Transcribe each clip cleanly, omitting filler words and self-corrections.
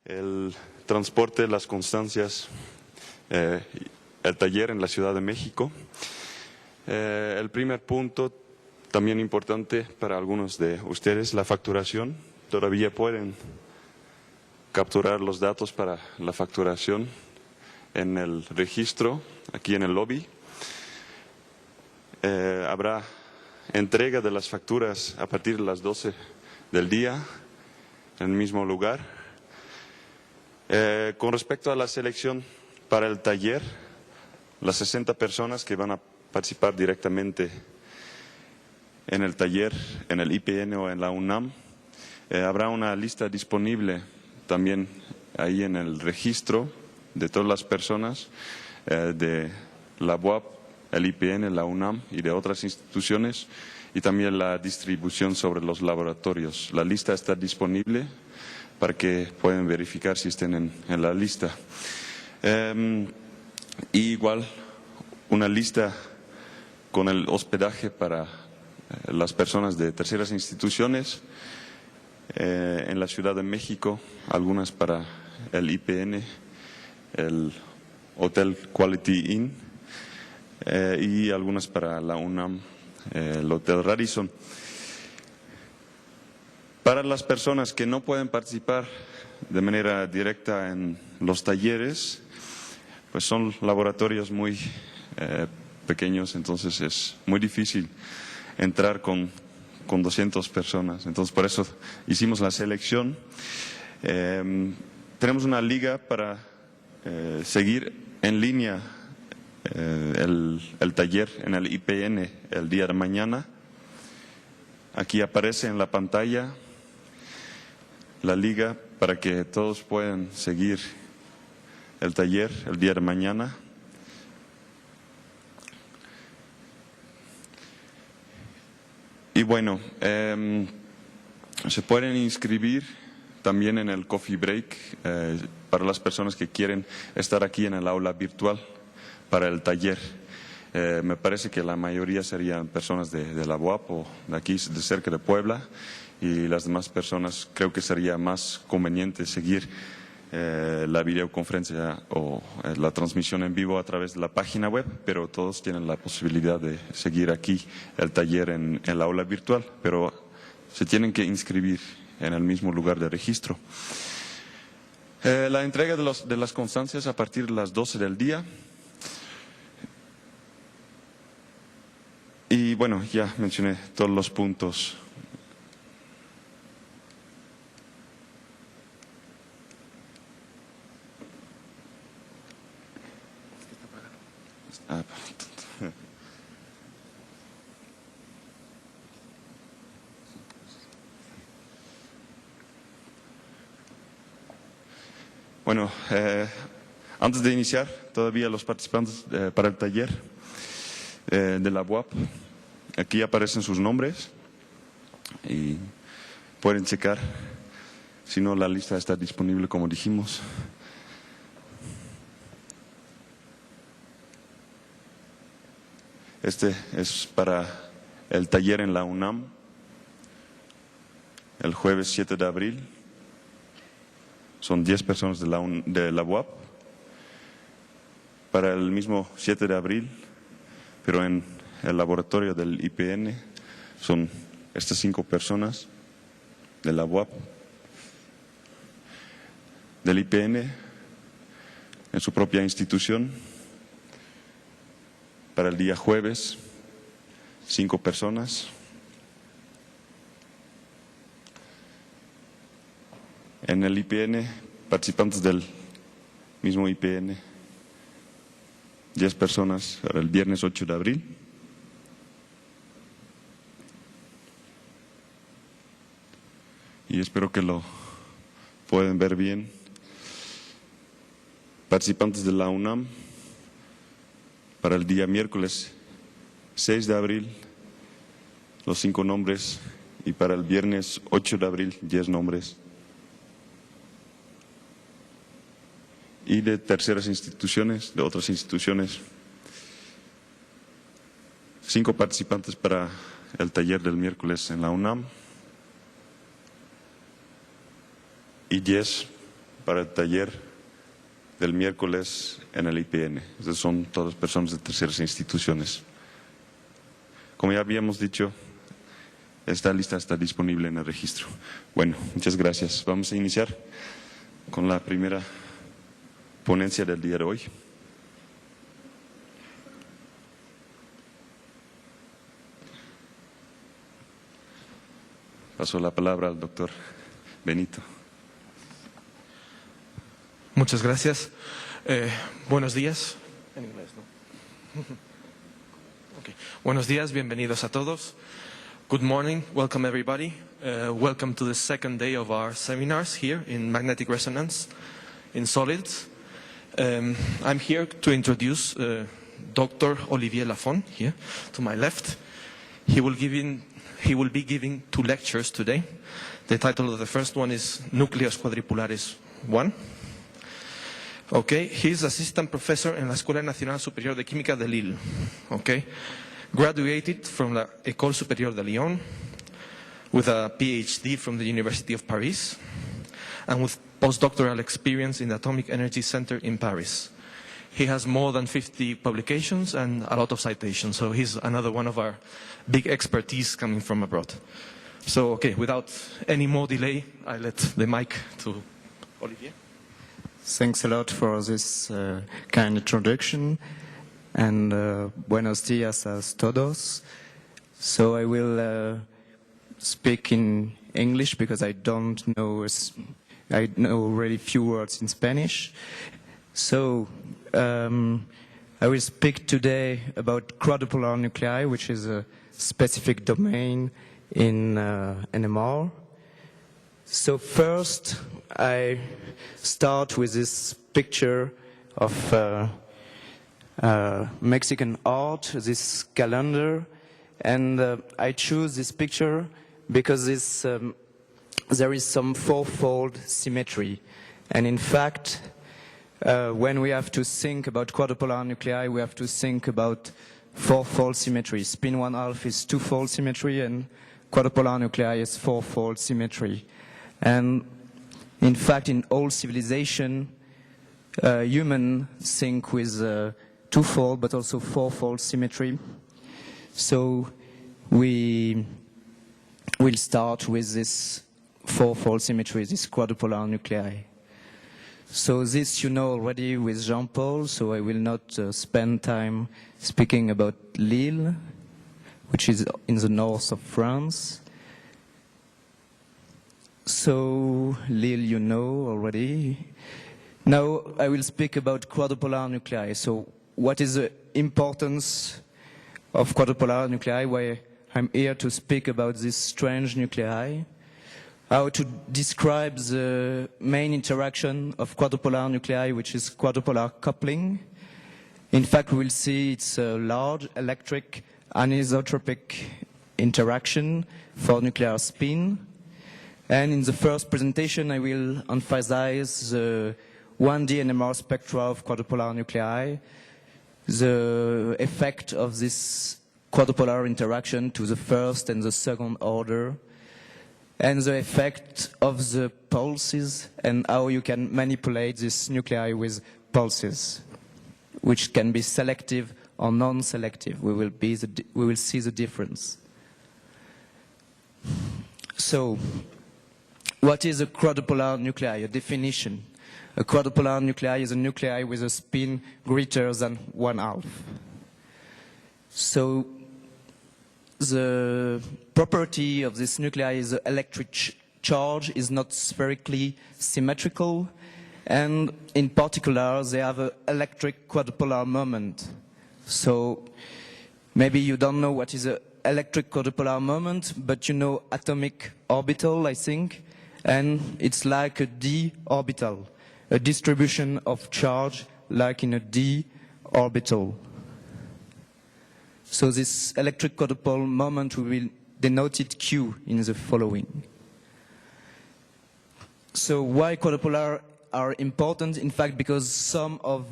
El transporte, las constancias, el taller en la Ciudad de México. El primer punto, también importante para algunos de ustedes, la facturación. Todavía pueden capturar los datos para la facturación en el registro, aquí en el lobby. Habrá entrega de las facturas a partir de las 12 del día, en el mismo lugar. Con respecto a la selección para el taller, las 60 personas que van a participar directamente en el taller, en el IPN o en la UNAM, habrá una lista disponible también ahí en el registro de todas las personas de la BUAP, el IPN, la UNAM y de otras instituciones, y también la distribución sobre los laboratorios. La lista está disponible para que puedan verificar si estén en la lista. Y igual una lista con el hospedaje para las personas de terceras instituciones en la Ciudad de México, algunas para el IPN, el Hotel Quality Inn y algunas para la UNAM, el Hotel Radisson. Para las personas que no pueden participar de manera directa en los talleres, pues son laboratorios muy pequeños, entonces es muy difícil entrar con 200 personas. Entonces por eso hicimos la selección. Tenemos una liga para seguir en línea el taller en el IPN el día de mañana. Aquí aparece en la pantalla la liga para que todos puedan seguir el taller el día de mañana. Y bueno, se pueden inscribir también en el coffee break para las personas que quieren estar aquí en el aula virtual para el taller. Me parece que la mayoría serían personas de la BUAP o de aquí, de cerca de Puebla, y las demás personas creo que sería más conveniente seguir la videoconferencia o la transmisión en vivo a través de la página web, pero todos tienen la posibilidad de seguir aquí el taller en el aula virtual, pero se tienen que inscribir en el mismo lugar de registro. La entrega de las constancias a partir de las 12 del día. Y bueno, ya mencioné todos los puntos. Bueno, antes de iniciar, todavía los participantes para el taller de la BUAP, aquí aparecen sus nombres y pueden checar, si no la lista está disponible como dijimos. Este es para el taller en la UNAM, el jueves 7 de abril. Son 10 personas de la UAP. Para el mismo 7 de abril, pero en el laboratorio del IPN, son estas 5 personas de la UAP. Del IPN, en su propia institución. Para el día jueves, 5 personas. En el IPN, participantes del mismo IPN, 10 personas para el viernes 8 de abril. Y espero que lo puedan ver bien. Participantes de la UNAM, para el día miércoles 6 de abril, los 5 nombres, y para el viernes 8 de abril, 10 nombres. Y de terceras instituciones, de otras instituciones, 5 participantes para el taller del miércoles en la UNAM y 10 para el taller del miércoles en el IPN. Estas son todas personas de terceras instituciones. Como ya habíamos dicho, esta lista está disponible en el registro. Bueno, muchas gracias. Vamos a iniciar con la primera ponencia del día de hoy. Paso la palabra al doctor Benito. Muchas gracias. Buenos días. En inglés, ¿no? Okay. Buenos días, bienvenidos a todos. Good morning, welcome everybody. Welcome to the second day of our seminars here in magnetic resonance in solids. I'm here to introduce Dr. Olivier Lafon here to my left. He will be giving 2 lectures today. The title of the first one is Núcleos Cuadripolares 1. Okay, he's assistant professor en la Escuela Nacional Superior de Química de Lille. Okay, graduated from la École Supérieure de Lyon with a PhD from the University of Paris and with postdoctoral experience in the Atomic Energy Center in Paris. He has more than 50 publications and a lot of citations, so he's another one of our big expertise coming from abroad. So, okay, without any more delay, I let the mic to Olivier. Thanks a lot for this kind introduction, and buenos dias a todos. So I will speak in English because I know really few words in Spanish. So I will speak today about quadrupolar nuclei, which is a specific domain in NMR. So first, I start with this picture of Mexican art, this calendar, and I choose this picture because there is some fourfold symmetry. And in fact, when we have to think about quadrupolar nuclei, we have to think about fourfold symmetry. Spin 1/2 is twofold symmetry, and quadrupolar nuclei is fourfold symmetry. And in fact, in all civilization, humans think with twofold but also fourfold symmetry. So we will start with this fourfold symmetry, this quadrupolar nuclei. So this you know already with Jean-Paul, so I will not spend time speaking about Lille, which is in the north of France. So Lille you know already. Now I will speak about quadrupolar nuclei. So what is the importance of quadrupolar nuclei? Why I'm here to speak about this strange nuclei. How to describe the main interaction of quadrupolar nuclei, which is quadrupolar coupling. In fact, we will see it's a large electric anisotropic interaction for nuclear spin. And in the first presentation, I will emphasize the 1D NMR spectra of quadrupolar nuclei, the effect of this quadrupolar interaction to the first and the second order, and the effect of the pulses and how you can manipulate this nuclei with pulses, which can be selective or non-selective. We will see the difference. So, what is a quadrupolar nuclei? A definition. A quadrupolar nuclei is a nuclei with a spin greater than 1/2. So, the property of this nuclei is the electric charge is not spherically symmetrical, and in particular they have an electric quadrupolar moment. So maybe you don't know what is an electric quadrupolar moment, but you know atomic orbital, I think, and it's like a d orbital, a distribution of charge like in a d orbital. So this electric quadrupole moment, we will denote it Q in the following. So why quadrupolar are important? In fact, because some of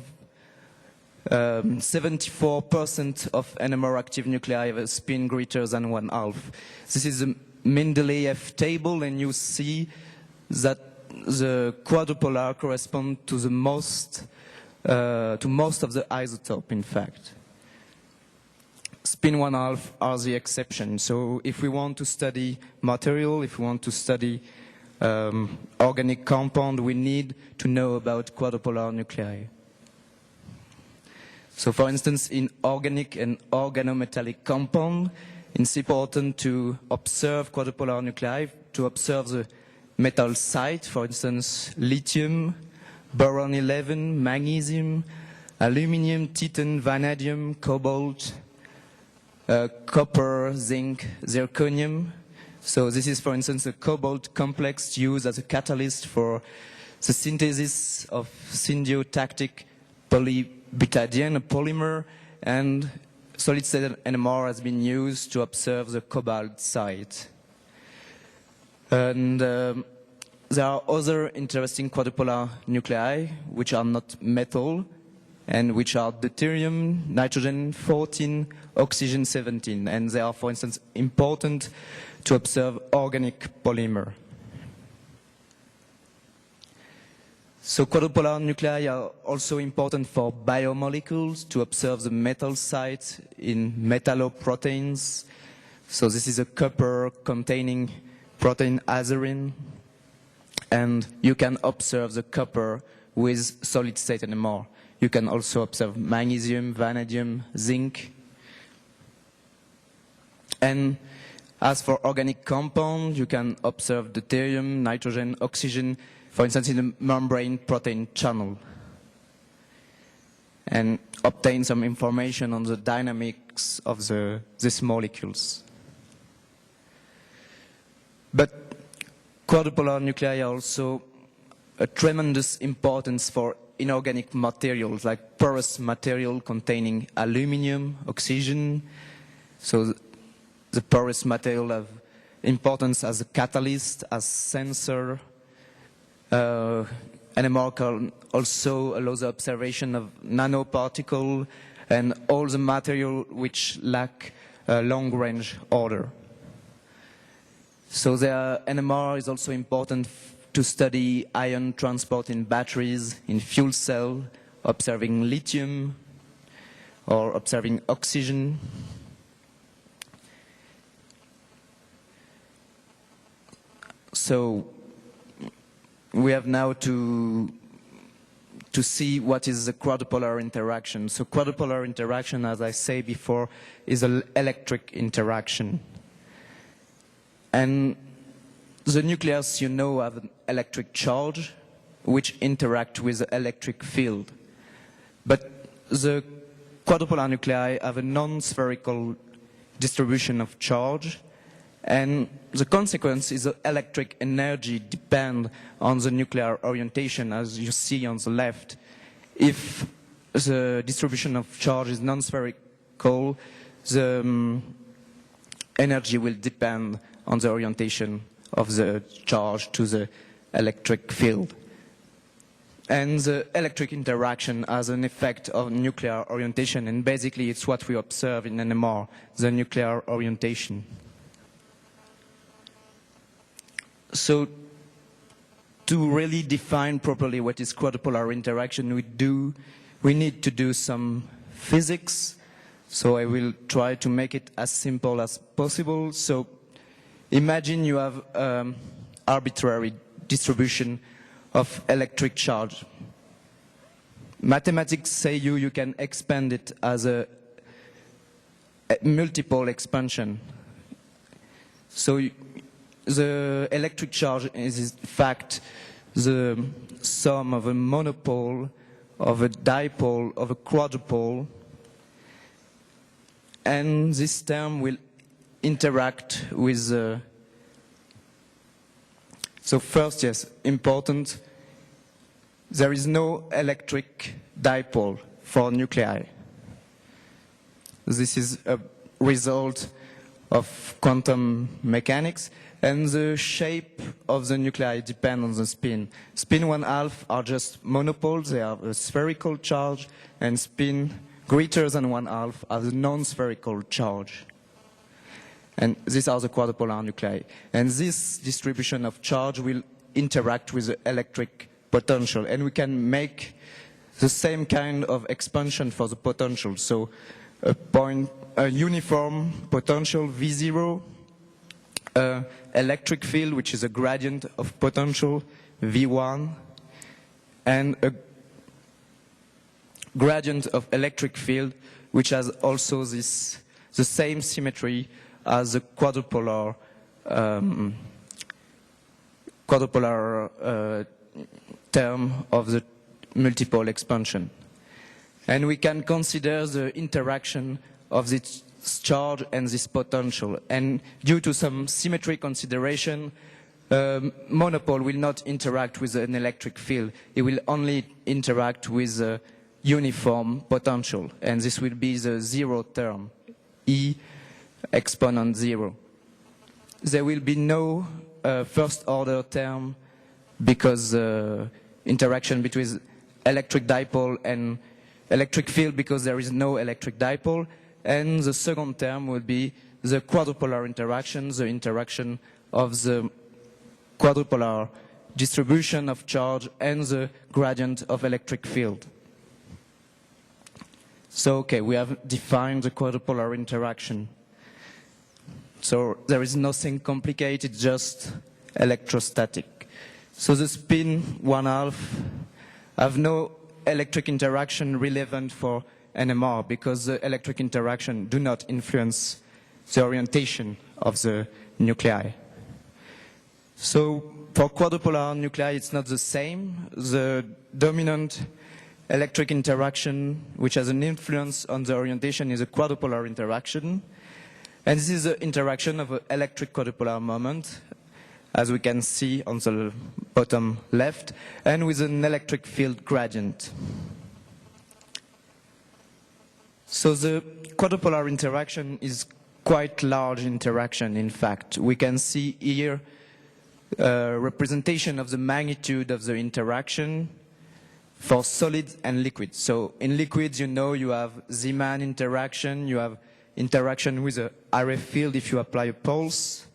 74% of NMR active nuclei have a spin greater than 1/2. This is a Mendeleev table, and you see that the quadrupolar correspond to most of the isotope, in fact. Spin 1/2 are the exception. So if we want to study material, if we want to study organic compound, we need to know about quadrupolar nuclei. So for instance, in organic and organometallic compound, it's important to observe quadrupolar nuclei, to observe the metal site, for instance, lithium, boron 11, magnesium, aluminium, titan, vanadium, cobalt, copper, zinc, zirconium. So this is, for instance, a cobalt complex used as a catalyst for the synthesis of syntactic polybutadiene, a polymer, and solid-state NMR has been used to observe the cobalt site. And there are other interesting quadrupolar nuclei which are not metal and which are deuterium, nitrogen 14, oxygen 17, and they are, for instance, important to observe organic polymer. So quadrupolar nuclei are also important for biomolecules to observe the metal site in metalloproteins. So this is a copper containing protein azurin, and you can observe the copper with solid-state NMR. You can also observe magnesium, vanadium, zinc. And as for organic compound, you can observe deuterium, nitrogen, oxygen, for instance, in the membrane protein channel, and obtain some information on the dynamics of these molecules. But quadrupolar nuclei are also a tremendous importance for inorganic materials, like porous material containing aluminium, oxygen. So the porous material have importance as a catalyst, as sensor. NMR can also allow the observation of nanoparticle and all the material which lack long-range order. So the NMR is also important to study ion transport in batteries, in fuel cell, observing lithium or observing oxygen. So we have now to see what is the quadrupolar interaction. So quadrupolar interaction, as I say before, is an electric interaction. And the nucleus, you know, have an electric charge which interact with the electric field. But the quadrupolar nuclei have a non-spherical distribution of charge, and the consequence is the electric energy depend on the nuclear orientation, as you see on the left. If the distribution of charge is non-spherical, the energy will depend on the orientation of the charge to the electric field. And the electric interaction has an effect on nuclear orientation, and basically it's what we observe in NMR, the nuclear orientation. So to really define properly what is quadrupolar interaction, we need to do some physics. So I will try to make it as simple as possible. So imagine you have arbitrary distribution of electric charge. Mathematics say you can expand it as a multiple expansion. So the electric charge is in fact the sum of a monopole, of a dipole, of a quadrupole, and this term will interact with the... So first, yes, important, there is no electric dipole for nuclei. This is a result of quantum mechanics, and the shape of the nuclei depends on the spin. Spin 1/2 are just monopoles, they have a spherical charge, and spin greater than 1/2 has a non-spherical charge. And these are the quadrupolar nuclei. And this distribution of charge will interact with the electric potential. And we can make the same kind of expansion for the potential. So a uniform potential V0, electric field, which is a gradient of potential V1, and a gradient of electric field, which has also the same symmetry as the quadrupolar term of the multiple expansion. And we can consider the interaction of this charge and this potential. And due to some symmetry consideration, monopole will not interact with an electric field. It will only interact with a uniform potential. And this will be the zero term, E exponent 0. There will be no first order term because interaction between electric dipole and electric field because there is no electric dipole. And the second term will be the quadrupolar interaction, the interaction of the quadrupolar distribution of charge and the gradient of electric field. So, okay, we have defined the quadrupolar interaction. So there is nothing complicated, just electrostatic. So the spin 1/2 have no electric interaction relevant for NMR because the electric interaction do not influence the orientation of the nuclei. So for quadrupolar nuclei, it's not the same. The dominant electric interaction, which has an influence on the orientation, is a quadrupolar interaction. And this is the interaction of an electric quadrupolar moment, as we can see on the bottom left, and with an electric field gradient. So the quadrupolar interaction is quite large interaction, in fact. We can see here a representation of the magnitude of the interaction for solids and liquids. So in liquids, you know, you have Zeeman interaction, you have interaction with the Área field if you apply a pulse,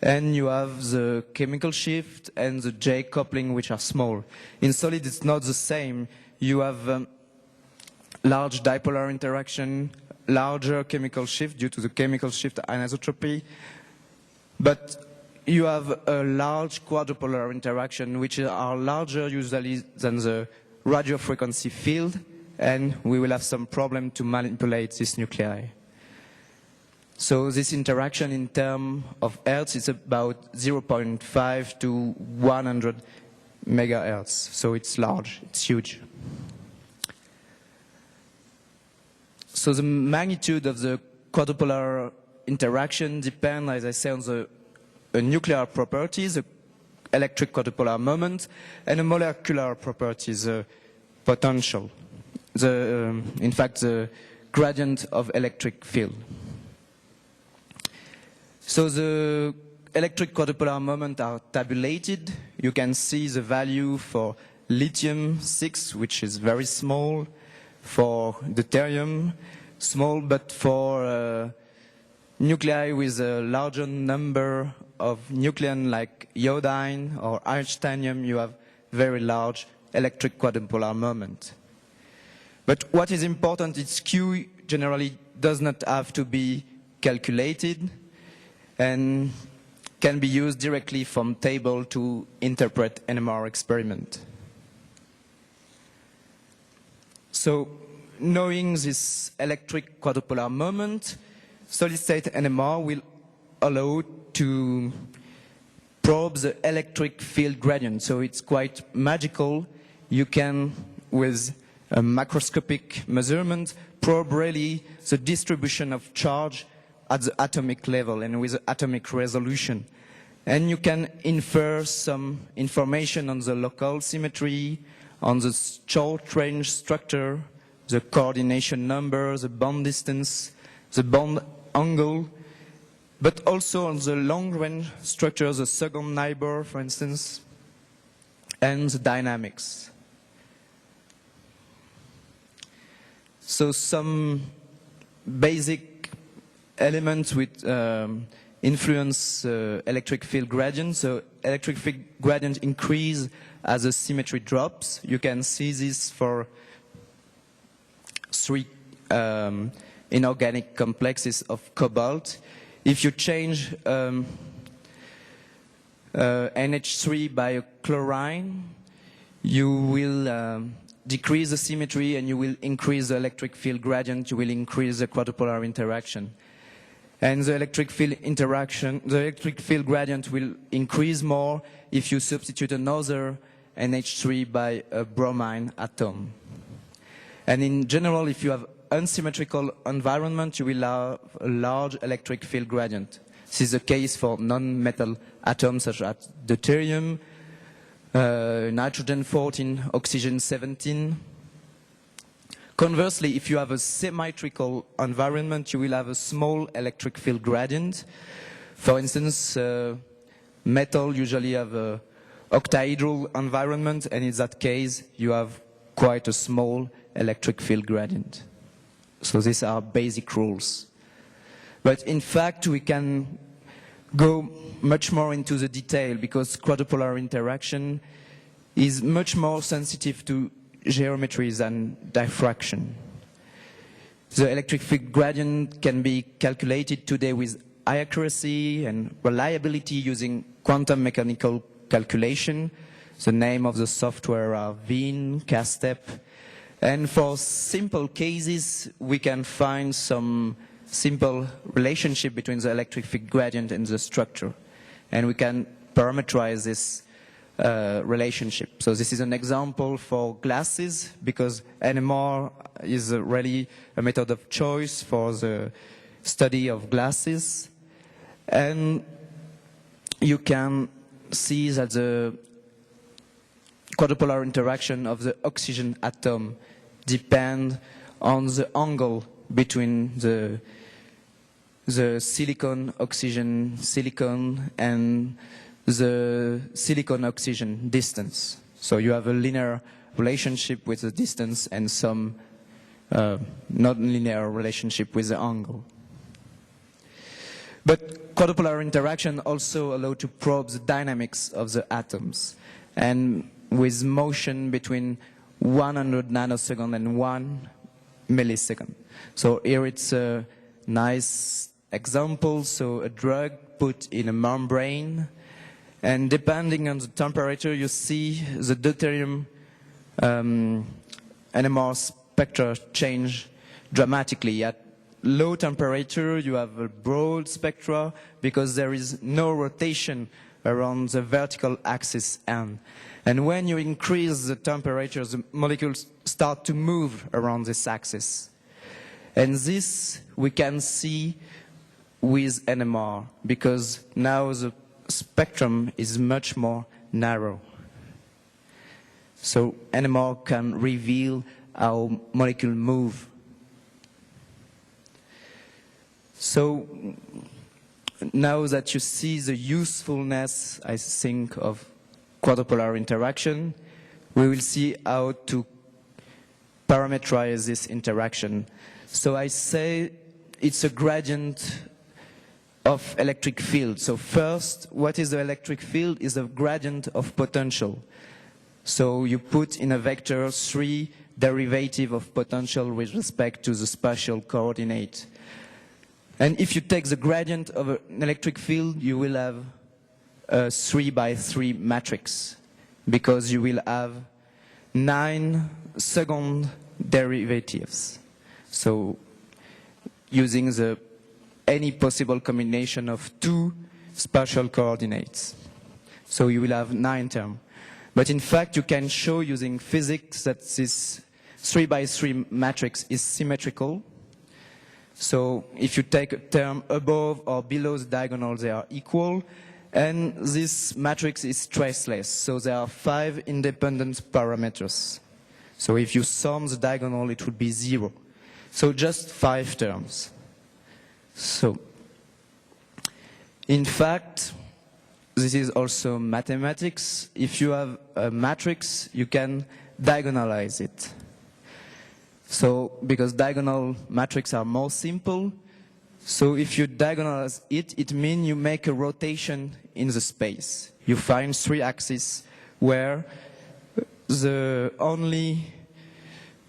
and you have the chemical shift and the J coupling, which are small. In solid, it's not the same. You have large dipolar interaction, larger chemical shift due to the chemical shift anisotropy, but you have a large quadrupolar interaction, which are larger usually than the radio frequency field, and we will have some problem to manipulate this nuclei. So this interaction in terms of hertz is about 0.5 to 100 megahertz. So it's large, it's huge. So the magnitude of the quadrupolar interaction depends, as I say, on the nuclear properties, the electric quadrupolar moment, and the molecular properties, the potential, in fact, the gradient of electric field. So the electric quadrupolar moments are tabulated. You can see the value for lithium 6, which is very small, for deuterium, small, but for nuclei with a larger number of nucleon like iodine or titanium, you have very large electric quadrupolar moment. But what is important is Q generally does not have to be calculated and can be used directly from table to interpret NMR experiment. So knowing this electric quadrupolar moment, solid-state NMR will allow to probe the electric field gradient. So it's quite magical. You can, with a macroscopic measurement, probe really the distribution of charge at the atomic level and with atomic resolution. And you can infer some information on the local symmetry, on the short range structure, the coordination number, the bond distance, the bond angle, but also on the long range structure, the second neighbor, for instance, and the dynamics. So some basic elements with influence electric field gradient. So electric field gradient increase as the symmetry drops. You can see this for 3 inorganic complexes of cobalt. If you change NH3 by a chlorine, you will decrease the symmetry and you will increase the electric field gradient, you will increase the quadrupolar interaction. And the electric field gradient will increase more if you substitute another NH3 by a bromine atom. And in general, if you have unsymmetrical environment, you will have a large electric field gradient. This is the case for non-metal atoms such as deuterium, nitrogen 14, oxygen 17. Conversely, if you have a symmetrical environment, you will have a small electric field gradient. For instance, metal usually have an octahedral environment, and in that case, you have quite a small electric field gradient. So these are basic rules. But in fact, we can go much more into the detail because quadrupolar interaction is much more sensitive to geometry than diffraction. The electric field gradient can be calculated today with high accuracy and reliability using quantum mechanical calculation. The name of the software are VIN, CASTEP. And for simple cases, we can find some simple relationship between the electric field gradient and the structure. And we can parameterize this relationship. So this is an example for glasses, because NMR is really a method of choice for the study of glasses. And you can see that the quadrupolar interaction of the oxygen atom depend on the angle between the silicon-oxygen silicon and the silicon-oxygen distance. So you have a linear relationship with the distance and some non-linear relationship with the angle. But quadrupolar interaction also allow to probe the dynamics of the atoms, and with motion between 100 nanosecond and 1 millisecond. So here it's a nice example. So a drug put in a membrane, and depending on the temperature, you see the deuterium NMR spectra change dramatically. At low temperature, you have a broad spectra because there is no rotation around the vertical axis N. And when you increase the temperature, the molecules start to move around this axis. And this we can see with NMR, because now the spectrum is much more narrow. So NMR can reveal how molecules move. So now that you see the usefulness, I think, of quadrupolar interaction, we will see how to parameterize this interaction. So I say it's a gradient of electric field. So first, what is the electric field? Is a gradient of potential. So you put in a vector 3 derivative of potential with respect to the spatial coordinate. And if you take the gradient of an electric field, you will have a 3 by 3 matrix, because you will have 9 second derivatives. So using any possible combination of 2 spatial coordinates. So you will have 9 terms. But in fact, you can show using physics that this 3 by 3 matrix is symmetrical. So if you take a term above or below the diagonal, they are equal. And this matrix is traceless. So there are 5 independent parameters. So if you sum the diagonal, it would be 0. So just 5 terms. So in fact, this is also mathematics. If you have a matrix, you can diagonalize it. So because diagonal matrices are more simple, So if you diagonalize it, it means you make a rotation in the space. You find three axes where the only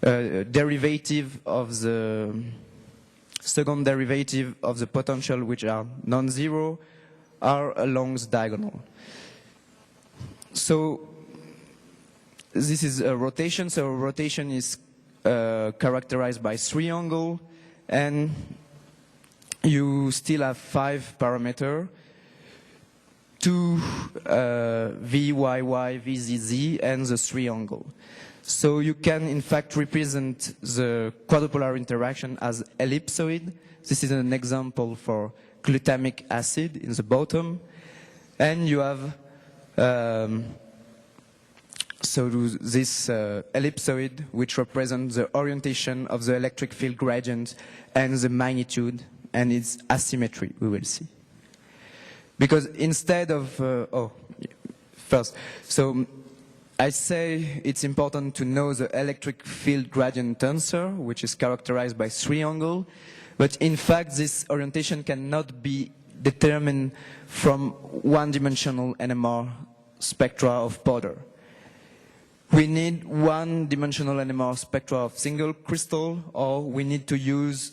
derivative of the second derivative of the potential, which are non-zero, are along the diagonal. So this is a rotation. So a rotation is characterized by three angles, and you still have 5 parameters, 2 VYY, VZZ, and the 3 angle. So you can in fact represent the quadrupolar interaction as ellipsoid. This is an example for glutamic acid in the bottom. And you have so this ellipsoid, which represents the orientation of the electric field gradient and the magnitude and its asymmetry, we will see. Because instead of, first, so I say it's important to know the electric field gradient tensor, which is characterized by 3 angles, but in fact this orientation cannot be determined from one-dimensional NMR spectra of powder. We need one-dimensional NMR spectra of single crystal, or we need to use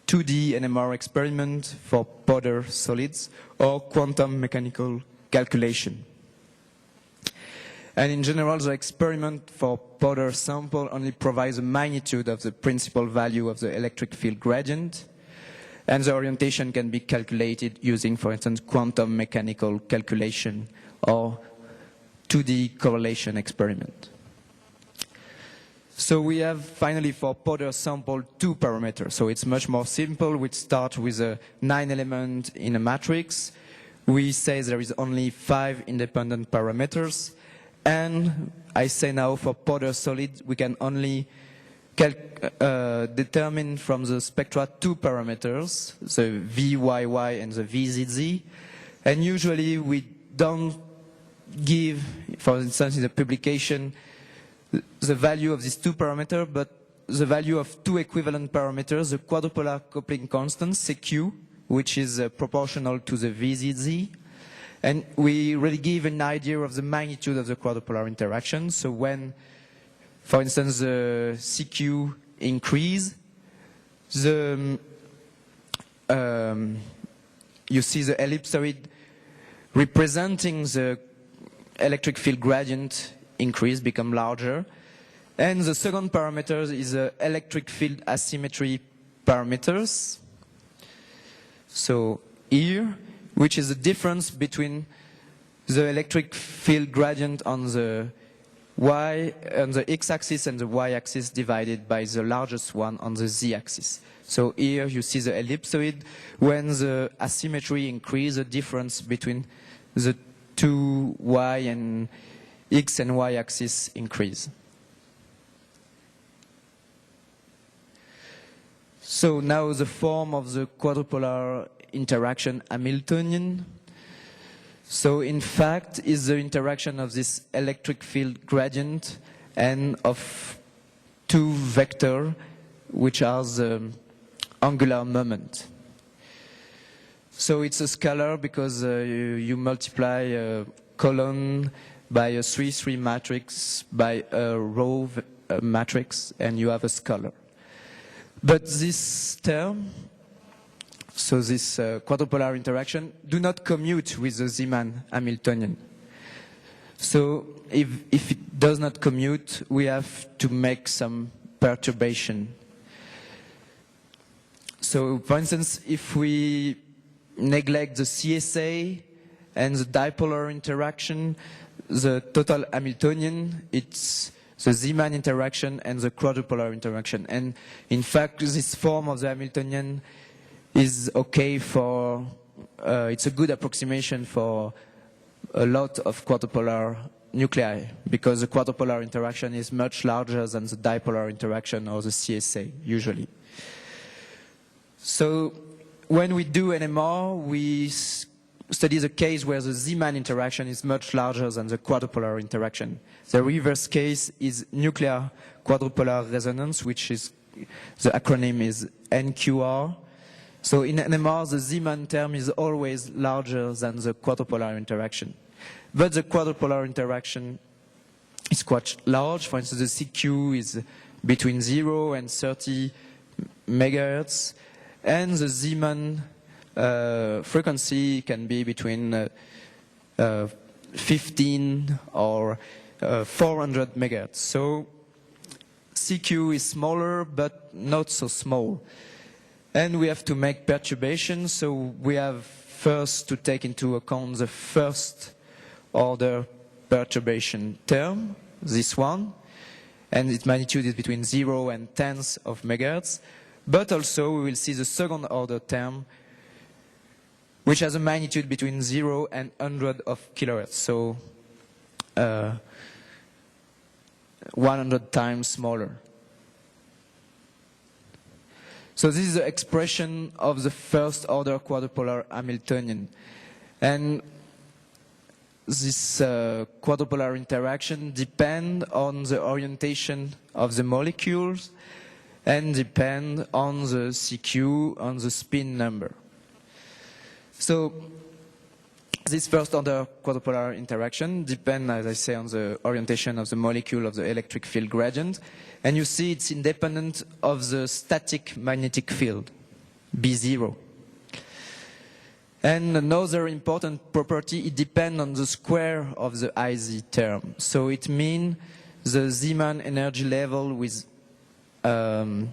2D NMR experiment for powder solids, or quantum mechanical calculation. And in general, the experiment for powder sample only provides a magnitude of the principal value of the electric field gradient, and the orientation can be calculated using, for instance, quantum mechanical calculation or 2D correlation experiment. So we have finally for powder sample 2 parameters. So it's much more simple. We start with a 9 element in a matrix. We say there is only 5 independent parameters. And I say now for powder solid, we can only determine from the spectra 2 parameters, the VYY and the VZZ. And usually we don't give, for instance, in the publication, the value of these 2 parameters, but the value of 2 equivalent parameters, the quadrupolar coupling constant, CQ, which is proportional to the VZZ. And we really give an idea of the magnitude of the quadrupolar interaction. So when, for instance, the CQ increase, you see the ellipsoid representing the electric field gradient increase, become larger. And the second parameter is the electric field asymmetry parameters. So here, which is the difference between the electric field gradient on the x-axis and the y-axis divided by the largest one on the z-axis. So here you see the ellipsoid. When the asymmetry increases, the difference between the two y and x and y-axis increase. So now the form of the quadrupolar interaction Hamiltonian. So in fact is the interaction of this electric field gradient and of 2 vectors, which are the angular moment. So it's a scalar because you multiply a column by a 3-3 matrix by a row matrix, and you have a scalar. But this term, so this quadrupolar interaction, do not commute with the Zeeman Hamiltonian. So if it does not commute, we have to make some perturbation. So for instance, if we neglect the CSA and the dipolar interaction, the total Hamiltonian, it's the Zeeman interaction and the quadrupolar interaction. And in fact, this form of the Hamiltonian is okay for, it's a good approximation for a lot of quadrupolar nuclei, because the quadrupolar interaction is much larger than the dipolar interaction or the CSA, usually. So when we do NMR, we study the case where the Zeeman interaction is much larger than the quadrupolar interaction. The reverse case is nuclear quadrupolar resonance, which is, the acronym is NQR. So in NMR, the Zeeman term is always larger than the quadrupolar interaction. But the quadrupolar interaction is quite large. For instance, the CQ is between 0 and 30 megahertz, and the Zeeman frequency can be between 15 or 400 megahertz. So CQ is smaller, but not so small. And we have to make perturbations, so we have first to take into account the first order perturbation term, this one, and its magnitude is between 0 and tenths of megahertz. But also we will see the second order term, which has a magnitude between 0 and 100 of kilohertz, so 100 times smaller. So this is the expression of the first order quadrupolar Hamiltonian. And this quadrupolar interaction depends on the orientation of the molecules and depend on the CQ, on the spin number. So this first order quadrupolar interaction depends, as I say, on the orientation of the molecule of the electric field gradient. And you see it's independent of the static magnetic field, B0. And another important property, it depends on the square of the IZ term. So it means the Zeeman energy level with the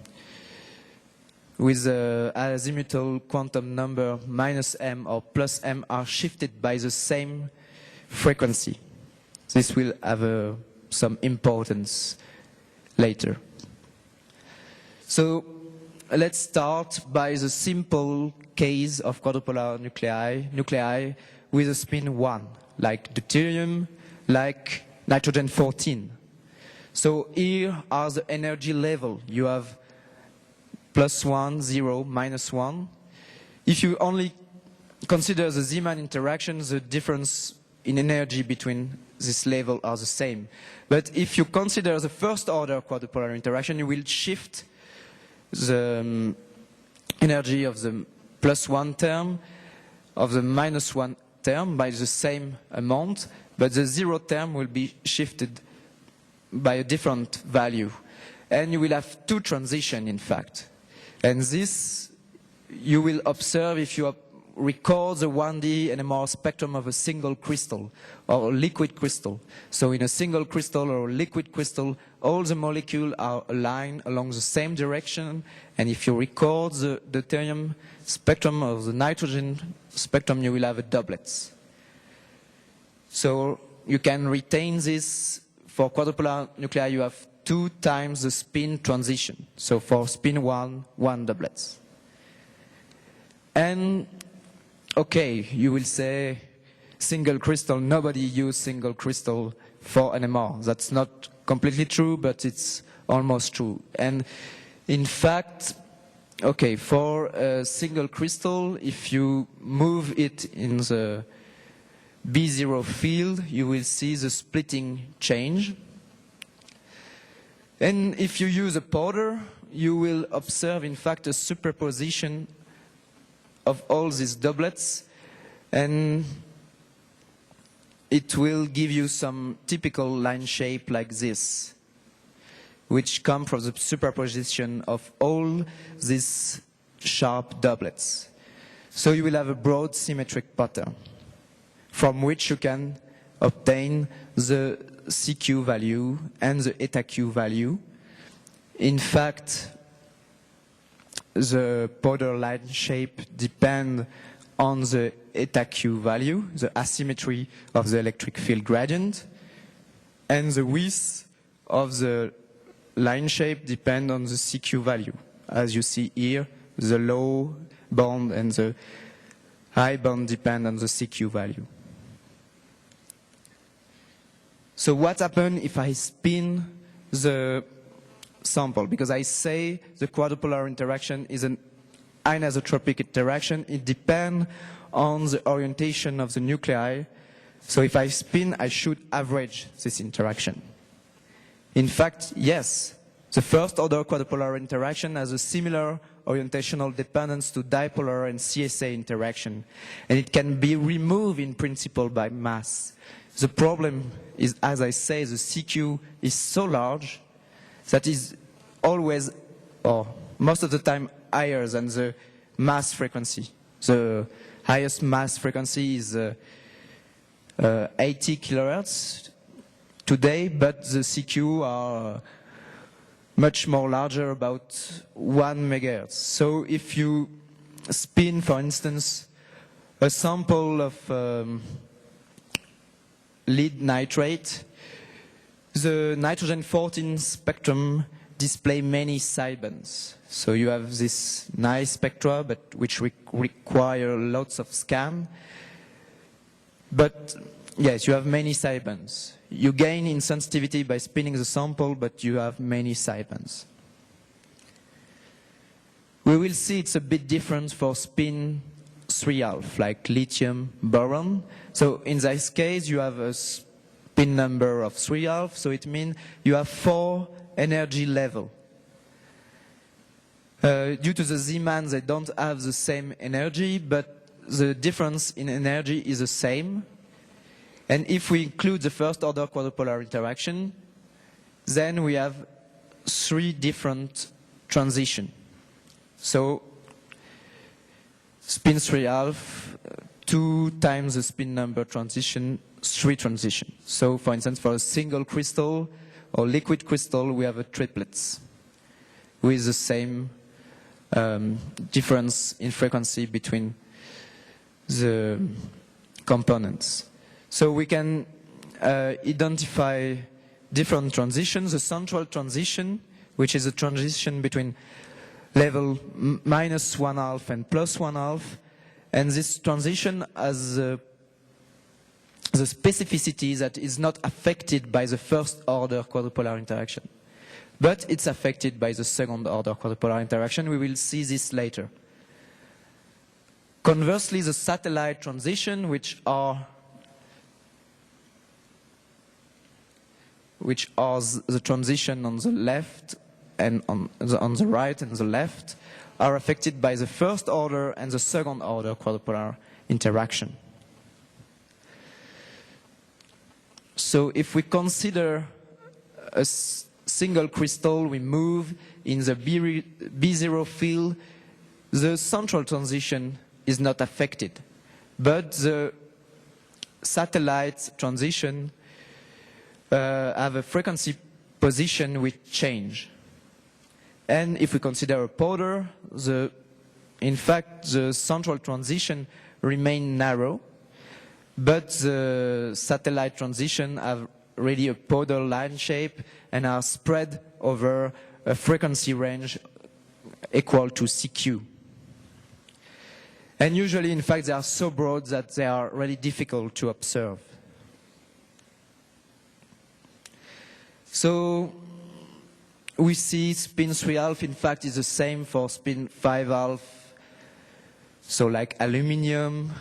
azimuthal quantum number minus m or plus m are shifted by the same frequency. This will have some importance later. So let's start by the simple case of quadrupolar nuclei with a spin 1, like deuterium, like nitrogen-14. So here are the energy level. You have +1, 0, -1. If you only consider the Zeeman interaction, the difference in energy between this level are the same. But if you consider the first order quadrupolar interaction, you will shift the energy of the +1 term, of the -1 term by the same amount, but the 0 term will be shifted by a different value. And you will have two transitions, in fact. And this you will observe if you record the 1D NMR spectrum of a single crystal or a liquid crystal. So in a single crystal or a liquid crystal, all the molecules are aligned along the same direction. And if you record the deuterium spectrum or the nitrogen spectrum, you will have a doublet. So you can retain this. For quadrupolar nuclei, you have 2 times the spin transition. So for spin 1, 1 doublet. And okay, you will say single crystal, nobody used single crystal for NMR. That's not completely true, but it's almost true. And in fact, okay, for a single crystal, if you move it in the B0 field, you will see the splitting change. And if you use a powder, you will observe, in fact, a superposition of all these doublets, and it will give you some typical line shape like this, which come from the superposition of all these sharp doublets. So you will have a broad symmetric pattern, from which you can obtain the CQ value and the eta Q value. In fact, the powder line shape depends on the eta Q value, the asymmetry of the electric field gradient, and the width of the line shape depends on the CQ value. As you see here, the low bound and the high bound depend on the CQ value. So what happens if I spin the sample? Because I say the quadrupolar interaction is an anisotropic interaction. It depends on the orientation of the nuclei. So if I spin, I should average this interaction. In fact, yes, The first order quadrupolar interaction has a similar orientational dependence to dipolar and CSA interaction, and it can be removed in principle by mass. The problem is, as I say, the CQ is so large that is always, or most of the time, higher than the mass frequency. The highest mass frequency is 80 kilohertz today, but the CQ are much more larger, about 1 megahertz. So if you spin, for instance, a sample of lead nitrate, the nitrogen-14 spectrum display many sidebands. So you have this nice spectra, but which require lots of scan. But yes, you have many sidebands. You gain in sensitivity by spinning the sample, but you have many sidebands. We will see it's a bit different for spin 3-alpha, like lithium boron. So in this case, you have a spin number of 3-alpha, so it means you have 4 energy level. Due to the Z-man, they don't have the same energy, but the difference in energy is the same. And if we include the first order quadrupolar interaction, then we have 3 different transitions. So spin 3-alpha, 2 times the spin number transition, 3 transitions. So for instance, for a single crystal or liquid crystal, we have a triplets with the same difference in frequency between the components. So we can identify different transitions. The central transition, which is a transition between level -1/2 and +1/2, and this transition has the specificity that is not affected by the first order quadrupolar interaction, but it's affected by the second order quadrupolar interaction. We will see this later. Conversely, the satellite transition, which are the transition on the left and on the right and the left, are affected by the first order and the second order quadrupolar interaction. So if we consider a single crystal, we move in the B0 field, the central transition is not affected, but the satellite transition have a frequency position which change. And if we consider a powder, in fact the central transition remain narrow, but the satellite transition have really a powder line shape and are spread over a frequency range equal to CQ. And usually, in fact, they are so broad that they are really difficult to observe. So we see spin 3-alpha, in fact, is the same for spin 5-alpha, so like aluminium,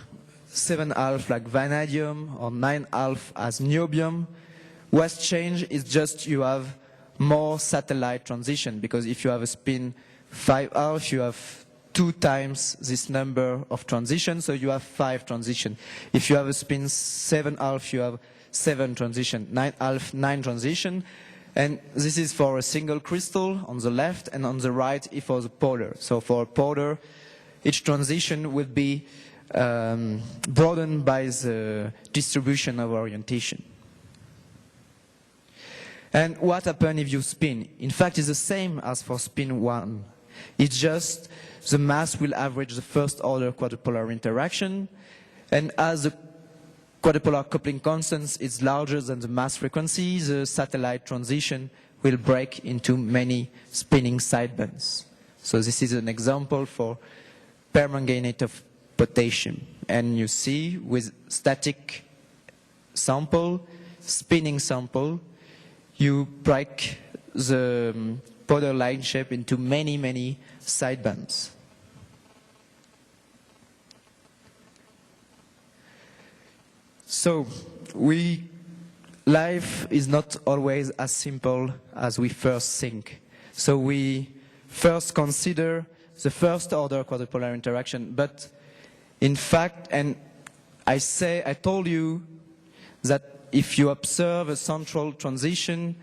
7-alpha like vanadium, or 9-alpha as niobium. What's changed is just you have more satellite transition, because if you have a spin 5-alpha, you have 2 times this number of transitions, so you have 5 transitions. If you have a spin 7-alpha, you have 7 transitions, 9-alpha, 9 transitions. And this is for a single crystal on the left, and on the right is for the polar. So for a polar, each transition will be broadened by the distribution of orientation. And what happens if you spin? In fact, it's the same as for spin 1. It's just the mass will average the first order quadrupolar interaction, and as the quadrupolar coupling constant is larger than the mass frequency, the satellite transition will break into many spinning sidebands. So this is an example for permanganate of potassium. And you see with static sample, spinning sample, you break the powder line shape into many, many sidebands. So, life is not always as simple as we first think. So we first consider the first order quadrupolar interaction, but in fact, and I told you that if you observe a central transition,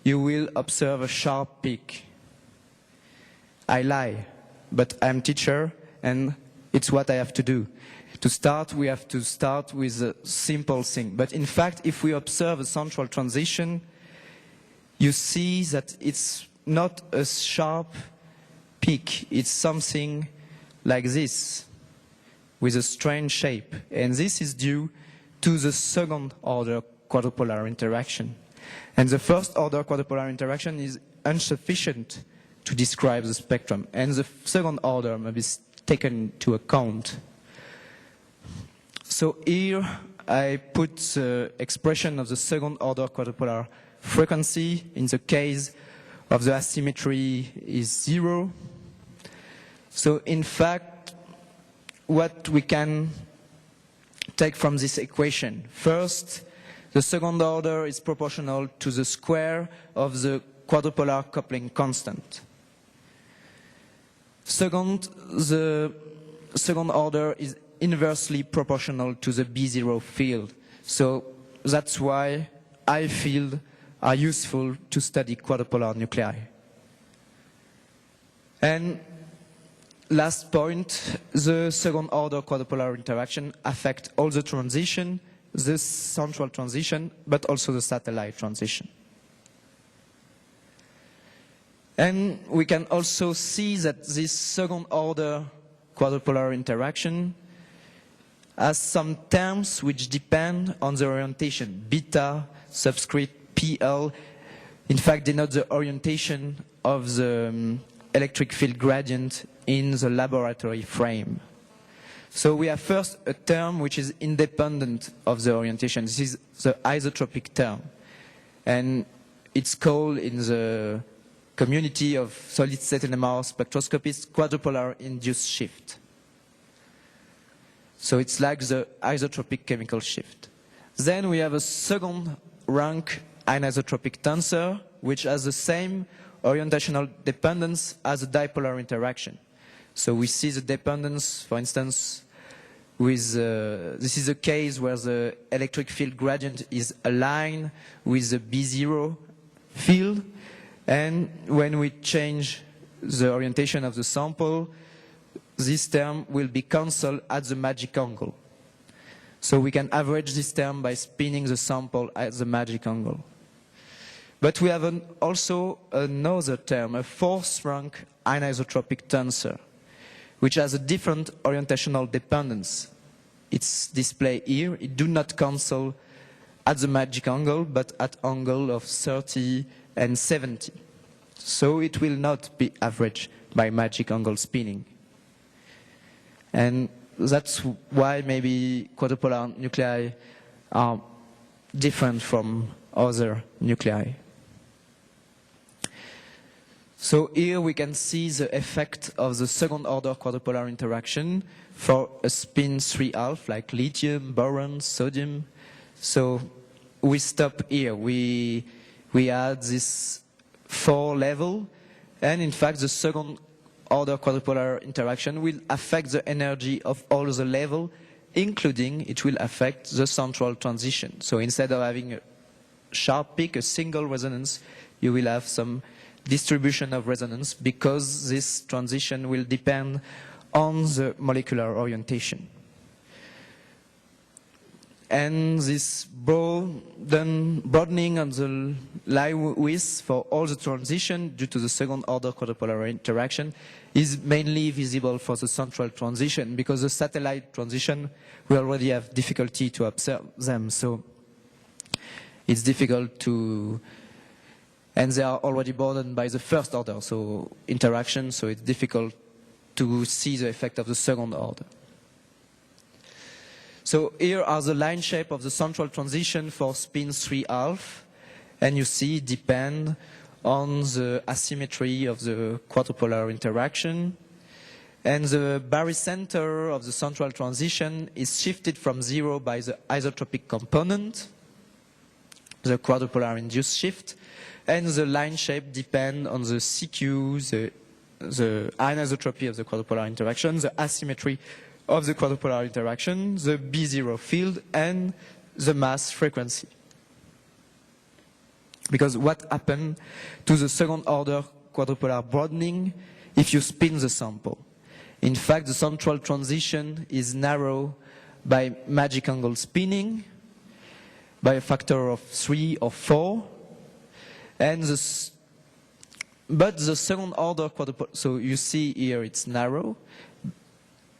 you will observe a sharp peak. I lie, but I'm teacher, and it's what I have to do. To start, we have to start with a simple thing. But in fact, if we observe a central transition, you see that it's not a sharp peak. It's something like this, with a strange shape. And this is due to the second order quadrupolar interaction. And the first order quadrupolar interaction is insufficient to describe the spectrum. And the second order must be taken into account. So here I put the expression of the second order quadrupolar frequency. In the case of the asymmetry is 0. So in fact, what we can take from this equation. First, the second order is proportional to the square of the quadrupolar coupling constant. Second, the second order is inversely proportional to the B0 field. So that's why I fields are useful to study quadrupolar nuclei. And last point, the second order quadrupolar interaction affect all the transition, the central transition, but also the satellite transition. And we can also see that this second order quadrupolar interaction has some terms which depend on the orientation. Beta, subscript, PL, in fact denote the orientation of the electric field gradient in the laboratory frame. So we have first a term which is independent of the orientation. This is the isotropic term. And it's called in the community of solid-state NMR spectroscopists quadrupolar induced shift. So it's like the isotropic chemical shift. Then we have a second rank anisotropic tensor, which has the same orientational dependence as a dipolar interaction. So we see the dependence, for instance, with this is a case where the electric field gradient is aligned with the B0 field, and when we change the orientation of the sample, this term will be cancelled at the magic angle. So we can average this term by spinning the sample at the magic angle. But we have also another term, a fourth rank anisotropic tensor, which has a different orientational dependence. It's displayed here. It do not cancel at the magic angle, but at angle of 30 and 70. So it will not be averaged by magic angle spinning. And that's why maybe quadrupolar nuclei are different from other nuclei. So here we can see the effect of the second order quadrupolar interaction for a spin 3-half like lithium, boron, sodium. So we stop here. We add this 4 level, and in fact the second order quadrupolar interaction will affect the energy of all the level, including it will affect the central transition. So instead of having a sharp peak, a single resonance, you will have some distribution of resonance because this transition will depend on the molecular orientation. And this broadening of the line width for all the transition due to the second order quadrupolar interaction is mainly visible for the central transition because the satellite transition we already have difficulty to observe them. So it's difficult to, and they are already burdened by the first order interaction, so it's difficult to see the effect of the second order. So here are the line shape of the central transition for spin 3-half, and you see it depend on the asymmetry of the quadrupolar interaction. And the barycenter of the central transition is shifted from 0 by the isotropic component, the quadrupolar induced shift, And the line shape depends on the CQ, the anisotropy of the quadrupolar interaction, the asymmetry of the quadrupolar interaction, the B0 field, and the mass frequency. Because what happened to the second order quadrupolar broadening if you spin the sample? In fact, the central transition is narrow by magic angle spinning by a factor of 3 or 4. But the second order quadrupolar, so you see here it's narrow.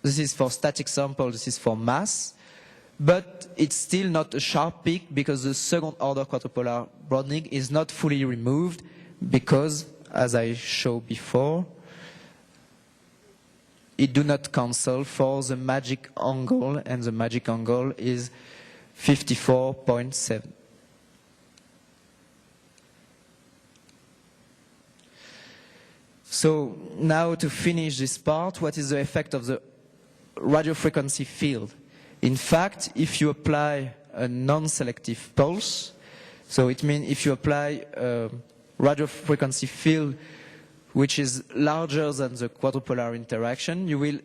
This is for static sample, this is for mass. But it's still not a sharp peak because the second order quadrupolar broadening is not fully removed because, as I showed before, it do not cancel for the magic angle, and the magic angle is 54.7. So now to finish this part, what is the effect of the radio frequency field? In fact, if you apply a non-selective pulse, so it means if you apply a radio frequency field which is larger than the quadrupolar interaction, you will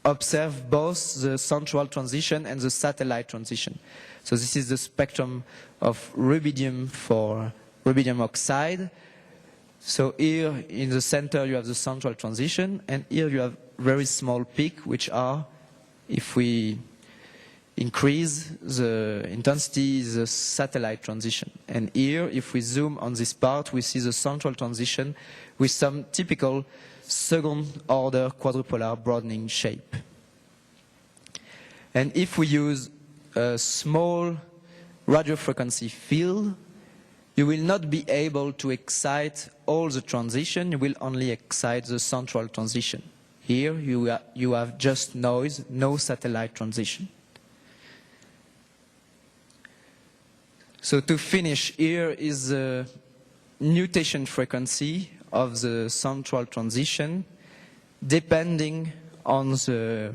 observe both the central transition and the satellite transition. So this is the spectrum of rubidium for rubidium oxide. So here in the center you have the central transition, and here you have very small peak, which are, if we increase the intensity, the satellite transition. And here, if we zoom on this part, we see the central transition with some typical second order quadrupolar broadening shape. And if we use a small radio frequency field, you will not be able to excite all the transition, you will only excite the central transition. Here you have just noise, no satellite transition. So to finish, here is the nutation frequency of the central transition depending on the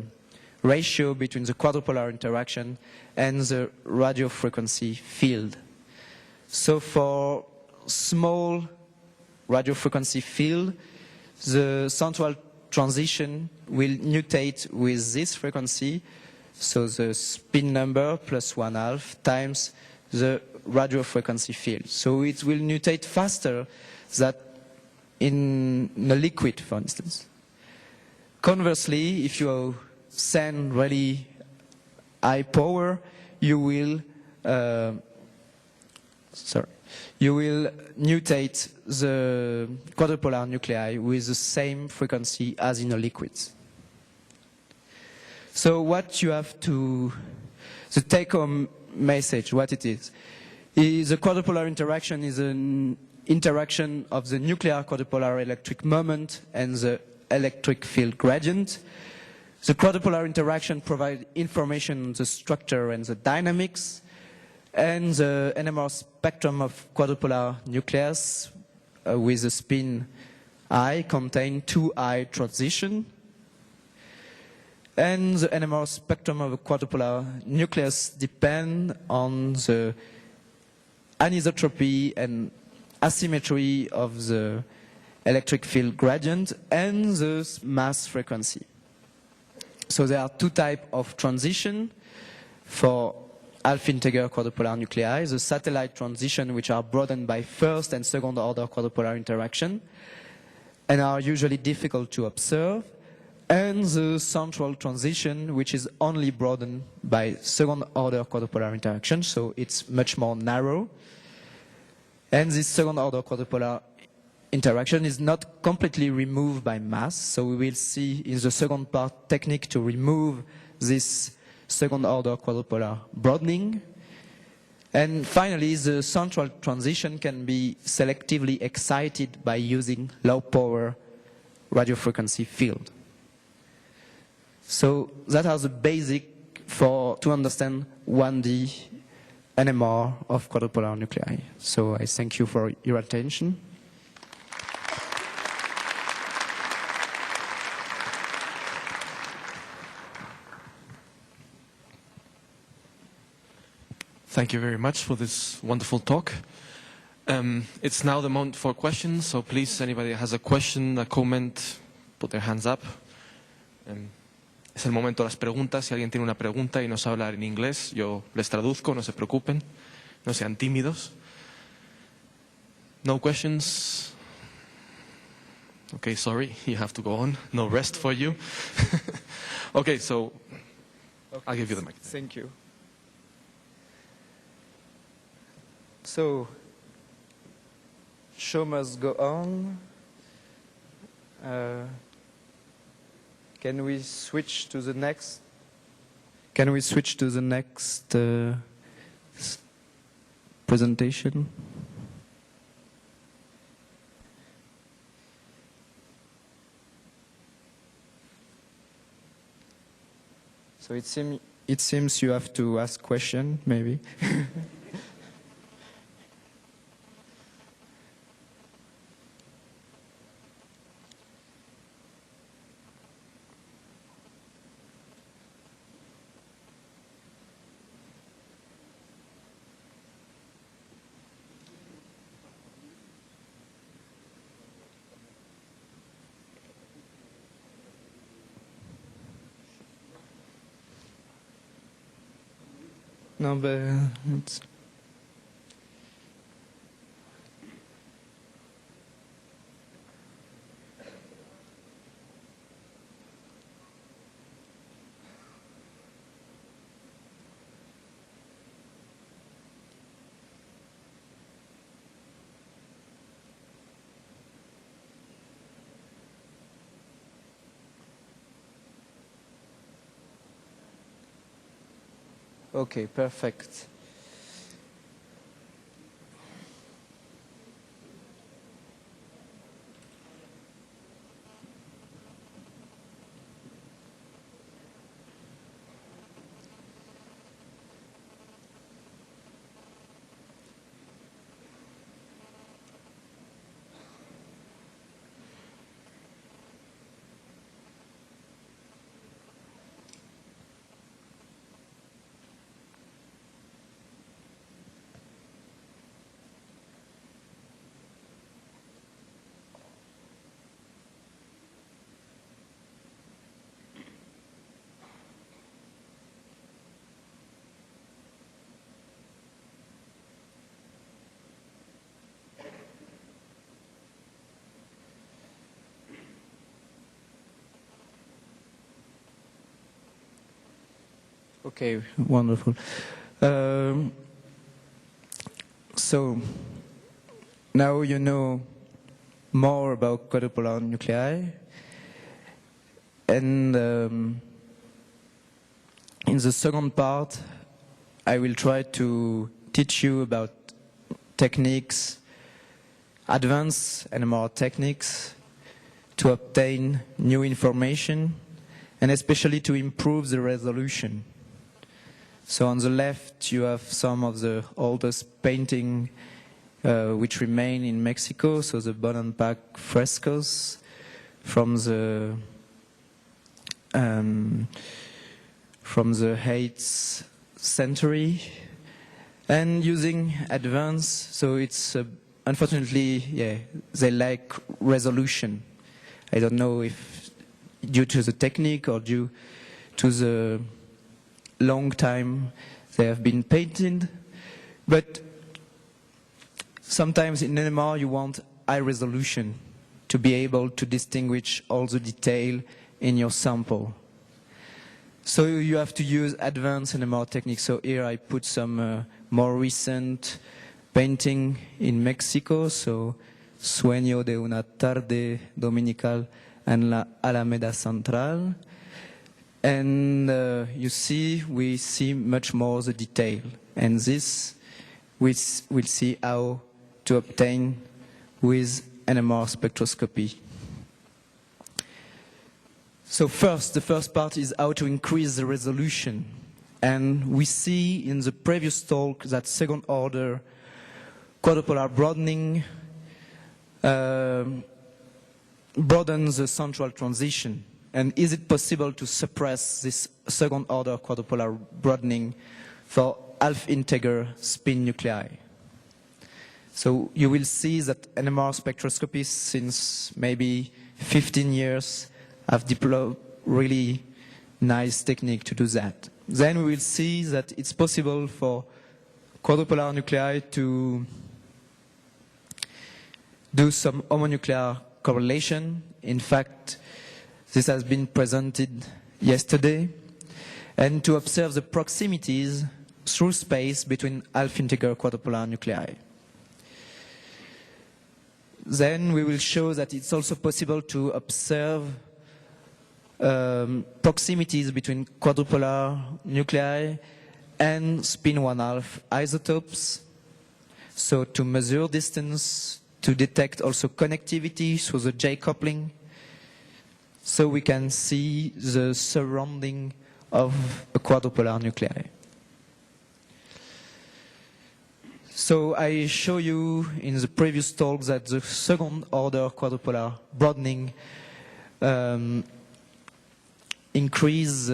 ratio between the quadrupolar interaction and the radio frequency field. So for small radio frequency field, the central transition will nutate with this frequency, so the spin number plus 1/2 times the radio frequency field. So it will nutate faster than in a liquid, for instance. Conversely, if you send really high power, you will nutate the quadrupolar nuclei with the same frequency as in a liquid. So what you have to, the take-home message, what it is the quadrupolar interaction is an interaction of the nuclear quadrupolar electric moment and the electric field gradient. The quadrupolar interaction provides information on the structure and the dynamics, and the NMR spectrum of quadrupolar nucleus with a spin I contain 2I transition. And the NMR spectrum of a quadrupolar nucleus depend on the anisotropy and asymmetry of the electric field gradient and the mass frequency. So there are two types of transition for half-integer quadrupolar nuclei: the satellite transition, which are broadened by first and second order quadrupolar interaction and are usually difficult to observe, and the central transition, which is only broadened by second order quadrupolar interaction, so it's much more narrow. And this second order quadrupolar interaction is not completely removed by mass, so we will see in the second part technique to remove this second order quadrupolar broadening. And finally, the central transition can be selectively excited by using low power radio frequency field. So that are the basic to understand 1D NMR of quadrupolar nuclei. So I thank you for your attention. Thank you very much for this wonderful talk. It's now the moment for questions, so please, anybody that has a question, a comment, put their hands up. Es el momento de las preguntas. Si alguien tiene una pregunta y no sabe hablar en inglés, yo les traduzco, no se preocupen, no sean tímidos. No questions? Okay, sorry, you have to go on. No rest for you. Okay, so I'll give you the mic. Thank you. So, show must go on. Can we switch to the next? Can we switch to the next presentation? So it seems you have to ask question, maybe. No, but it's... Okay, perfect. Okay, wonderful. So now you know more about quadrupolar nuclei, and in the second part I will try to teach you about techniques, advanced NMR techniques to obtain new information and especially to improve the resolution. So on the left you have some of the oldest painting which remain in Mexico, so the Bonampak frescoes from the 8th century, and using advanced, so it's unfortunately, yeah, they lack resolution. I don't know if due to the technique or due to the long time they have been painted, but sometimes in NMR you want high resolution to be able to distinguish all the detail in your sample. So you have to use advanced NMR techniques. So here I put some more recent painting in Mexico, so Sueño de una tarde dominical en la Alameda Central. And you see, we see much more the detail. And this we'll see how to obtain with NMR spectroscopy. So first, the first part is how to increase the resolution. And we see in the previous talk that second order quadrupolar broadening broadens the central transition. And is it possible to suppress this second order quadrupolar broadening for half-integer spin nuclei? So you will see that NMR spectroscopy since maybe 15 years have developed really nice technique to do that. Then we will see that it's possible for quadrupolar nuclei to do some homonuclear correlation. In fact, this has been presented yesterday. And to observe the proximities through space between half-integer quadrupolar nuclei. Then we will show that it's also possible to observe proximities between quadrupolar nuclei and spin 1/2 isotopes. So to measure distance, to detect also connectivity through the J coupling, so we can see the surrounding of a quadrupolar nuclei. So I show you in the previous talk that the second order quadrupolar broadening increase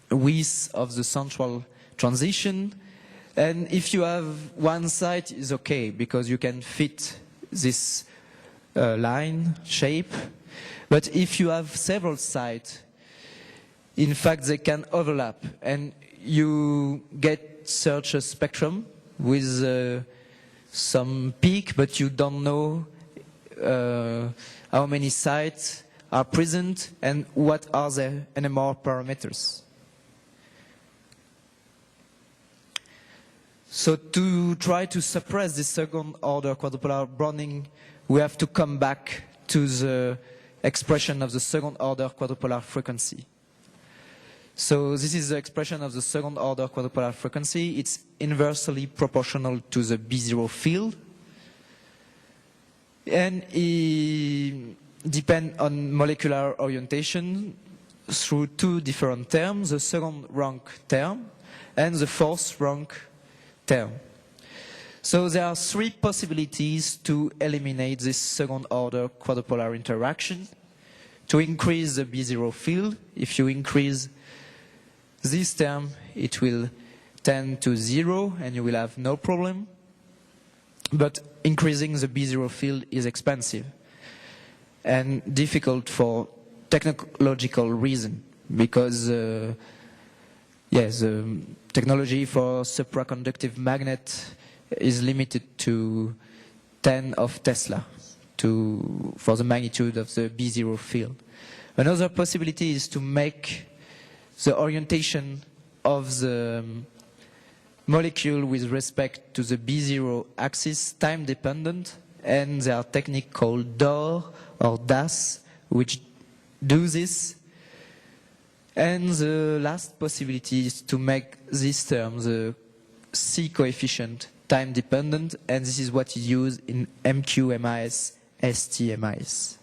width of the central transition. And if you have one site, it's okay, because you can fit this line shape. But if you have several sites, in fact, they can overlap, and you get such a spectrum with some peak, but you don't know how many sites are present and what are the NMR parameters. So to try to suppress this second order quadrupolar broadening, we have to come back to the expression of the second order quadrupolar frequency. So this is the expression of the second order quadrupolar frequency. It's inversely proportional to the B0 field. And it depends on molecular orientation through two different terms, the second rank term and the fourth rank term. So there are three possibilities to eliminate this second order quadrupolar interaction. To increase the B0 field, if you increase this term, it will tend to 0 and you will have no problem. But increasing the B0 field is expensive and difficult for technological reason, because the technology for supraconductive magnet is limited to 10 of Tesla for the magnitude of the B0 field. Another possibility is to make the orientation of the molecule with respect to the B0 axis time dependent, and there are techniques called DOR or DAS which do this. And the last possibility is to make this term, the C coefficient, time dependent, and this is what is used in MQ-MIS, ST-MIS.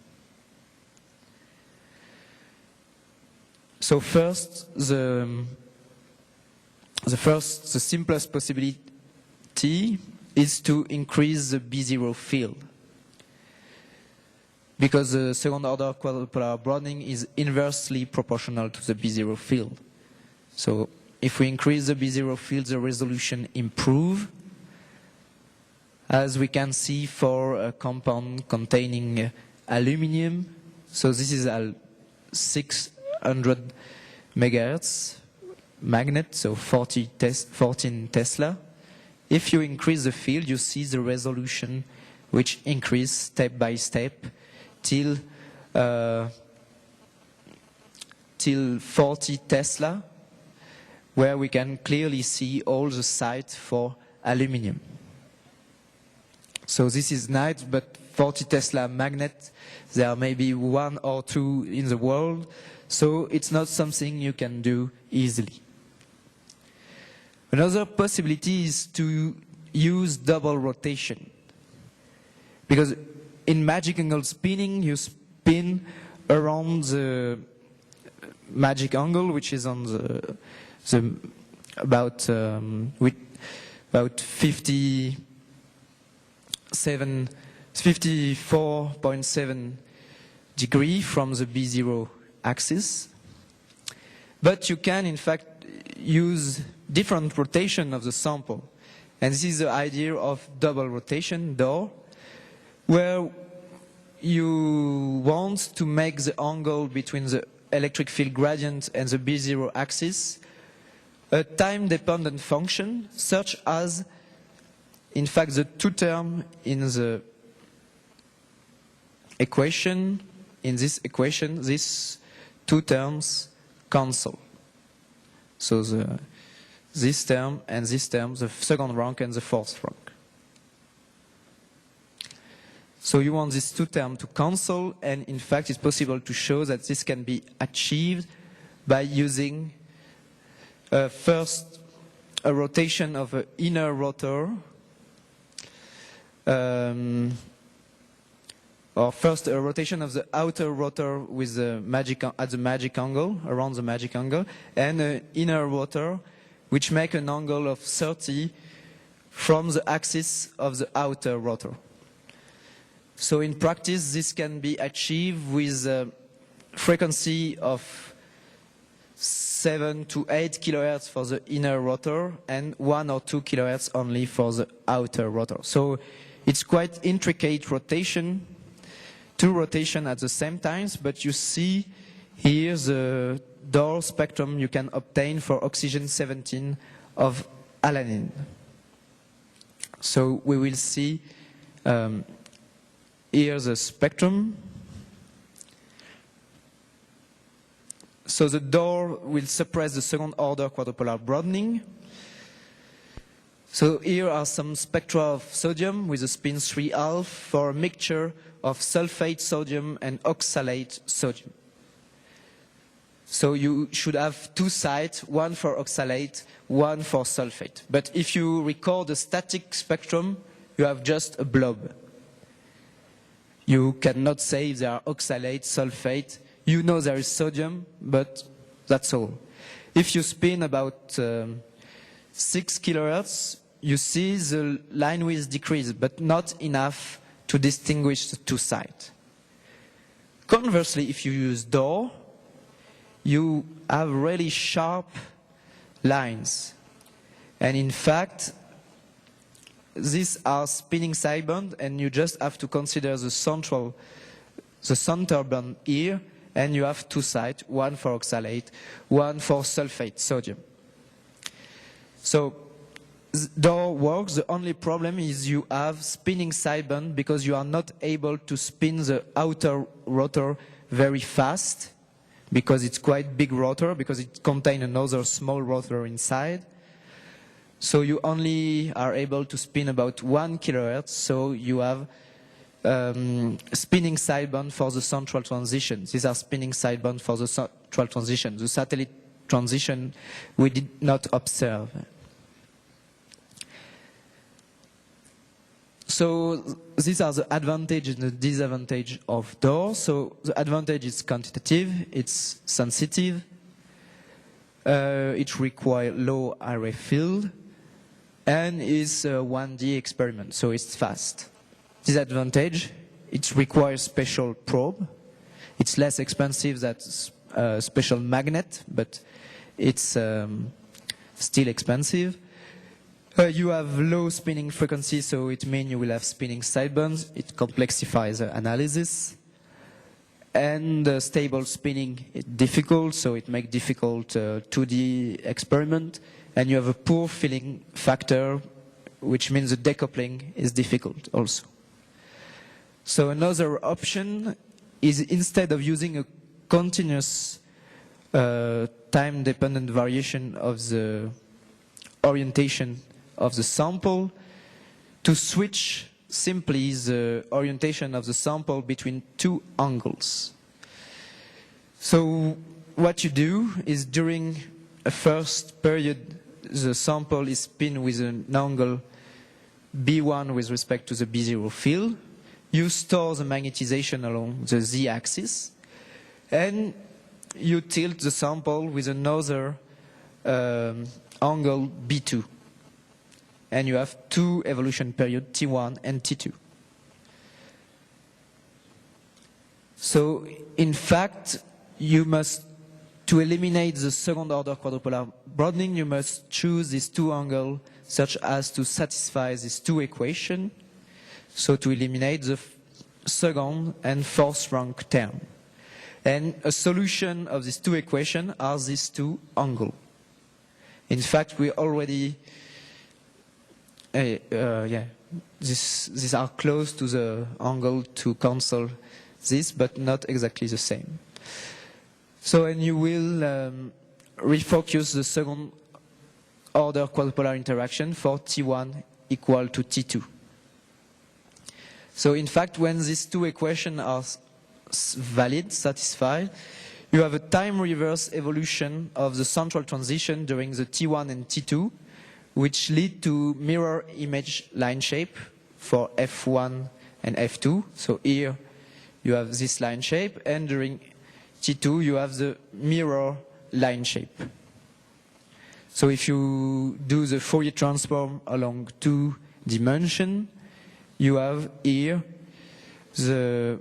So first, the simplest possibility is to increase the B0 field, because the second order quadrupolar broadening is inversely proportional to the B0 field. So if we increase the B0 field, the resolution improves, as we can see for a compound containing aluminium. So this is a 600 megahertz magnet, so 14 Tesla. If you increase the field, you see the resolution which increases step by step till 40 Tesla, where we can clearly see all the sites for aluminium. So this is nice, but 40 Tesla magnet, there are maybe 1 or 2 in the world, so it's not something you can do easily. Another possibility is to use double rotation, because in magic angle spinning, you spin around the magic angle, which is on about 54.7 degree from the B0 axis. But you can, in fact, use different rotation of the sample. And this is the idea of double rotation door, where you want to make the angle between the electric field gradient and the B0 axis a time-dependent function, such as, in fact, the two terms in the equation, these two terms cancel. So this term and this term, the second rank and the fourth rank. So you want these two terms to cancel, and in fact it's possible to show that this can be achieved by using first a rotation of an inner rotor, or first a rotation of the outer rotor with the at the magic angle, around the magic angle, and an inner rotor which make an angle of 30 from the axis of the outer rotor. So in practice, this can be achieved with a frequency of 7 to 8 kilohertz for the inner rotor and 1 or 2 kilohertz only for the outer rotor. So it's quite intricate rotation, two rotations at the same time, but you see here the door spectrum you can obtain for oxygen 17 of alanine. So we will see here the spectrum. So the door will suppress the second order quadrupolar broadening. So here are some spectra of sodium with a spin 3 half for a mixture of sulfate sodium and oxalate sodium. So you should have two sites, one for oxalate, one for sulfate. But if you record the static spectrum, you have just a blob. You cannot say there are oxalate, sulfate. You know there is sodium, but that's all. If you spin about 6 kilohertz, you see the line width decrease, but not enough to distinguish the two sides. Conversely, if you use door, you have really sharp lines. And in fact, these are spinning sideband, and you just have to consider the center band here, and you have two sides, one for oxalate, one for sulfate sodium. So door works. The only problem is you have spinning sideband because you are not able to spin the outer rotor very fast, because it's quite big rotor, because it contains another small rotor inside. So you only are able to spin about 1 kilohertz, so you have spinning sideband for the central transition. These are spinning sideband for the central transition. The satellite transition we did not observe. So these are the advantage and the disadvantage of door. So the advantage is quantitative, it's sensitive, it requires low array field, and is a 1D experiment, so it's fast. Disadvantage, it requires special probe. It's less expensive than a special magnet, but it's still expensive. You have low spinning frequency, so it means you will have spinning sidebands. It complexifies the analysis. And stable spinning is difficult, so it makes difficult 2D experiment. And you have a poor filling factor, which means the decoupling is difficult also. So another option is, instead of using a continuous time-dependent variation of the orientation of the sample, to switch simply the orientation of the sample between two angles. So what you do is, during a first period, the sample is spun with an angle B1 with respect to the B0 field. You store the magnetization along the z-axis, and you tilt the sample with another angle B2. And you have two evolution periods, T1 and T2. So, in fact, you must to eliminate the second order quadrupolar broadening, you must choose these two angles such as to satisfy these two equations, so to eliminate the second and fourth rank term. And a solution of these two equations are these two angles. In fact, we already, these are close to the angle to cancel this, but not exactly the same. So, and you will refocus the second order quadrupolar interaction for T1 equal to T2. So in fact, when these two equations are valid, satisfied, you have a time reverse evolution of the central transition during the T1 and T2, which lead to mirror image line shape for F1 and F2. So here you have this line shape, and during T2 you have the mirror line shape. So if you do the Fourier transform along 2 dimensions, you have here the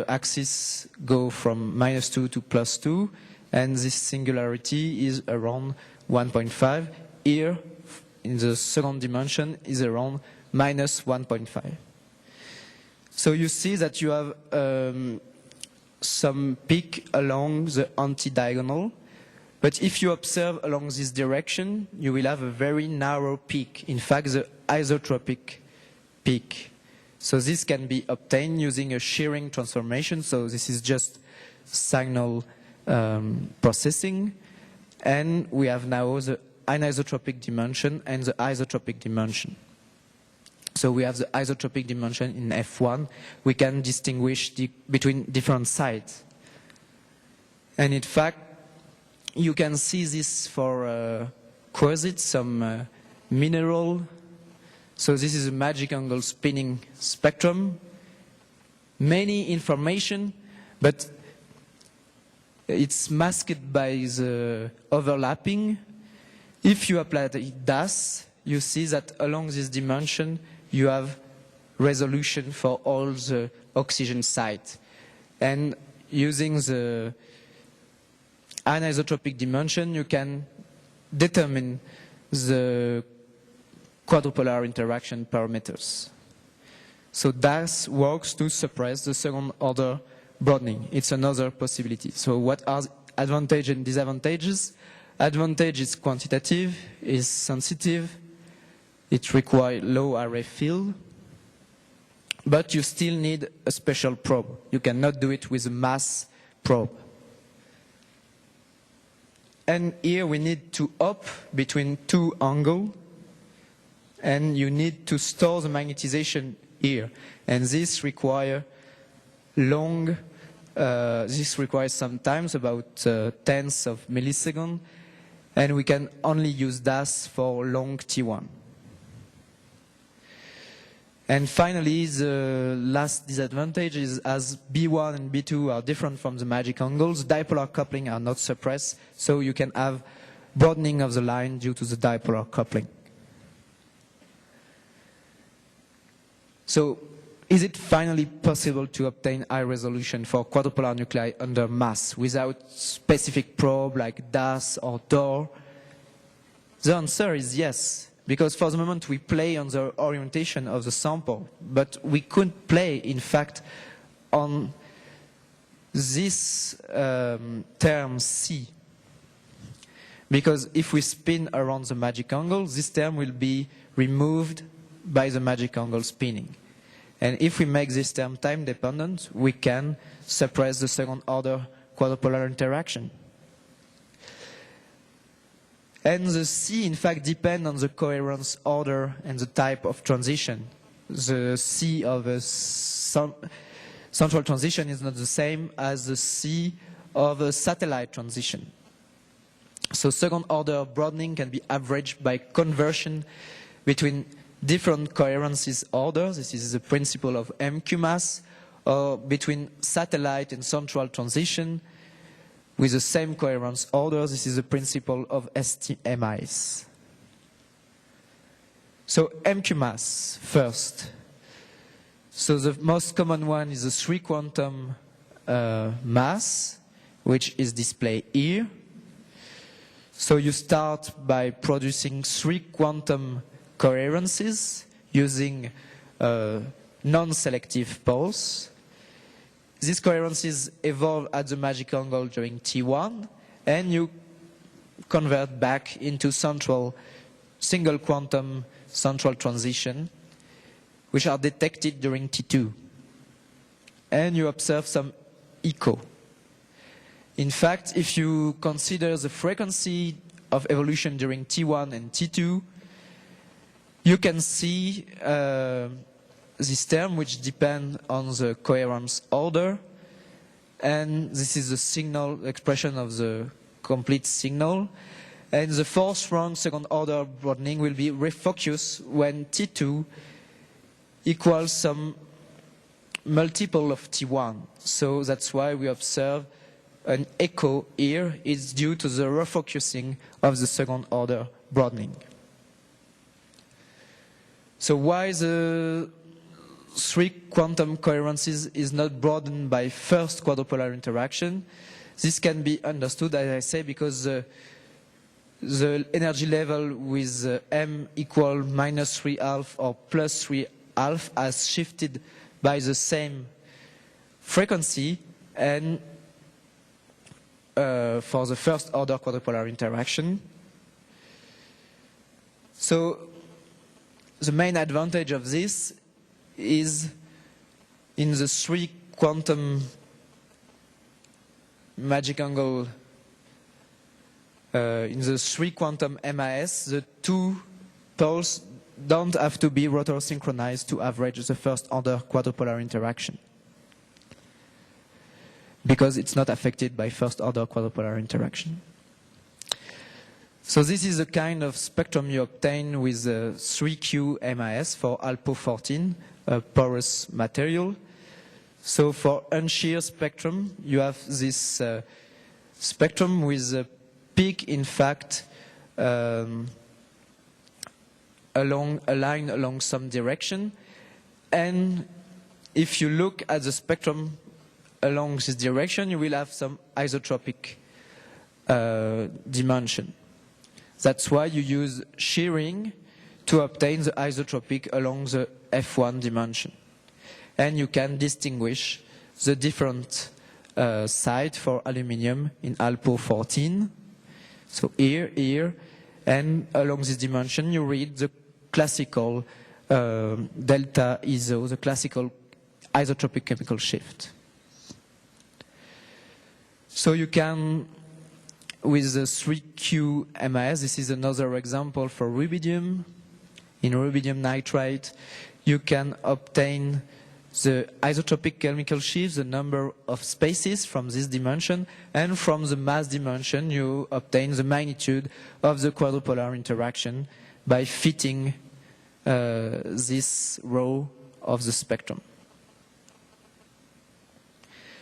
axis go from -2 to +2, and this singularity is around 1.5. Here, in the second dimension, is around -1.5. So you see that you have some peak along the anti-diagonal, but if you observe along this direction, you will have a very narrow peak. In fact, the isotropic peak. So this can be obtained using a shearing transformation. So this is just signal processing. And we have now the anisotropic dimension and the isotropic dimension. So we have the isotropic dimension in F1. We can distinguish between different sides. And in fact, you can see this for quartzite, some mineral. So this is a magic angle spinning spectrum. Many information, but it's masked by the overlapping. If you apply the DAS, you see that along this dimension, you have resolution for all the oxygen sites. And using the anisotropic dimension, you can determine the quadrupolar interaction parameters. So DAS works to suppress the second order broadening. It's another possibility. So what are advantages and disadvantages? Advantage is quantitative, is sensitive, it requires low array field, but you still need a special probe. You cannot do it with a mass probe. And here we need to hop between two angles, and you need to store the magnetization here. And this requires sometimes about tenths of millisecond, and we can only use DAS for long T1. And finally, the last disadvantage is as B1 and B2 are different from the magic angles, dipolar coupling are not suppressed, so you can have broadening of the line due to the dipolar coupling. So, is it finally possible to obtain high resolution for quadrupolar nuclei under mass without specific probe like DAS or DOR? The answer is yes, because for the moment we play on the orientation of the sample, but we couldn't play, in fact, on this term C. Because if we spin around the magic angle, this term will be removed by the magic angle spinning. And if we make this term time dependent, we can suppress the second order quadrupolar interaction. And the C, in fact, depends on the coherence order and the type of transition. The C of a central transition is not the same as the C of a satellite transition. So second order broadening can be averaged by conversion between different coherences orders. This is the principle of MQ-mass, or between satellite and central transition with the same coherence order. This is the principle of STMIs. So MQ-mass first. So the most common one is the 3 quantum mass, which is displayed here. So you start by producing 3 quantum coherences using non-selective poles. These coherences evolve at the magic angle during T1, and you convert back into single quantum central transition, which are detected during T2. And you observe some echo. In fact, if you consider the frequency of evolution during T1 and T2, you can see this term which depends on the coherence order, and this is the signal expression of the complete signal. And the fourth rank second order broadening will be refocused when T2 equals some multiple of T1. So that's why we observe an echo here. It's due to the refocusing of the second order broadening. So why the 3 quantum coherences is not broadened by first quadrupolar interaction? This can be understood, as I say, because the energy level with m equal -3 or +3 has shifted by the same frequency, and for the first order quadrupolar interaction. So the main advantage of this is in the 3 quantum magic angle, in the 3 quantum MAS, the 2 poles don't have to be rotor synchronized to average the first order quadrupolar interaction, because it's not affected by first order quadrupolar interaction. So this is the kind of spectrum you obtain with the 3Q MAS for Alpo14, a porous material. So for unshear spectrum, you have this spectrum with a peak, in fact, along a line along some direction. And if you look at the spectrum along this direction, you will have some isotropic dimension. That's why you use shearing to obtain the isotropic along the F1 dimension. And you can distinguish the different sites for aluminium in Alpo14. So here, and along this dimension you read the classical delta iso, the classical isotropic chemical shift. So you can, with the 3Q MAS, this is another example for rubidium. In rubidium nitride, you can obtain the isotropic chemical shift, the number of spaces from this dimension, and from the mass dimension you obtain the magnitude of the quadrupolar interaction by fitting this row of the spectrum.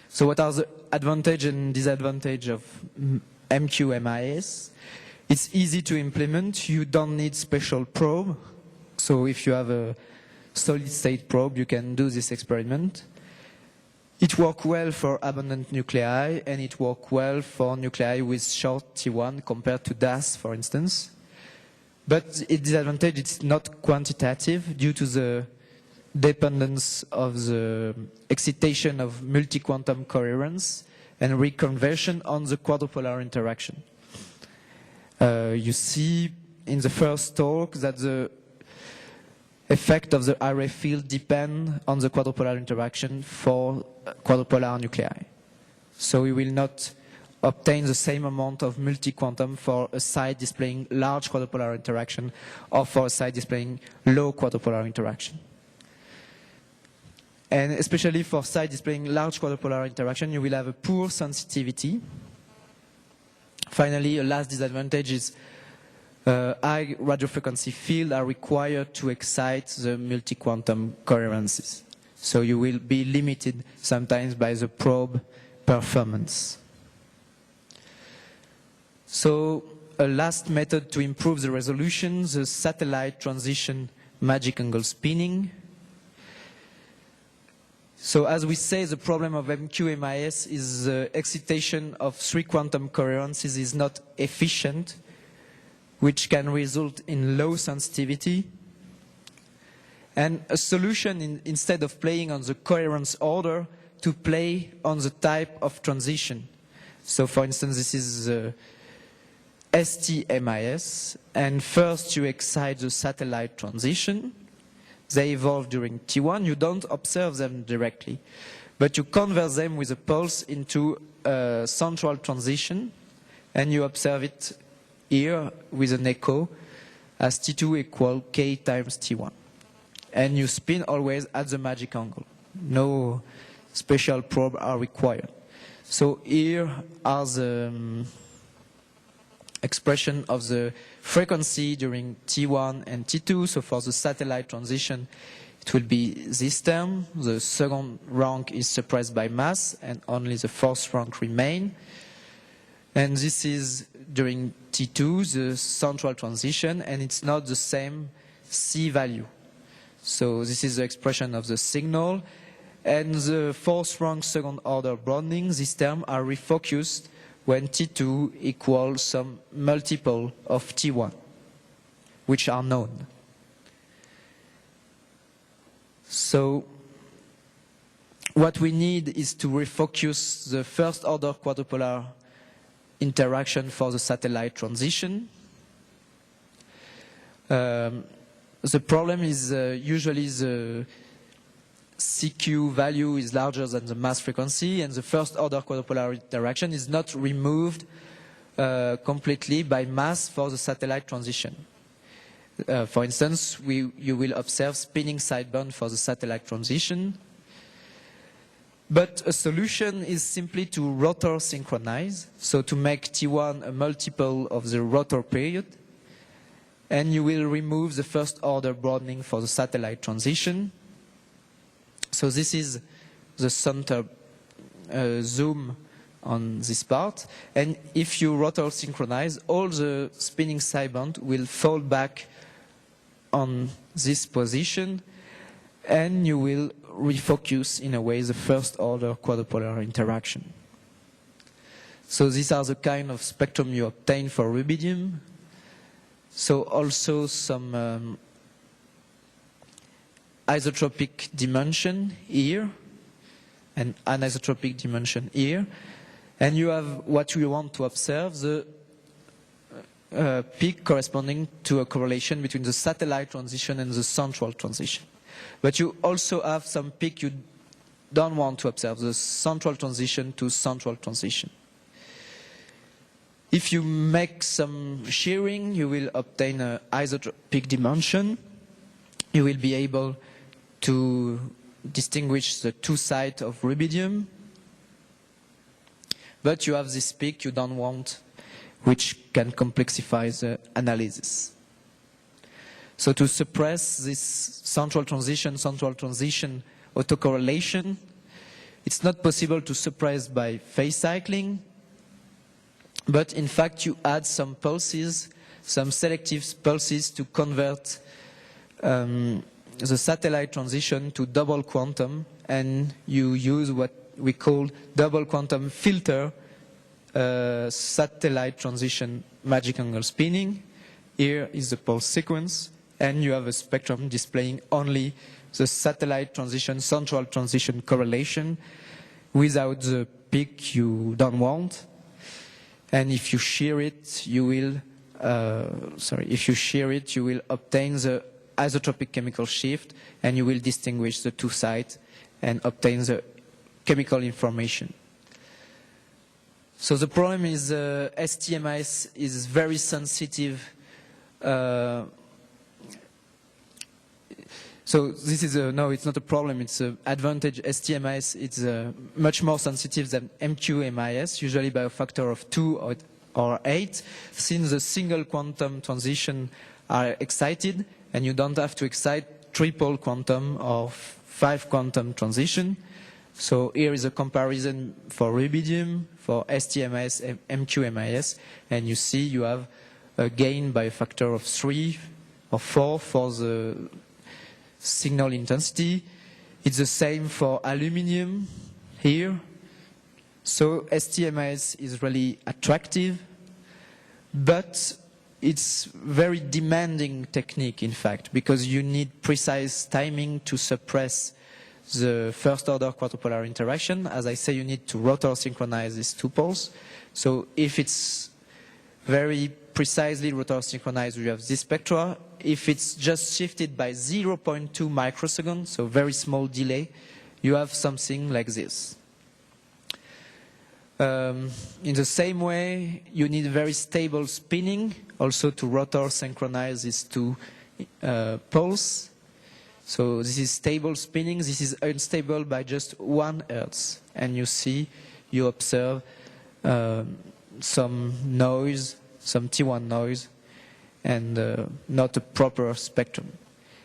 So what are the advantage and disadvantage of MQMIS? It's easy to implement. You don't need special probe. So if you have a solid state probe, you can do this experiment. It works well for abundant nuclei, and it works well for nuclei with short T1 compared to DAS, for instance. But its disadvantage, it's not quantitative due to the dependence of the excitation of multi-quantum coherence and reconversion on the quadrupolar interaction. You see in the first talk that the effect of the array field depend on the quadrupolar interaction for quadrupolar nuclei. So we will not obtain the same amount of multi-quantum for a site displaying large quadrupolar interaction or for a site displaying low quadrupolar interaction. And especially for sites displaying large quadrupolar interaction, you will have a poor sensitivity. Finally, a last disadvantage is high radiofrequency fields are required to excite the multi-quantum coherences. So you will be limited sometimes by the probe performance. So a last method to improve the resolution, the satellite transition magic angle spinning. So as we say, the problem of MQ-MIS is the excitation of 3 quantum coherences is not efficient, which can result in low sensitivity. And a solution, instead of playing on the coherence order, to play on the type of transition. So for instance, this is ST-MIS, and first you excite the satellite transition. They evolve during T1. You don't observe them directly, but you convert them with a pulse into a central transition, and you observe it here with an echo as T2 equal K times T1. And you spin always at the magic angle. No special probe are required. So here are the expression of the frequency during T1 and T2. So for the satellite transition, it will be this term. The second rank is suppressed by mass, and only the fourth rank remain. And this is during T2, the central transition, and it's not the same C value. So this is the expression of the signal. And the fourth rank second order broadening, these terms are refocused when T2 equals some multiple of T1, which are known. So what we need is to refocus the first order quadrupolar interaction for the satellite transition. The problem is usually the CQ value is larger than the mass frequency, and the first order quadrupolar interaction is not removed completely by mass for the satellite transition. For instance, you will observe spinning sideband for the satellite transition. But a solution is simply to rotor synchronize, so to make T1 a multiple of the rotor period, and you will remove the first order broadening for the satellite transition. So this is the center zoom on this part. And if you rotor synchronize, all the spinning sideband will fall back on this position, and you will refocus, in a way, the first order quadrupolar interaction. So these are the kind of spectrum you obtain for rubidium. So also some isotropic dimension here and anisotropic dimension here, and you have what you want to observe, the peak corresponding to a correlation between the satellite transition and the central transition. But you also have some peak you don't want to observe, the central transition to central transition. If you make some shearing, you will obtain an isotropic dimension. You will be able to distinguish the two sides of rubidium. But you have this peak you don't want, which can complexify the analysis. So to suppress this central transition autocorrelation, it's not possible to suppress by phase cycling, but in fact you add some pulses, some selective pulses to convert the satellite transition to double quantum, and you use what we call double quantum filter satellite transition magic angle spinning. Here is the pulse sequence, and you have a spectrum displaying only the satellite transition, central transition correlation without the peak you don't want. And if you shear it, you will obtain the isotropic chemical shift, and you will distinguish the two sides and obtain the chemical information. So the problem is ST-MIS is very sensitive. So this is no, it's not a problem. It's an advantage. ST-MIS it's much more sensitive than MQ-MIS, usually by a factor of 2 or 8, since the single quantum transition are excited, and you don't have to excite triple quantum or 5 quantum transition. So here is a comparison for rubidium, for ST-MIS, MQ-MIS, and you see you have a gain by a factor of 3 or 4 for the signal intensity. It's the same for aluminium here. So STMIS is really attractive, but it's very demanding technique, in fact, because you need precise timing to suppress the first order quadrupolar interaction. As I say, you need to rotor synchronize these two poles. So if it's very precisely rotor synchronized, you have this spectra. If it's just shifted by 0.2 microseconds, so very small delay, you have something like this. In the same way, you need very stable spinning also to rotor synchronize these two poles. So this is stable spinning. This is unstable by just 1 Hertz. And you observe some noise, some T1 noise, and not a proper spectrum.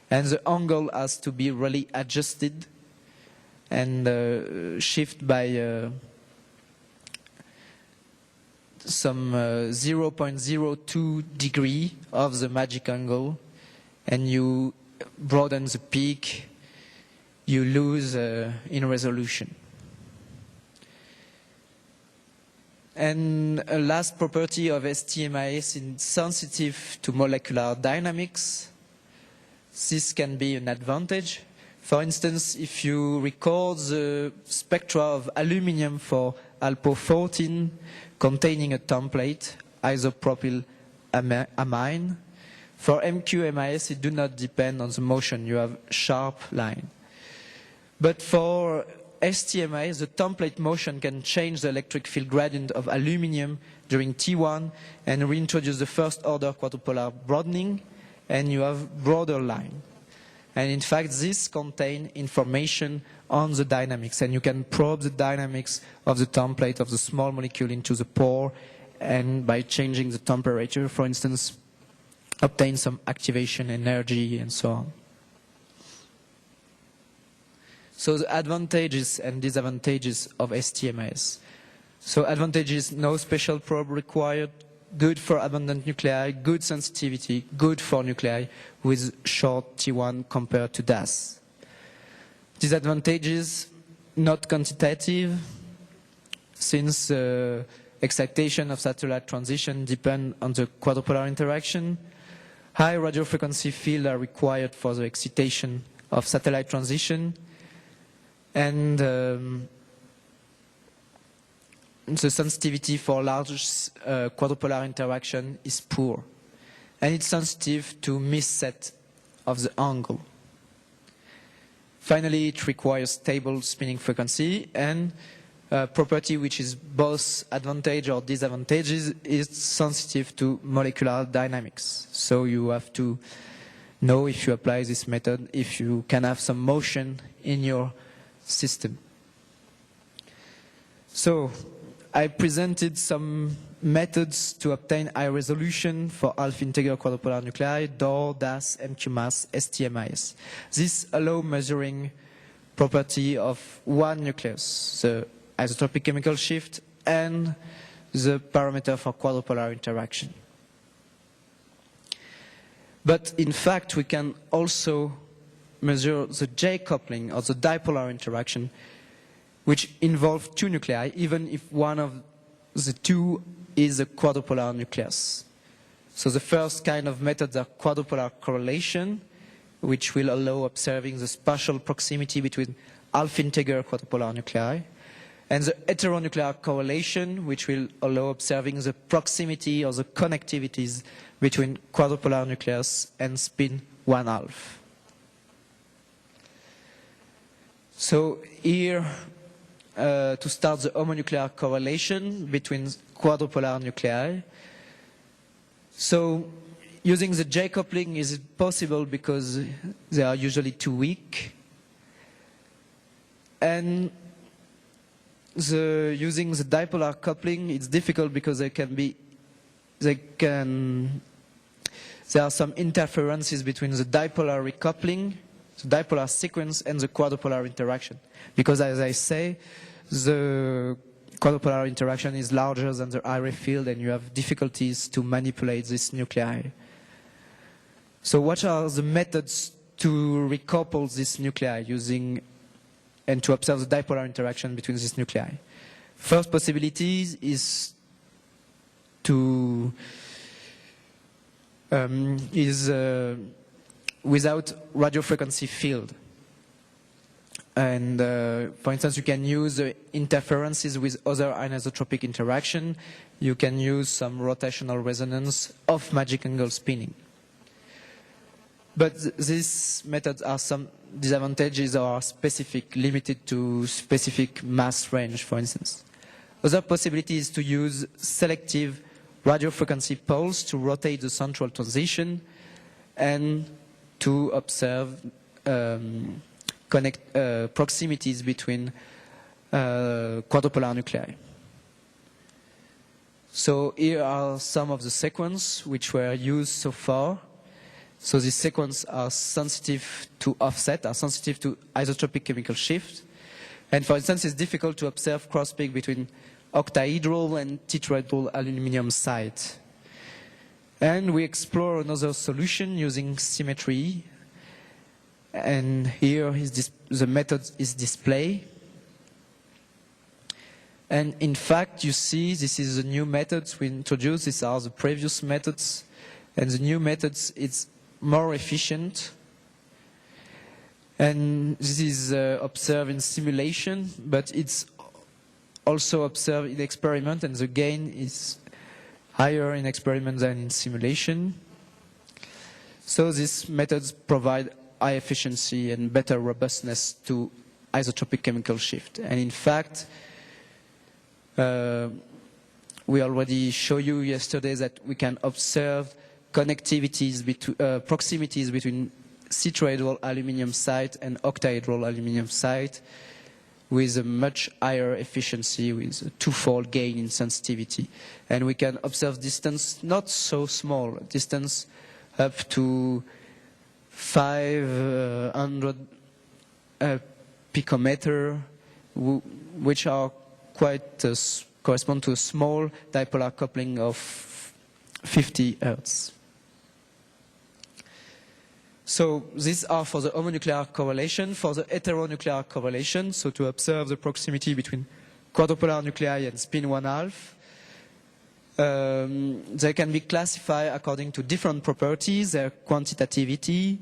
And the angle has to be really adjusted and shift by some 0.02 degree of the magic angle, and you broaden the peak, you lose in resolution. And a last property of STMIS is sensitive to molecular dynamics. This can be an advantage. For instance, if you record the spectra of aluminium for Alpo 14 containing a template, isopropyl amine, for MQMIS it do not depend on the motion, you have sharp line. But for STMIS, the template motion can change the electric field gradient of aluminium during T1 and reintroduce the first order quadrupolar broadening, and you have broader line. And in fact, this contains information on the dynamics, and you can probe the dynamics of the template of the small molecule into the pore, and by changing the temperature, for instance, obtain some activation energy and so on. So the advantages and disadvantages of STMIS. So advantages: no special probe required, good for abundant nuclei, good sensitivity, good for nuclei with short T1 compared to DAS. Disadvantages: not quantitative, since excitation of satellite transition depend on the quadrupolar interaction. High radio frequency fields are required for the excitation of satellite transition. And the sensitivity for large quadrupolar interaction is poor. And it's sensitive to misset of the angle. Finally, it requires stable spinning frequency, and property which is both advantage or disadvantages is sensitive to molecular dynamics. So you have to know, if you apply this method, if you can have some motion in your system. So I presented some methods to obtain high resolution for alpha integer quadrupolar nuclei, DOR, DAS, MQMAS, STMIS. This allows measuring property of one nucleus, the isotopic chemical shift and the parameter for quadrupolar interaction. But in fact, we can also measure the J coupling or the dipolar interaction, which involve two nuclei, even if one of the two is a quadrupolar nucleus. So the first kind of methods are quadrupolar correlation, which will allow observing the spatial proximity between alpha integer quadrupolar nuclei, and the heteronuclear correlation, which will allow observing the proximity or the connectivities between quadrupolar nucleus and spin 1/2. So here, to start the homonuclear correlation between quadrupolar nuclei. So using the J coupling is possible because they are usually too weak. And using the dipolar coupling, it's difficult because there are some interferences between the dipolar recoupling, the dipolar sequence, and the quadrupolar interaction. Because as I say, the quadrupolar interaction is larger than the Array field, and you have difficulties to manipulate this nuclei. So what are the methods to recouple this nuclei using and to observe the dipolar interaction between these nuclei. First possibility is to without radio frequency field. And for instance, you can use interferences with other anisotropic interaction. You can use some rotational resonance of magic angle spinning. But these methods are some disadvantages or are specific, limited to specific mass range, for instance. Other possibility is to use selective radio frequency poles to rotate the central transition and to observe proximities between quadrupolar nuclei. So here are some of the sequences which were used so far. So these sequences are sensitive to offset, are sensitive to isotropic chemical shift. And for instance, it's difficult to observe cross-peak between octahedral and tetrahedral aluminum site. And we explore another solution using symmetry. And here is the method is display. And in fact, you see, this is the new methods we introduced. These are the previous methods. And the new methods, it's more efficient. And this is observed in simulation, but it's also observed in experiment, and the gain is higher in experiment than in simulation. So these methods provide high efficiency and better robustness to isotropic chemical shift. And in fact, we already showed you yesterday that we can observe connectivities between proximities between tetrahedral aluminum site and octahedral aluminum site with a much higher efficiency, with a twofold gain in sensitivity. And we can observe distance not so small, distance up to 500 picometer, which are quite correspond to a small dipolar coupling of 50 Hertz. So these are for the homonuclear correlation. For the heteronuclear correlation, so to observe the proximity between quadrupolar nuclei and spin 1/2, they can be classified according to different properties, their quantitativity.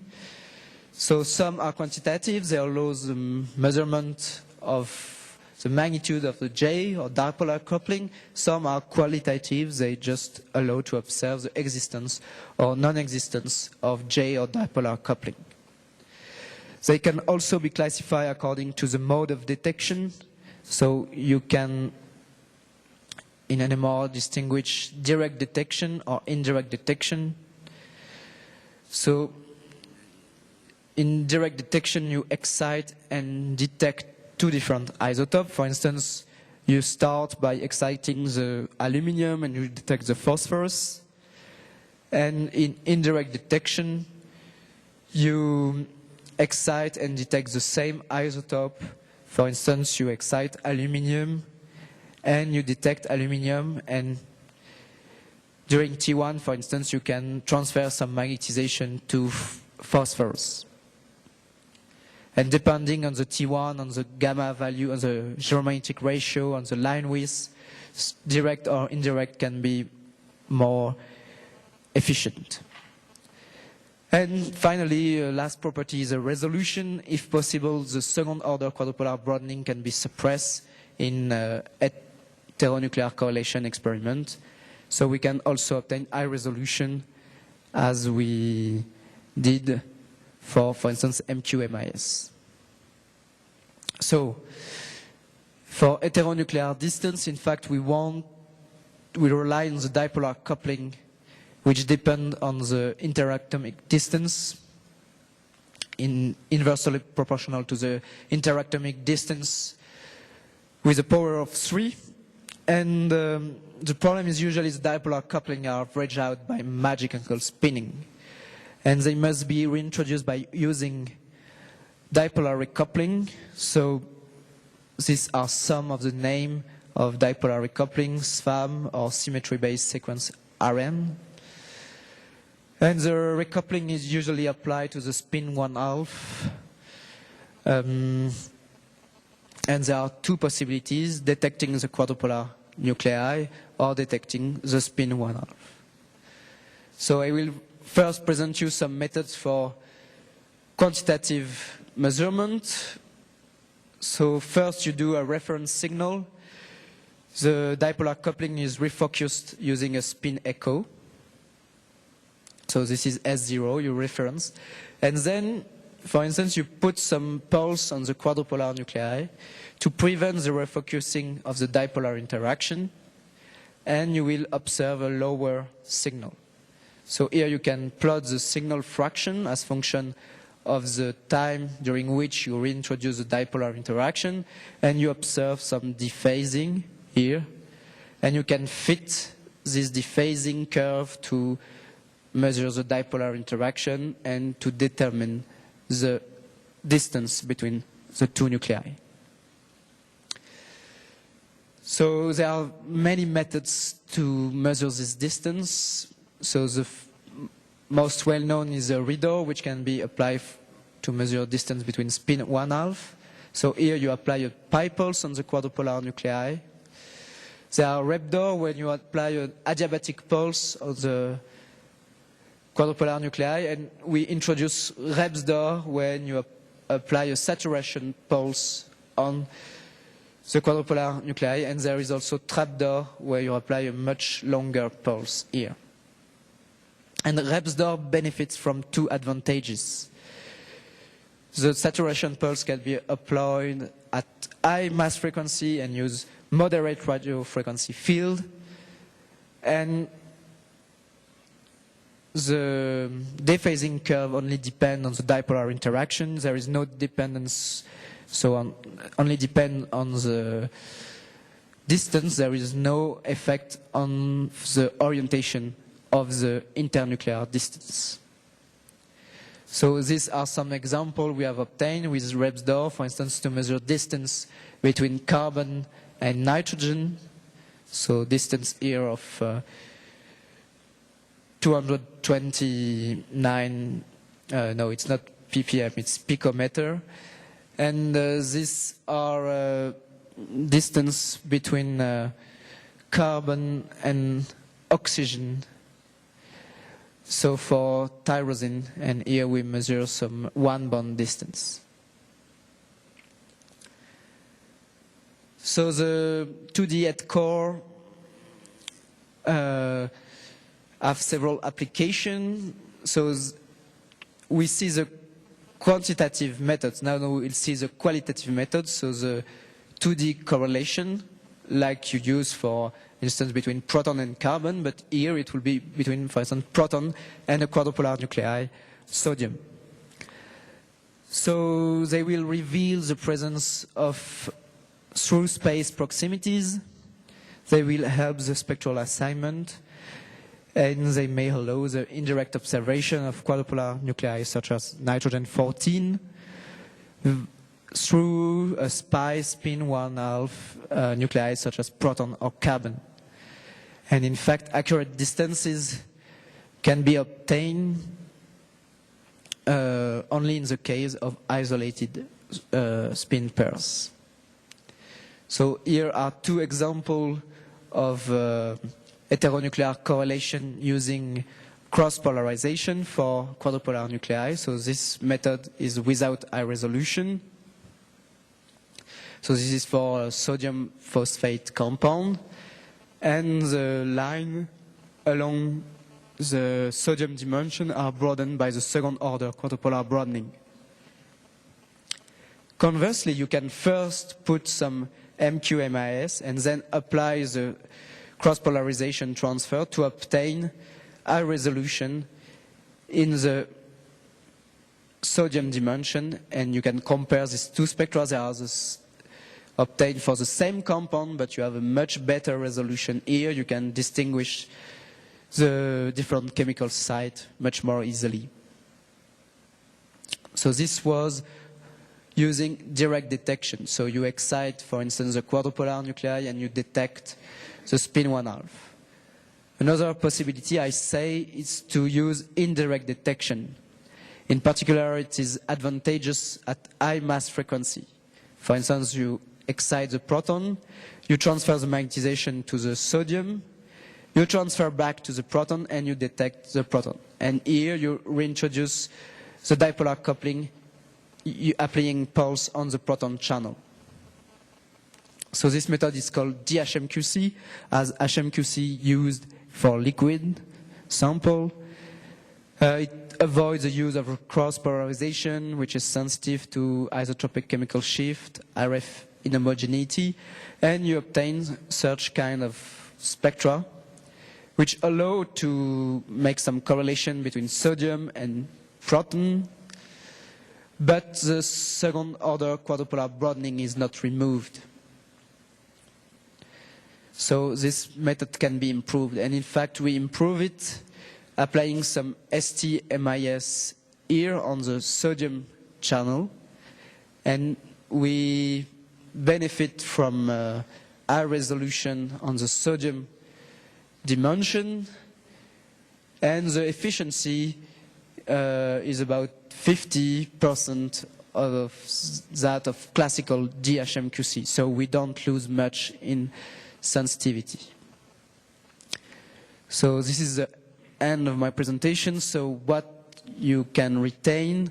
So some are quantitative, they allow the measurement of the magnitude of the J or dipolar coupling. Some are qualitative, they just allow to observe the existence or non-existence of J or dipolar coupling. They can also be classified according to the mode of detection. So you can, in NMR, distinguish direct detection or indirect detection. So in direct detection, you excite and detect two different isotopes. For instance, you start by exciting the aluminum and you detect the phosphorus. And in indirect detection, you excite and detect the same isotope. For instance, you excite aluminum and you detect aluminum, and during T1, for instance, you can transfer some magnetization to phosphorus. And depending on the T1, on the gamma value, on the geomagnetic ratio, on the line width, direct or indirect can be more efficient. And finally, last property is a resolution. If possible, the second order quadrupolar broadening can be suppressed in heteronuclear correlation experiment. So we can also obtain high resolution as we did for instance, MQMIS. So for heteronuclear distance, in fact, we rely on the dipolar coupling, which depend on the interatomic distance, inversely proportional to the interatomic distance with a power of 3. And the problem is usually the dipolar coupling are averaged out by magic angle spinning. And they must be reintroduced by using dipolar recoupling. So these are some of the name of dipolar recoupling, SFAM or symmetry-based sequence RM. And the recoupling is usually applied to the spin 1/2. And there are two possibilities, detecting the quadrupolar nuclei or detecting the spin 1/2. So I will first present you some methods for quantitative measurement. So first you do a reference signal. The dipolar coupling is refocused using a spin echo. So this is S0, you reference. And then, for instance, you put some pulse on the quadrupolar nuclei to prevent the refocusing of the dipolar interaction, and you will observe a lower signal. So here you can plot the signal fraction as function of the time during which you reintroduce the dipolar interaction, and you observe some dephasing here, and you can fit this dephasing curve to measure the dipolar interaction and to determine the distance between the two nuclei. So there are many methods to measure this distance. So the most well-known is a reader, which can be applied to measure distance between spin 1/2. So here you apply a pi pulse on the quadrupolar nuclei. There are REPDOR, when you apply an adiabatic pulse on the quadrupolar nuclei, and we introduce REPSDOR when you apply a saturation pulse on the quadrupolar nuclei, and there is also TRAPDOR, where you apply a much longer pulse here. And REPSDOR benefits from two advantages. The saturation pulse can be applied at high mass frequency and use moderate radio frequency field, and the dephasing curve only depends on the dipolar interaction. There is no dependence, so only depend on the distance. There is no effect on the orientation of the internuclear distance. So these are some examples we have obtained with REPSDOR, for instance, to measure distance between carbon and nitrogen. So distance here of 229, no, it's not ppm, it's picometer. And these are distance between carbon and oxygen. So for tyrosine, and here we measure some one bond distance. So the 2D at core have several applications. So we see the quantitative methods. Now we'll see the qualitative methods. So the 2D correlation, like you use for instance between proton and carbon, but here it will be between, for instance, proton and a quadrupolar nuclei, sodium. So they will reveal the presence of through space proximities. They will help the spectral assignment, and they may allow the indirect observation of quadrupolar nuclei such as nitrogen-14 through a pi spin 1/2 nuclei such as proton or carbon. And in fact, accurate distances can be obtained only in the case of isolated spin pairs. So here are two examples of heteronuclear correlation using cross-polarization for quadrupolar nuclei. So this method is without high resolution. So this is for a sodium phosphate compound, and the line along the sodium dimension are broadened by the second order quadrupolar broadening. Conversely, you can first put some MQMIS and then apply the cross-polarization transfer to obtain high resolution in the sodium dimension, and you can compare these two spectra. They are obtained for the same compound, but you have a much better resolution here. You can distinguish the different chemical sites much more easily. So this was using direct detection. So you excite, for instance, the quadrupolar nuclei and you detect the spin 1/2. Another possibility, I say, is to use indirect detection. In particular, it is advantageous at high mass frequency. For instance, you excite the proton, you transfer the magnetization to the sodium, you transfer back to the proton, and you detect the proton. And here you reintroduce the dipolar coupling, applying pulse on the proton channel. So this method is called DHMQC, as HMQC used for liquid sample. It avoids the use of cross-polarization, which is sensitive to isotropic chemical shift, RF inhomogeneity, and you obtain such kind of spectra, which allow to make some correlation between sodium and proton, but the second order quadrupolar broadening is not removed. So this method can be improved, and in fact we improve it applying some ST-MIS here on the sodium channel, and we benefit from high resolution on the sodium dimension, and the efficiency is about 50% of that of classical DHMQC, so we don't lose much in sensitivity. So this is the end of my presentation. So what you can retain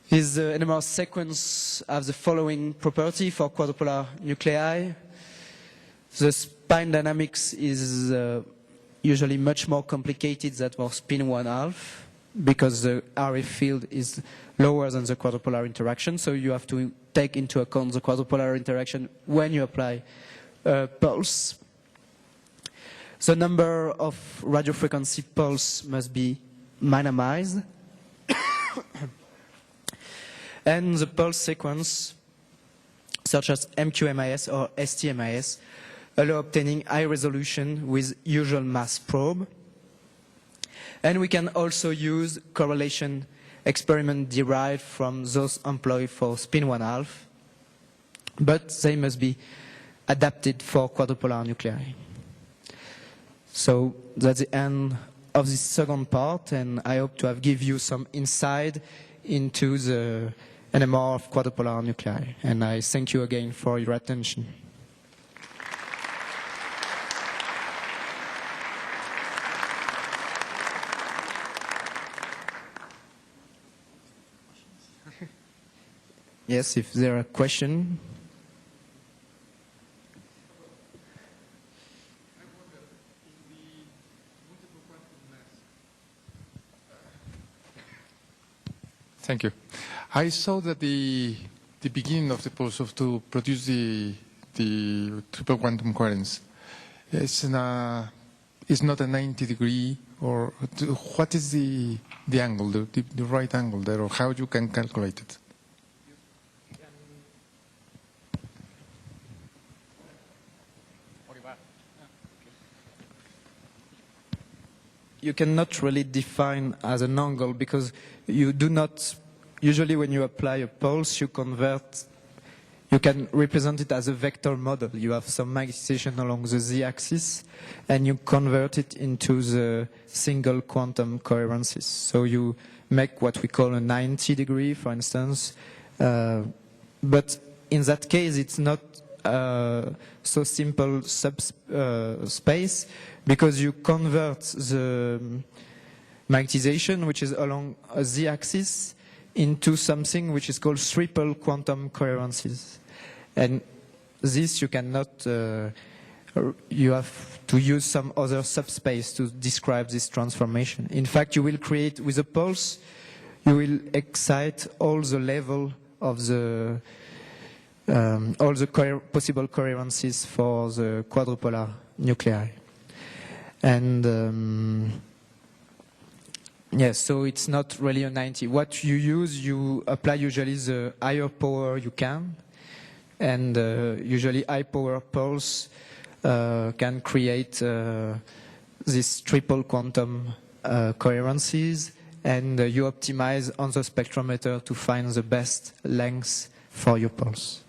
is the NMR sequence has the following property for quadrupolar nuclei. The spin dynamics is usually much more complicated than for spin 1/2 because the RF field is lower than the quadrupolar interaction, so you have to take into account the quadrupolar interaction when you apply pulse. The number of radiofrequency pulse must be minimized. And the pulse sequence, such as MQMIS or STMIS, allow obtaining high resolution with usual mass probe. And we can also use correlation experiment derived from those employed for spin 1/2, but they must be adapted for quadrupolar nuclei. So that's the end of this second part, and I hope to have give you some insight into the NMR of quadrupolar nuclei. And I thank you again for your attention. Yes, if there are questions. Thank you. I saw that the beginning of the process to produce the triple quantum coherence is not a 90-degree, or what is the angle, the right angle there, or how you can calculate it? You cannot really define as an angle because you do not, usually when you apply a pulse, you can represent it as a vector model. You have some magnetization along the z-axis and you convert it into the single quantum coherences. So you make what we call a 90-degree, for instance, but in that case it's not so simple space, because you convert the magnetization, which is along a z-axis, into something which is called triple quantum coherences. And this you cannot, you have to use some other subspace to describe this transformation. In fact, you will create, with a pulse, you will excite all the level of the all the possible coherences for the quadrupolar nuclei. And yes, so it's not really a 90. What you use, you apply usually the higher power you can, and usually high power pulse can create these triple quantum coherences, and you optimize on the spectrometer to find the best length for your pulse.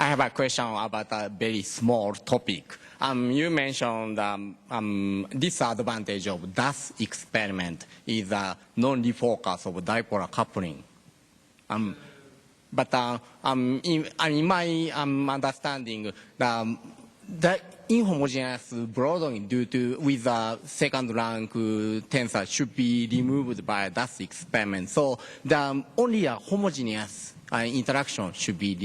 I have a question about a very small topic. You mentioned disadvantage of DAS experiment is a non-refocus of dipolar coupling. But in my understanding, the inhomogeneous broadening due to with a second rank tensor should be removed by DAS experiment. So the only a homogeneous interaction should be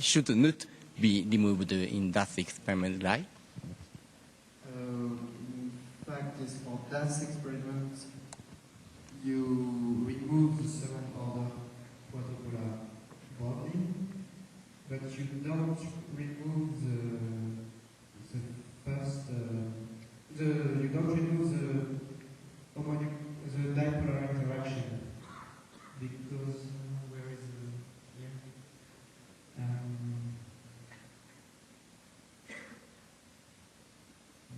should not be removed in DAS experiment, right? In practice, for DAS experiment, you remove the second order quadrupolar broadening, but you don't remove the first. You don't remove the dipolar interaction because where is here?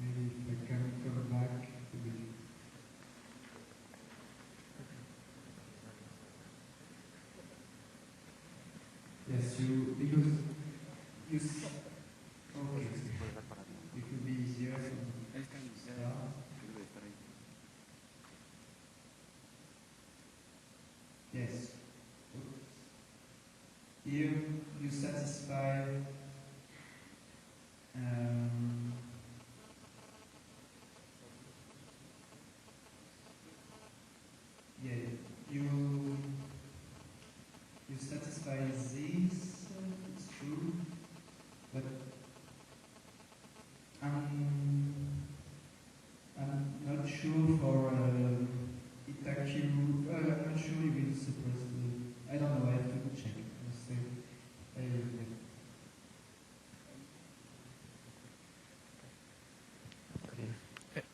Maybe if I can come back to the. Yes, because you okay. It could be easier from start. Yes. Here you satisfy you satisfy this, it's true, but I'm not sure for Itachi. I'm not sure you will suppress the. I don't know. I have to check.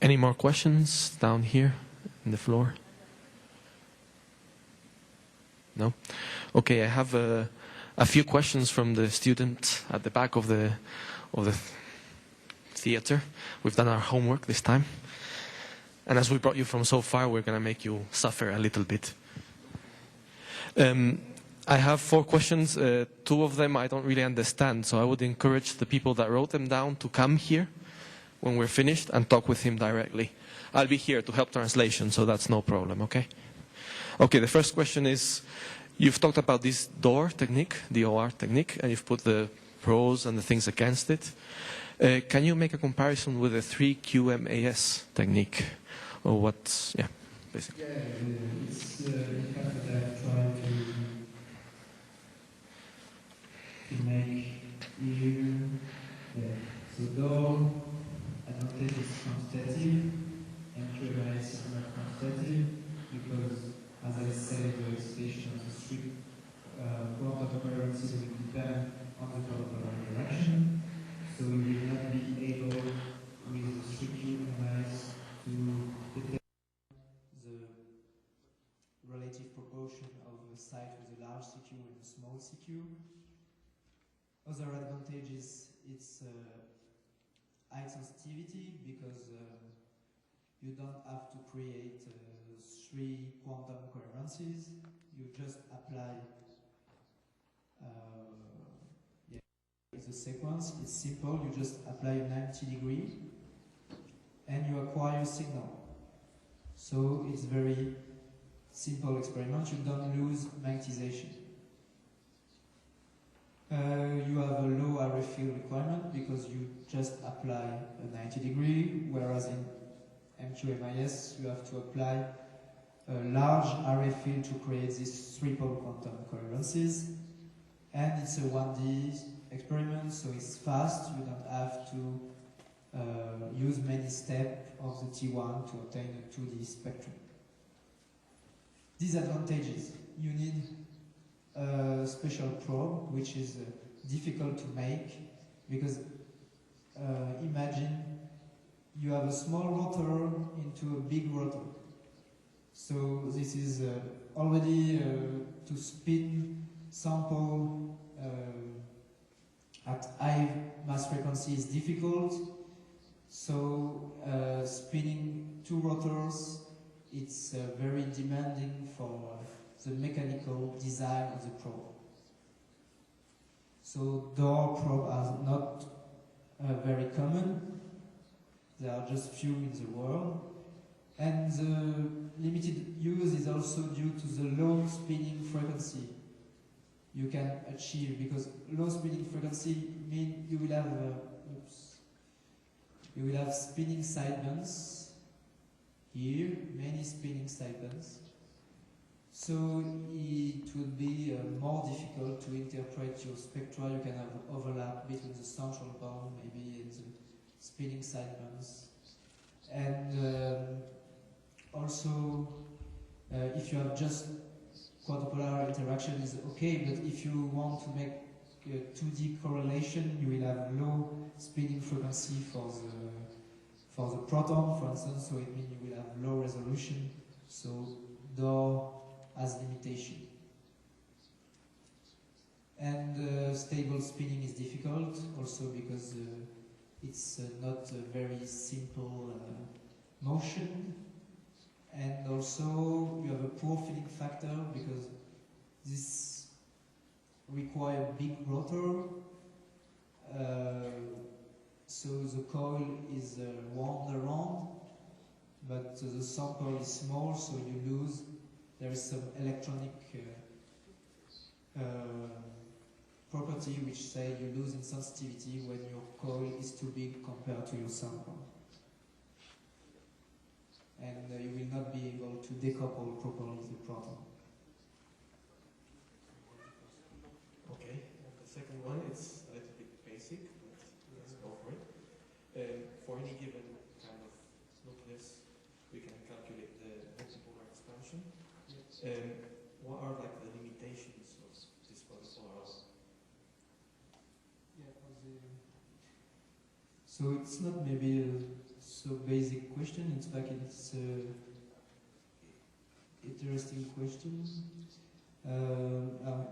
Any more questions down here in the floor? No? Okay, I have a few questions from the student at the back of the theater. We've done our homework this time. And as we brought you from so far, we're going to make you suffer a little bit. I have 4 questions. 2 of them I don't really understand, so I would encourage the people that wrote them down to come here when we're finished and talk with him directly. I'll be here to help translation, so that's no problem, okay? Okay, the first question is, you've talked about this DOR technique, DOR technique, and you've put the pros and the things against it. Can you make a comparison with the 3QMAS technique? Or what, yeah, basically. Yeah, it's in fact that I've tried to make here, so DOR advantage is quantitative, and QMAS is not quantitative, because as I said, the excitation of the 3 quantum occurrences will depend on the quadrupolar interaction. So we will not be able, with the 3QMAS, to detect the relative proportion of a site with a large CQ and a small CQ. Other advantages, it's high sensitivity, because you don't have to create 3 quantum coherences. You just apply it's a sequence, it's simple, you just apply a 90-degree and you acquire a signal. So it's very simple experiment, you don't lose magnetization. You have a low array field requirement because you just apply a 90-degree, whereas in MQMIS you have to apply a large array field to create these triple quantum coherences. And it's a 1D experiment, so it's fast, you don't have to use many steps of the T1 to obtain a 2D spectrum. Disadvantages, you need a special probe, which is difficult to make, because imagine you have a small rotor into a big rotor. So this is already to spin sample at high mass frequency is difficult. So spinning 2 rotors, it's very demanding for the mechanical design of the probe. So door probe are not very common. There are just few in the world. And the limited use is also due to the low spinning frequency you can achieve, because low spinning frequency means you will have spinning sidebands here, many spinning sidebands. So it will be more difficult to interpret your spectra. You can have overlap between the central band, maybe, and the spinning sidebands. And also, if you have just quadrupolar interaction is okay, but if you want to make a 2D correlation, you will have low spinning frequency for the proton, for instance, so it means you will have low resolution, so door has limitation. And stable spinning is difficult, also because it's not a very simple motion. And also you have a poor filling factor because this requires big rotor, so the coil is wound around, but the sample is small, so you lose. There is some electronic property which say you lose in sensitivity when your coil is too big compared to your sample. And you will not be able to decouple properly the proton. Okay, and the second one is a little bit basic, but let's go for it. For any given kind of nucleus, we can calculate the multipolar expansion. What are like the limitations of this quadrupolar? So it's not maybe so basic question. In fact, it's interesting question.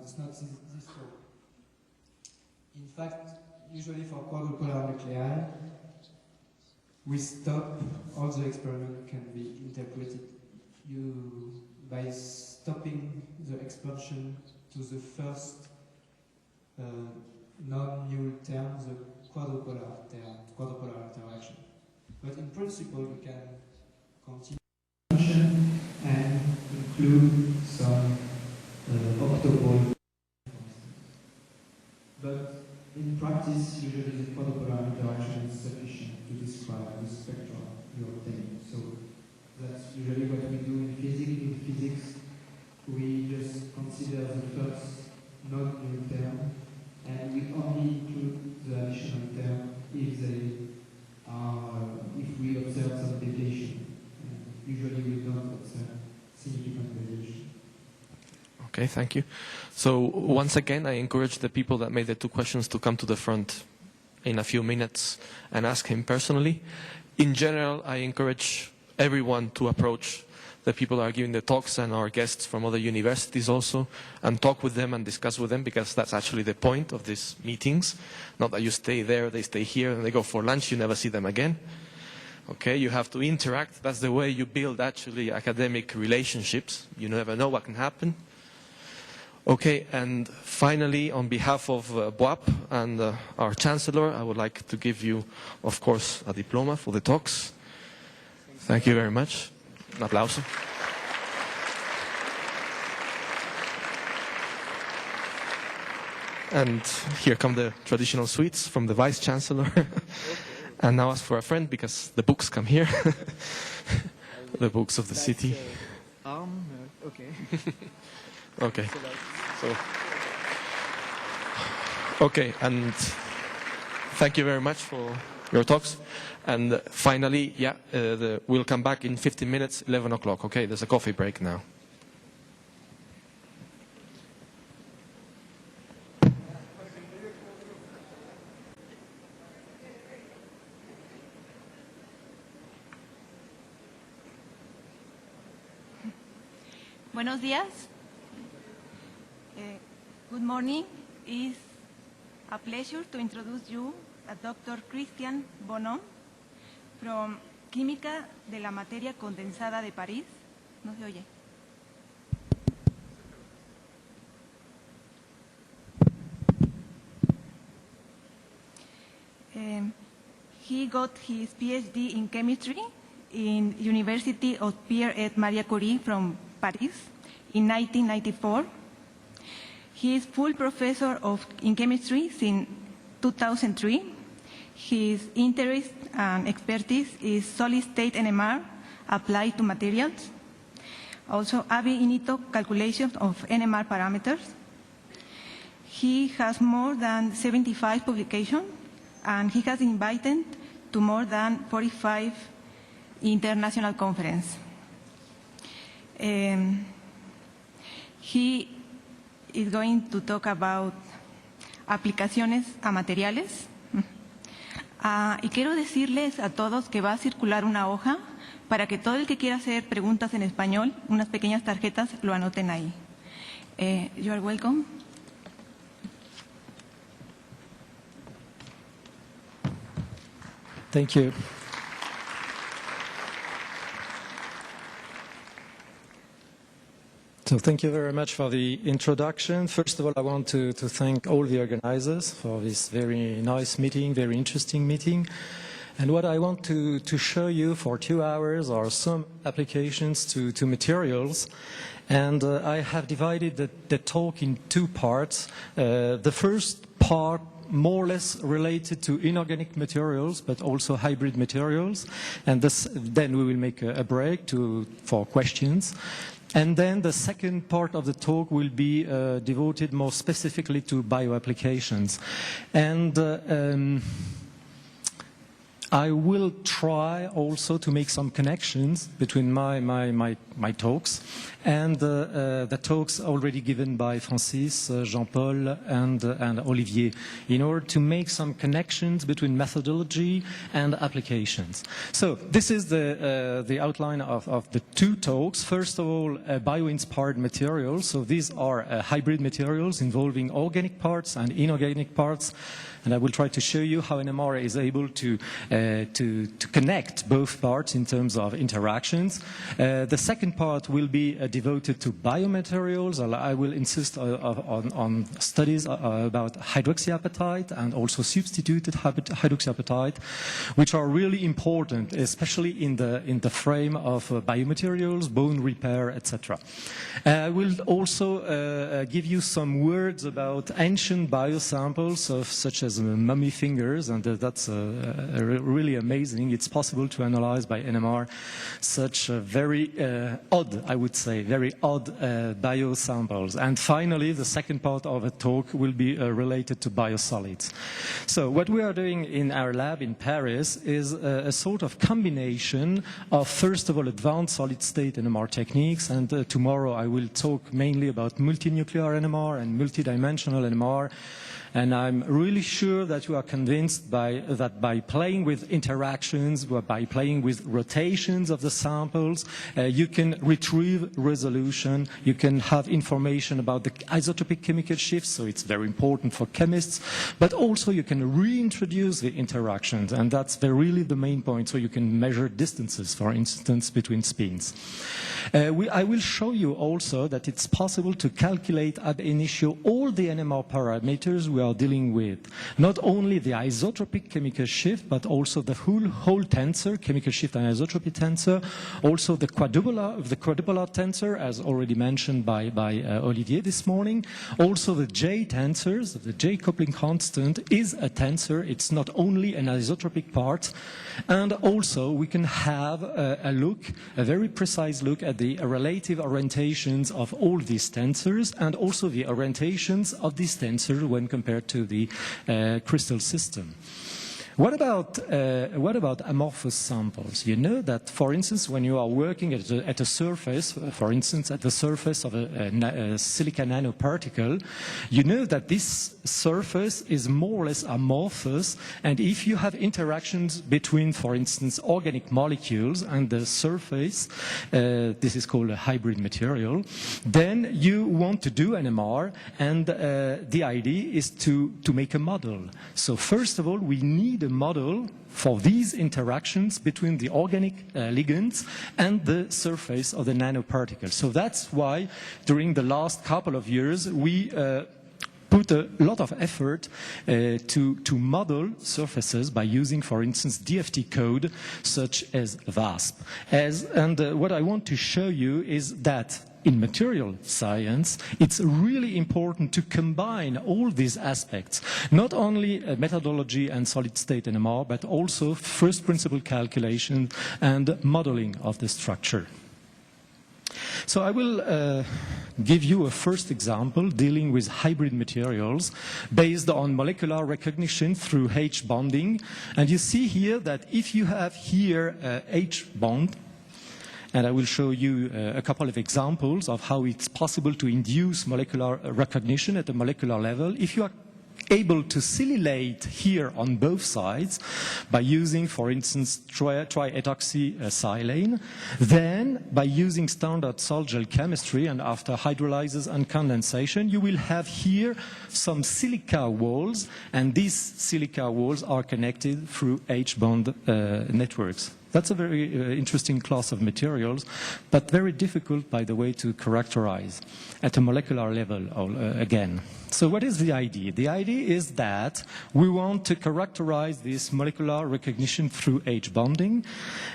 It's not this one. In fact, usually for quadrupolar nuclei, we stop. All the experiment can be interpreted by stopping the expansion to the first non-null term, the quadrupolar interaction. But in principle, we can continue and include some octopole. But in practice, usually the quadrupolar interaction is sufficient to describe the spectrum you obtain. So that's usually what we do in physics. In physics, we just consider the first non-null term, and we only include the additional term if we observe some deviation. Usually we don't observe significant deviation. Okay, thank you. So once again, I encourage the people that made the two questions to come to the front in a few minutes and ask him personally. In general, I encourage everyone to approach the people that are giving the talks and our guests from other universities also, and talk with them and discuss with them, because that's actually the point of these meetings. Not that you stay there, they stay here, and they go for lunch, you never see them again. Okay, you have to interact. That's the way you build actually academic relationships. You never know what can happen. Okay, and finally, on behalf of BUAP and our Chancellor, I would like to give you, of course, a diploma for the talks. Thank you very much. Un applauso. And here come the traditional sweets from the Vice Chancellor. And now ask for a friend, because the books come here. The books of the city. Okay. Okay. So, okay, and thank you very much for your talks. And finally, yeah, we'll come back in 15 minutes, 11 o'clock. Okay, there's a coffee break now. Buenos días. Good morning. It's a pleasure to introduce you a Dr. Christian Bonhomme from Química de la Materia Condensada de París. No se oye. He got his PhD in chemistry in University of Pierre et Marie Curie from Paris in 1994. He is full professor in chemistry since 2003. His interest and expertise is solid-state NMR applied to materials. Also, ab initio calculations of NMR parameters. He has more than 75 publications, and he has invited to more than 45 international conferences. He is going to talk about aplicaciones a materiales. Y quiero decirles a todos que va a circular una hoja para que todo el que quiera hacer preguntas en español, unas pequeñas tarjetas, lo anoten ahí. You are welcome. Thank you. So thank you very much for the introduction. First of all, I want to thank all the organizers for this very nice meeting, very interesting meeting. And what I want to show you for 2 hours are some applications to materials. And I have divided the talk in 2 parts. The first part more or less related to inorganic materials, but also hybrid materials. And then we will make a break for questions. And then the second part of the talk will be devoted more specifically to bioapplications. And I will try also to make some connections between my talks and the talks already given by Francis, Jean-Paul, and Olivier, in order to make some connections between methodology and applications. So this is the outline of the 2 talks. First of all, bio-inspired materials. So these are hybrid materials involving organic parts and inorganic parts. And I will try to show you how NMR is able to connect both parts in terms of interactions. The second part will be devoted to biomaterials. I will insist on studies about hydroxyapatite and also substituted hydroxyapatite, which are really important, especially in the frame of biomaterials, bone repair, etc. I will also give you some words about ancient biosamples such as mummy fingers, and that's really amazing. It's possible to analyze by NMR such very odd, I would say, very odd biosamples. And finally, the second part of the talk will be related to biosolids. So what we are doing in our lab in Paris is a sort of combination of, first of all, advanced solid-state NMR techniques, and tomorrow I will talk mainly about multinuclear NMR and multidimensional NMR. And I'm really sure that you are convinced that by playing with interactions, by playing with rotations of the samples, you can retrieve resolution, you can have information about the isotopic chemical shifts, so it's very important for chemists, but also you can reintroduce the interactions, and that's really the main point, so you can measure distances, for instance, between spins. I will show you also that it's possible to calculate ab initio all the NMR parameters we are dealing with. Not only the isotropic chemical shift, but also the whole tensor, chemical shift and isotropy tensor, also the quadrupolar tensor, as already mentioned by Olivier this morning. Also the J tensors, the J coupling constant is a tensor, it's not only an isotropic part. And also we can have a very precise look at the relative orientations of all these tensors, and also the orientations of these tensors when compared to the crystal system. What about amorphous samples? You know that, for instance, when you are working at a surface, for instance, at the surface of a silica nanoparticle, you know that this surface is more or less amorphous, and if you have interactions between, for instance, organic molecules and the surface, this is called a hybrid material, then you want to do NMR, and the idea is to make a model. So first of all, we need a model for these interactions between the organic ligands and the surface of the nanoparticle. So that's why during the last couple of years we put a lot of effort to model surfaces by using, for instance, DFT code such as VASP. What I want to show you is that in material science, it's really important to combine all these aspects, not only methodology and solid state NMR, but also first principle calculation and modeling of the structure. So I will give you a first example dealing with hybrid materials based on molecular recognition through H bonding. And you see here that if you have here H bond, and I will show you a couple of examples of how it's possible to induce molecular recognition at a molecular level. If you are able to silylate here on both sides by using, for instance, triethoxysilane, then by using standard salt gel chemistry and after hydrolysis and condensation, you will have here some silica walls, and these silica walls are connected through H-bond networks. That's a very interesting class of materials, but very difficult, by the way, to characterize at a molecular level again. So what is the idea? The idea is that we want to characterize this molecular recognition through H bonding.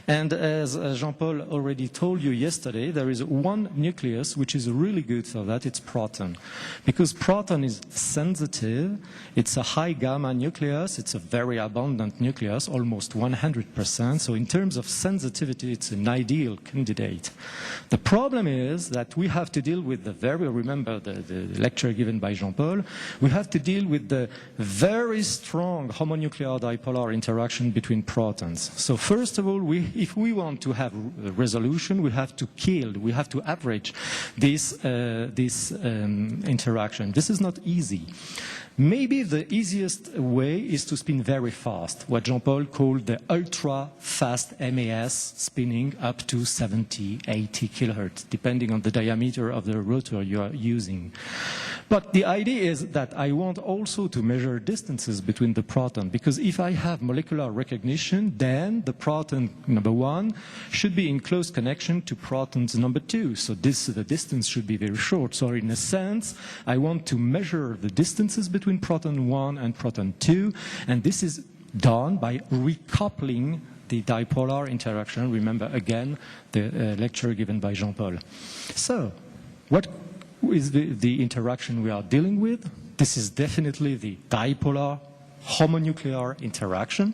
And as Jean-Paul already told you yesterday, there is one nucleus which is really good for that. It's proton. Because proton is sensitive. It's a high gamma nucleus. It's a very abundant nucleus, almost 100%. So in terms of sensitivity, it's an ideal candidate. The problem is that we have to deal with remember the lecture given by Jean-Paul, we have to deal with the very strong homonuclear dipolar interaction between protons. So first of all, if we want to have resolution, we have to average this interaction. This is not easy. Maybe the easiest way is to spin very fast, what Jean-Paul called the ultra-fast MAS, spinning up to 70, 80 kilohertz, depending on the diameter of the rotor you are using. But the idea is that I want also to measure distances between the proton, because if I have molecular recognition, then the proton number 1 should be in close connection to protons number 2. So the distance should be very short. So in a sense, I want to measure the distances between proton 1 and proton 2, and this is done by recoupling the dipolar interaction. Remember again the lecture given by Jean-Paul. So what is the interaction we are dealing with? This is definitely the dipolar homonuclear interaction,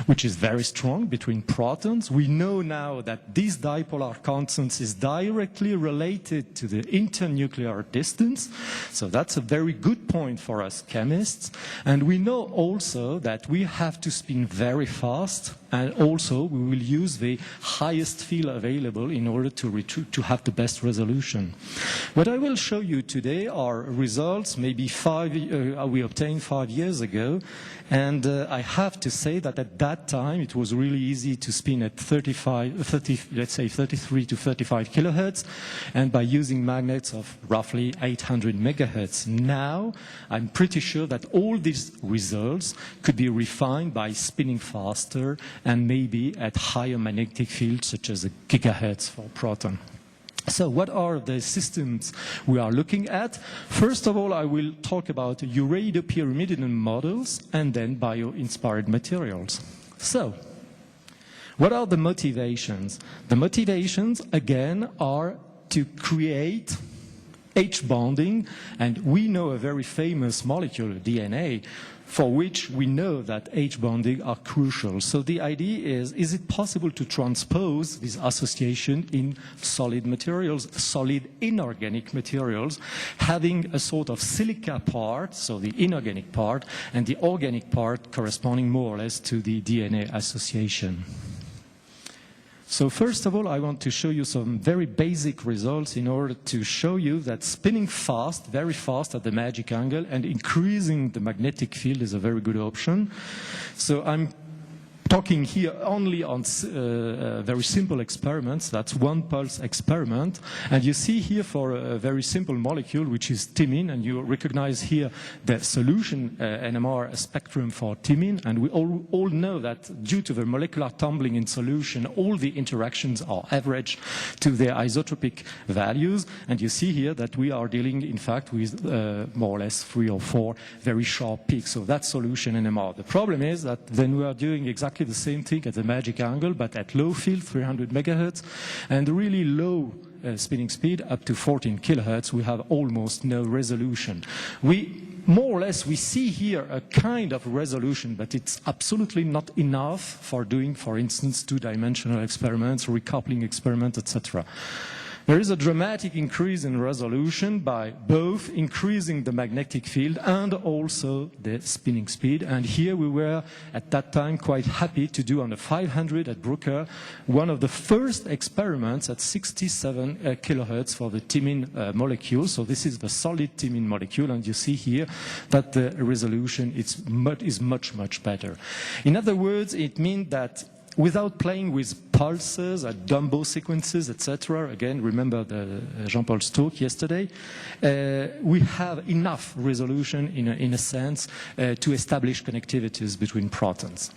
which is very strong between protons. We know now that this dipolar constant is directly related to the internuclear distance. So that's a very good point for us chemists. And we know also that we have to spin very fast, and also we will use the highest field available in order to have the best resolution. What I will show you today are results maybe we obtained 5 years ago. And I have to say that at that time it was really easy to spin at 33 to 35 kilohertz, and by using magnets of roughly 800 megahertz. Now I'm pretty sure that all these results could be refined by spinning faster and maybe at higher magnetic fields such as a gigahertz for proton. So what are the systems we are looking at? First of all, I will talk about uraidopyrimidine models and then bio-inspired materials. So, what are the motivations? The motivations, again, are to create H bonding, and we know a very famous molecule, DNA, for which we know that H bonding are crucial. So the idea is it possible to transpose this association in solid materials, solid inorganic materials, having a sort of silica part, so the inorganic part, and the organic part corresponding more or less to the DNA association. So first of all, I want to show you some very basic results in order to show you that spinning fast, very fast at the magic angle, and increasing the magnetic field is a very good option. So I'm talking here only on very simple experiments. That's one pulse experiment. And you see here for a very simple molecule, which is thymine, and you recognize here the solution NMR spectrum for thymine. And we all know that due to the molecular tumbling in solution, all the interactions are averaged to their isotopic values. And you see here that we are dealing, in fact, with more or less 3 or 4 very sharp peaks. So that's solution NMR. The problem is that then we are doing exactly the same thing at the magic angle, but at low field, 300 megahertz, and really low spinning speed, up to 14 kilohertz, we have almost no resolution. More or less, we see here a kind of resolution, but it's absolutely not enough for doing, for instance, two-dimensional experiments, recoupling experiments, etc. There is a dramatic increase in resolution by both increasing the magnetic field and also the spinning speed. And here we were, at that time, quite happy to do on the 500 at Brucker one of the first experiments at 67 kilohertz for the thymine molecule. So this is the solid thymine molecule, and you see here that the resolution is much, much better. In other words, it means that without playing with pulses, Dumbo sequences, etc. Again, remember Jean-Paul's talk yesterday. We have enough resolution, in a sense, to establish connectivities between protons.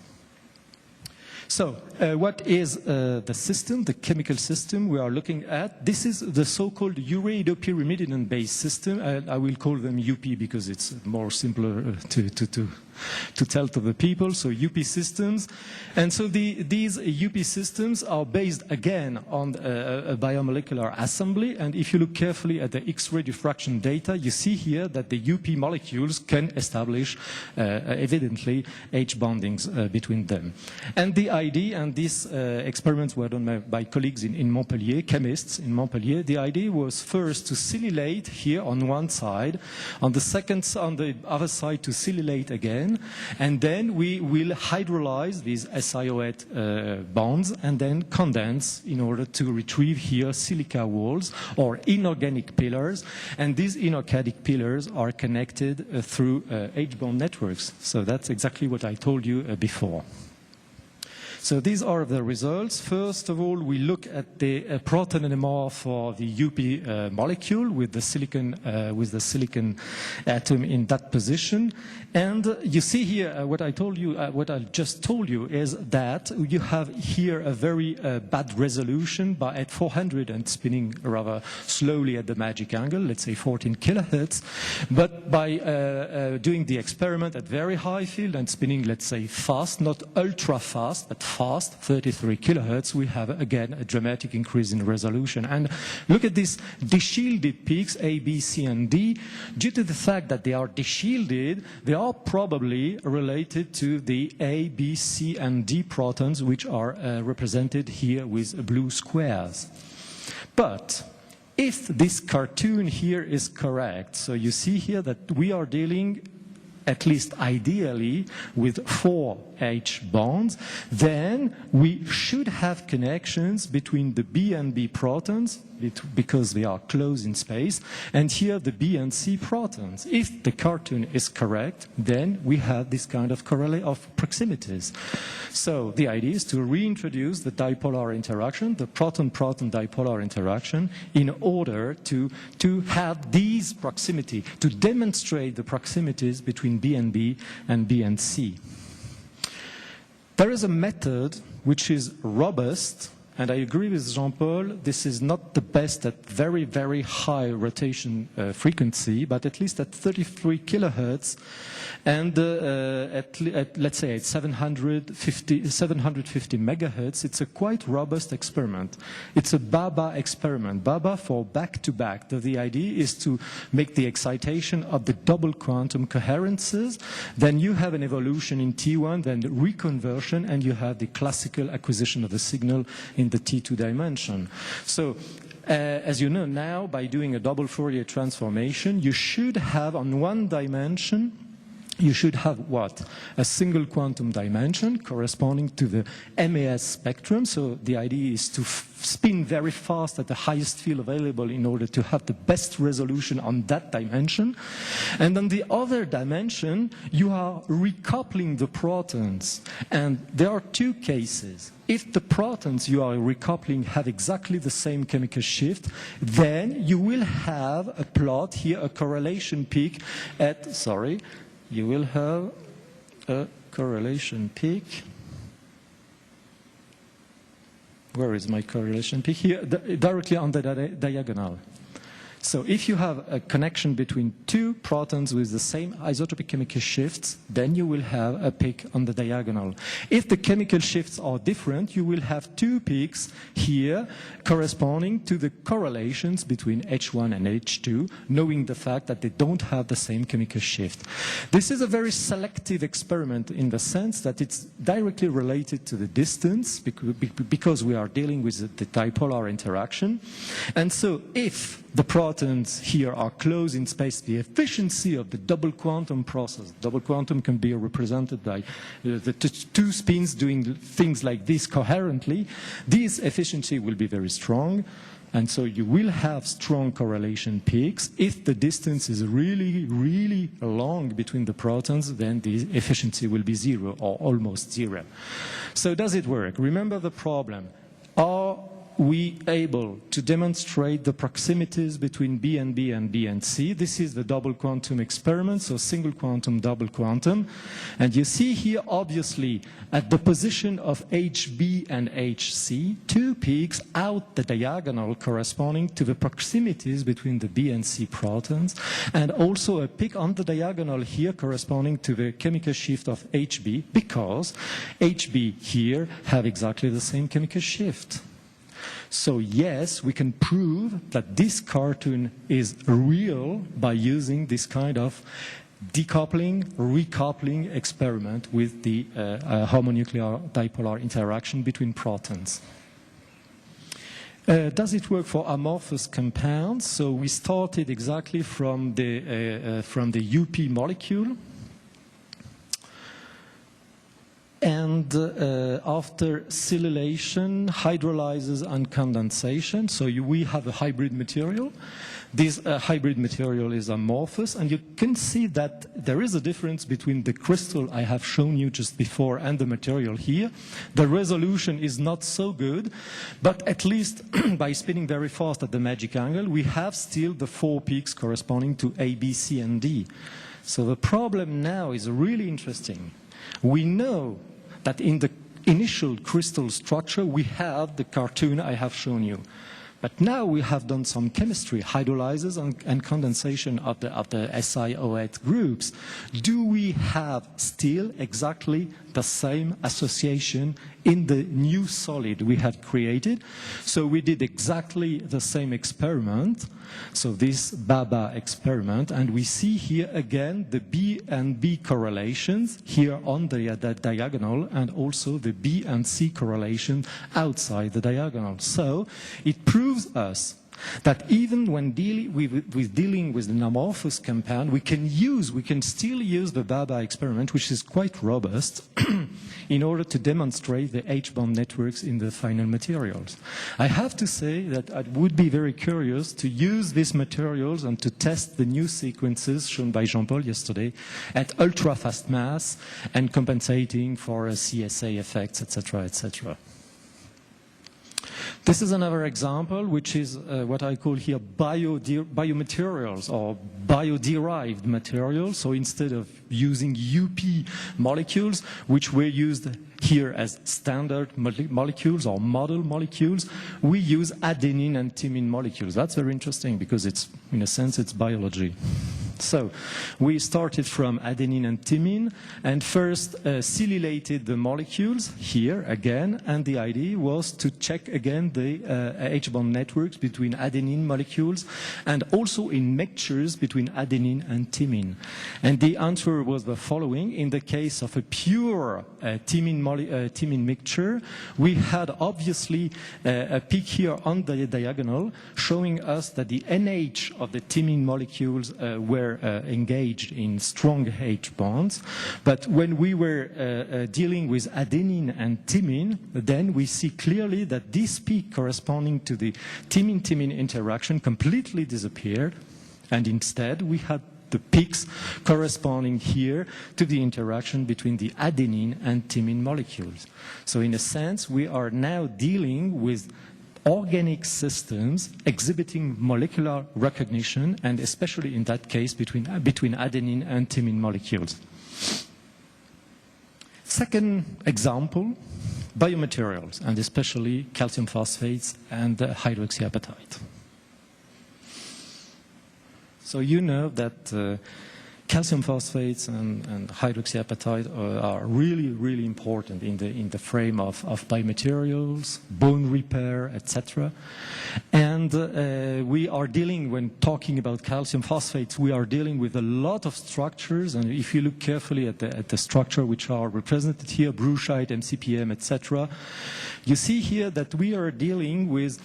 So, what is the system, the chemical system we are looking at? This is the so-called uridopyrimidine-based system. I will call them UP because it's more simpler to tell to the people, so UP systems. And so these UP systems are based again on a biomolecular assembly, and if you look carefully at the X-ray diffraction data, you see here that the UP molecules can establish evidently H bondings between them. And the idea, and these experiments were done by colleagues in Montpellier, chemists in Montpellier, the idea was first to silylate here on one side, on the other side to silylate again, and then we will hydrolyze these SiO8 bonds and then condense in order to retrieve here silica walls or inorganic pillars, and these inorganic pillars are connected through H-bond networks. So that's exactly what I told you before. So these are the results. First of all, we look at the proton NMR for the UP molecule with the silicon atom in that position. And you see here what I just told you is that you have here a very bad resolution at 400 and spinning rather slowly at the magic angle, let's say 14 kilohertz. But by doing the experiment at very high field and spinning, let's say fast, not ultra fast, but fast, 33 kilohertz, we have again a dramatic increase in resolution. And look at these deshielded peaks, A, B, C, and D. Due to the fact that they are deshielded, they are probably related to the A, B, C, and D protons, which are represented here with blue squares. But if this cartoon here is correct, so you see here that we are dealing, at least ideally, with 4 H bonds, then we should have connections between the B and B protons, because they are close in space, and here the B and C protons. If the cartoon is correct, then we have this kind of correlate of proximities. So the idea is to reintroduce the dipolar interaction, the proton-proton dipolar interaction, in order to have these proximity, to demonstrate the proximities between B and B and B and C. There is a method which is robust, and I agree with Jean-Paul, this is not the best at very, very high rotation frequency, but at least at 33 kilohertz, and let's say at 750 megahertz, it's a quite robust experiment. It's a BABA experiment. BABA for back-to-back. The idea is to make the excitation of the double quantum coherences, then you have an evolution in T1, then reconversion, and you have the classical acquisition of the signal in the T2 dimension. So, as you know now, by doing a double Fourier transformation, you should have on one dimension you should have what? A single quantum dimension corresponding to the MAS spectrum. So the idea is to spin very fast at the highest field available in order to have the best resolution on that dimension. And on the other dimension, you are recoupling the protons. And there are two cases. If the protons you are recoupling have exactly the same chemical shift, then you will have a plot here, a correlation peak at, you will have a correlation peak. Where is my correlation peak? Here, directly on the diagonal. So if you have a connection between two protons with the same isotopic chemical shifts, then you will have a peak on the diagonal. If the chemical shifts are different, you will have two peaks here corresponding to the correlations between H1 and H2, knowing the fact that they don't have the same chemical shift. This is a very selective experiment in the sense that it's directly related to the distance because we are dealing with the dipolar interaction. And so if the protons here are close in space, the efficiency of the double quantum process. Double quantum can be represented by the two spins doing things like this coherently. This efficiency will be very strong, and so you will have strong correlation peaks. If the distance is really, really long between the protons, then the efficiency will be zero or almost zero. So does it work? Remember the problem. Are we able to demonstrate the proximities between B and B and B and C? This is the double quantum experiment, so single quantum, double quantum. And you see here, obviously, at the position of HB and HC, two peaks out the diagonal corresponding to the proximities between the B and C protons, and also a peak on the diagonal here corresponding to the chemical shift of HB, because HB here have exactly the same chemical shift. So yes, we can prove that this cartoon is real by using this kind of decoupling, recoupling experiment with the homonuclear dipolar interaction between protons. Does it work for amorphous compounds? So we started exactly from the UP molecule. And after silylation, hydrolysis and condensation, so we have a hybrid material. This hybrid material is amorphous, and you can see that there is a difference between the crystal I have shown you just before and the material here. The resolution is not so good, but at least by spinning very fast at the magic angle, we have still the 4 peaks corresponding to A, B, C, and D. So the problem now is really interesting. We know that in the initial crystal structure we have the cartoon I have shown you. But now we have done some chemistry, hydrolysis and condensation of the SiO8 groups. Do we have still exactly the same association in the new solid we had created? So we did exactly the same experiment, so this BABA experiment, and we see here again the B and B correlations here on the diagonal, and also the B and C correlation outside the diagonal. So it proves us that even when dealing with an amorphous compound, we can still use the BABA experiment, which is quite robust, in order to demonstrate the H-bond networks in the final materials. I have to say that I would be very curious to use these materials and to test the new sequences shown by Jean-Paul yesterday at ultra-fast mass and compensating for CSA effects, etc., etc. This is another example, which is what I call here biomaterials or bio-derived materials. So instead of using UP molecules, which were used here as standard molecules or model molecules, we use adenine and thymine molecules. That's very interesting because it's, in a sense, it's biology. So we started from adenine and thymine and first silylated the molecules here again, and the idea was to check again the H-bond networks between adenine molecules and also in mixtures between adenine and thymine. And the answer was the following. In the case of a pure thymine mixture, we had obviously a peak here on the diagonal showing us that the NH of the thymine molecules were were engaged in strong H bonds. But when we were dealing with adenine and thymine, then we see clearly that this peak corresponding to the thymine-thymine interaction completely disappeared, and instead we had the peaks corresponding here to the interaction between the adenine and thymine molecules. So in a sense, we are now dealing with organic systems exhibiting molecular recognition, and especially in that case between adenine and thymine molecules. Second example, biomaterials, and especially calcium phosphates and hydroxyapatite. So you know that calcium phosphates and hydroxyapatite are really, really important in the frame of biomaterials, bone repair, etc. And we are dealing, when talking about calcium phosphates, we are dealing with a lot of structures. And if you look carefully at the structure which are represented here, bruchite, MCPM, etc., you see here that we are dealing with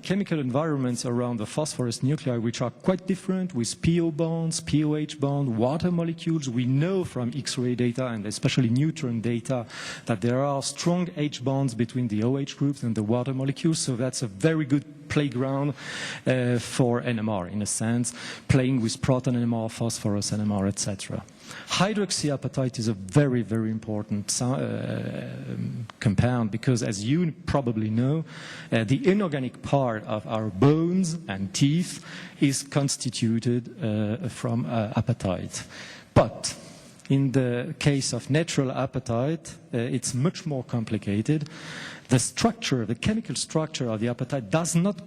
chemical environments around the phosphorus nuclei which are quite different, with PO bonds, POH bond, water molecules. We know from X-ray data and especially neutron data that there are strong H bonds between the OH groups and the water molecules, so that's a very good playground for NMR, in a sense, playing with proton NMR, phosphorus NMR, etc. Hydroxyapatite is a very, very important compound because, as you probably know, the inorganic part of our bones and teeth is constituted from apatite. But in the case of natural apatite, it's much more complicated. The structure, the chemical structure of the apatite does not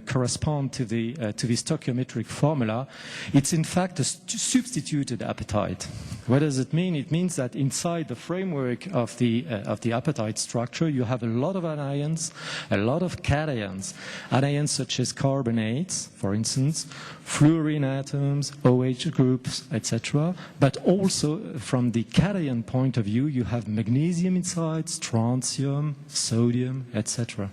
correspond to the stoichiometric formula. It's in fact a substituted apatite. What does it mean? It means that inside the framework of the apatite structure, you have a lot of anions, a lot of cations, anions such as carbonates, for instance, fluorine atoms, OH groups, etc. But also from the cation point of view, you have magnesium inside, strontium, sodium, etc.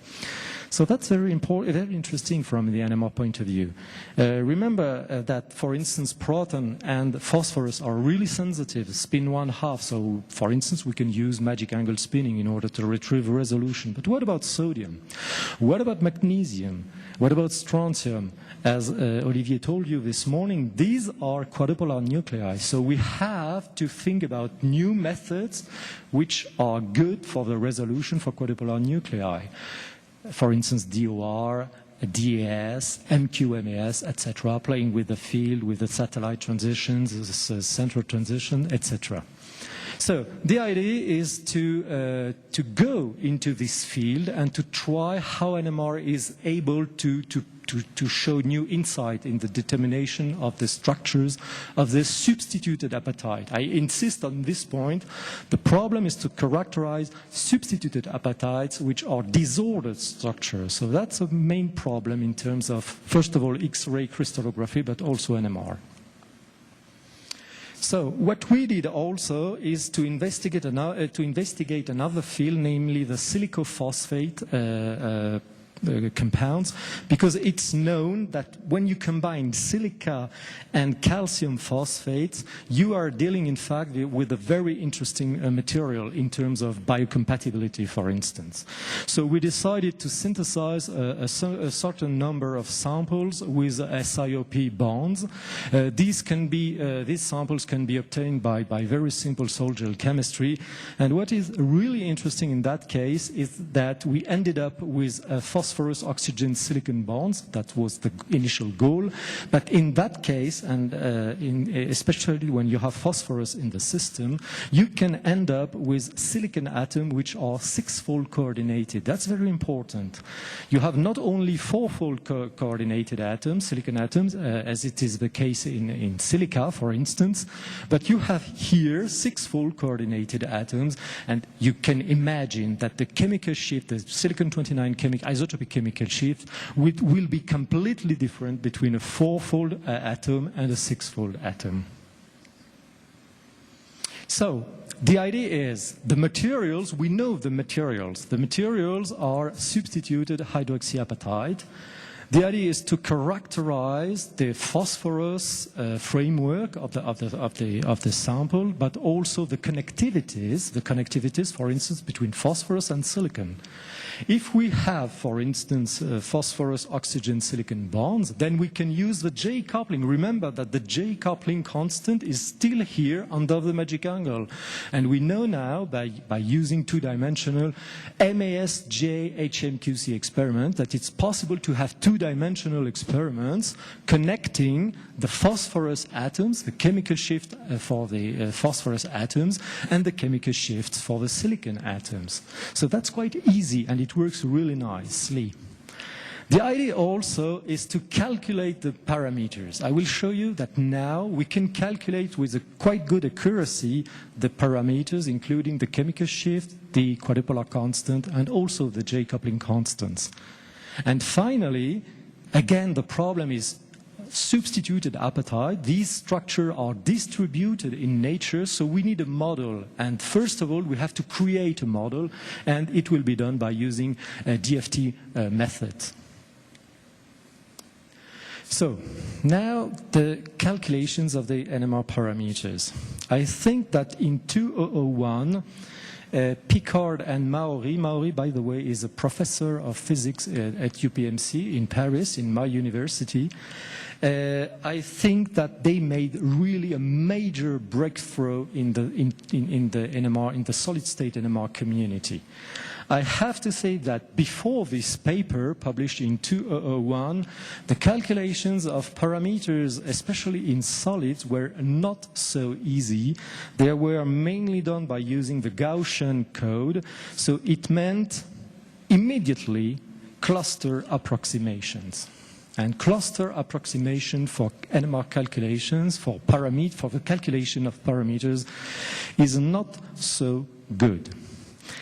So that's very important, very interesting from the NMR point of view. Remember that, for instance, proton and phosphorus are really sensitive, spin 1/2. So, for instance, we can use magic angle spinning in order to retrieve resolution. But what about sodium? What about magnesium? What about strontium? As Olivier told you this morning, these are quadrupolar nuclei. So we have to think about new methods which are good for the resolution for quadrupolar nuclei. For instance, DOR, DAS, MQMAS, etc., playing with the field, with the satellite transitions, the central transition, etc. So the idea is to go into this field and to try how NMR is able to show new insight in the determination of the structures of this substituted apatite. I insist on this point. The problem is to characterize substituted apatites which are disordered structures. So that's a main problem in terms of, first of all, X-ray crystallography, but also NMR. So what we did also is to investigate another field, namely the silicophosphate compounds, because it's known that when you combine silica and calcium phosphates, you are dealing, in fact, with a very interesting material in terms of biocompatibility, for instance. So we decided to synthesize a certain number of samples with SiOP bonds. These samples can be obtained by very simple sol-gel chemistry. And what is really interesting in that case is that we ended up with phosphorus oxygen silicon bonds. That was the initial goal. But in that case, and especially when you have phosphorus in the system, you can end up with silicon atoms which are 6-fold coordinated. That's very important. You have not only 4-fold coordinated atoms, silicon atoms, as it is the case in silica, for instance, but you have here 6-fold coordinated atoms, and you can imagine that the chemical shift, the silicon-29 isotopic chemical shift, will be completely different between a 4-fold atom and a 6-fold atom. So the idea is the materials, we know the materials. The materials are substituted hydroxyapatite. The idea is to characterize the phosphorus framework of the sample, but also the connectivities, for instance, between phosphorus and silicon. If we have, for instance, phosphorus-oxygen-silicon bonds, then we can use the J coupling. Remember that the J coupling constant is still here under the magic angle. And we know now, by using two-dimensional MASJ-HMQC experiment, that it's possible to have two-dimensional experiments connecting the phosphorus atoms, the chemical shift for the phosphorus atoms, and the chemical shifts for the silicon atoms. So that's quite easy, and it works really nicely. The idea also is to calculate the parameters. I will show you that now we can calculate with a quite good accuracy the parameters, including the chemical shift, the quadrupolar constant, and also the J coupling constants. And finally, again, the problem is substituted apatite. These structures are distributed in nature, so we need a model. And first of all, we have to create a model, and it will be done by using a DFT method. So, now the calculations of the NMR parameters. I think that in 2001, Picard and Maori, by the way, is a professor of physics at UPMC in Paris, in my university. I think that they made really a major breakthrough in the NMR, in the solid-state NMR community. I have to say that before this paper, published in 2001, the calculations of parameters, especially in solids, were not so easy. They were mainly done by using the Gaussian code, so it meant immediately cluster approximations. And cluster approximation for NMR calculations, for the calculation of parameters, is not so good.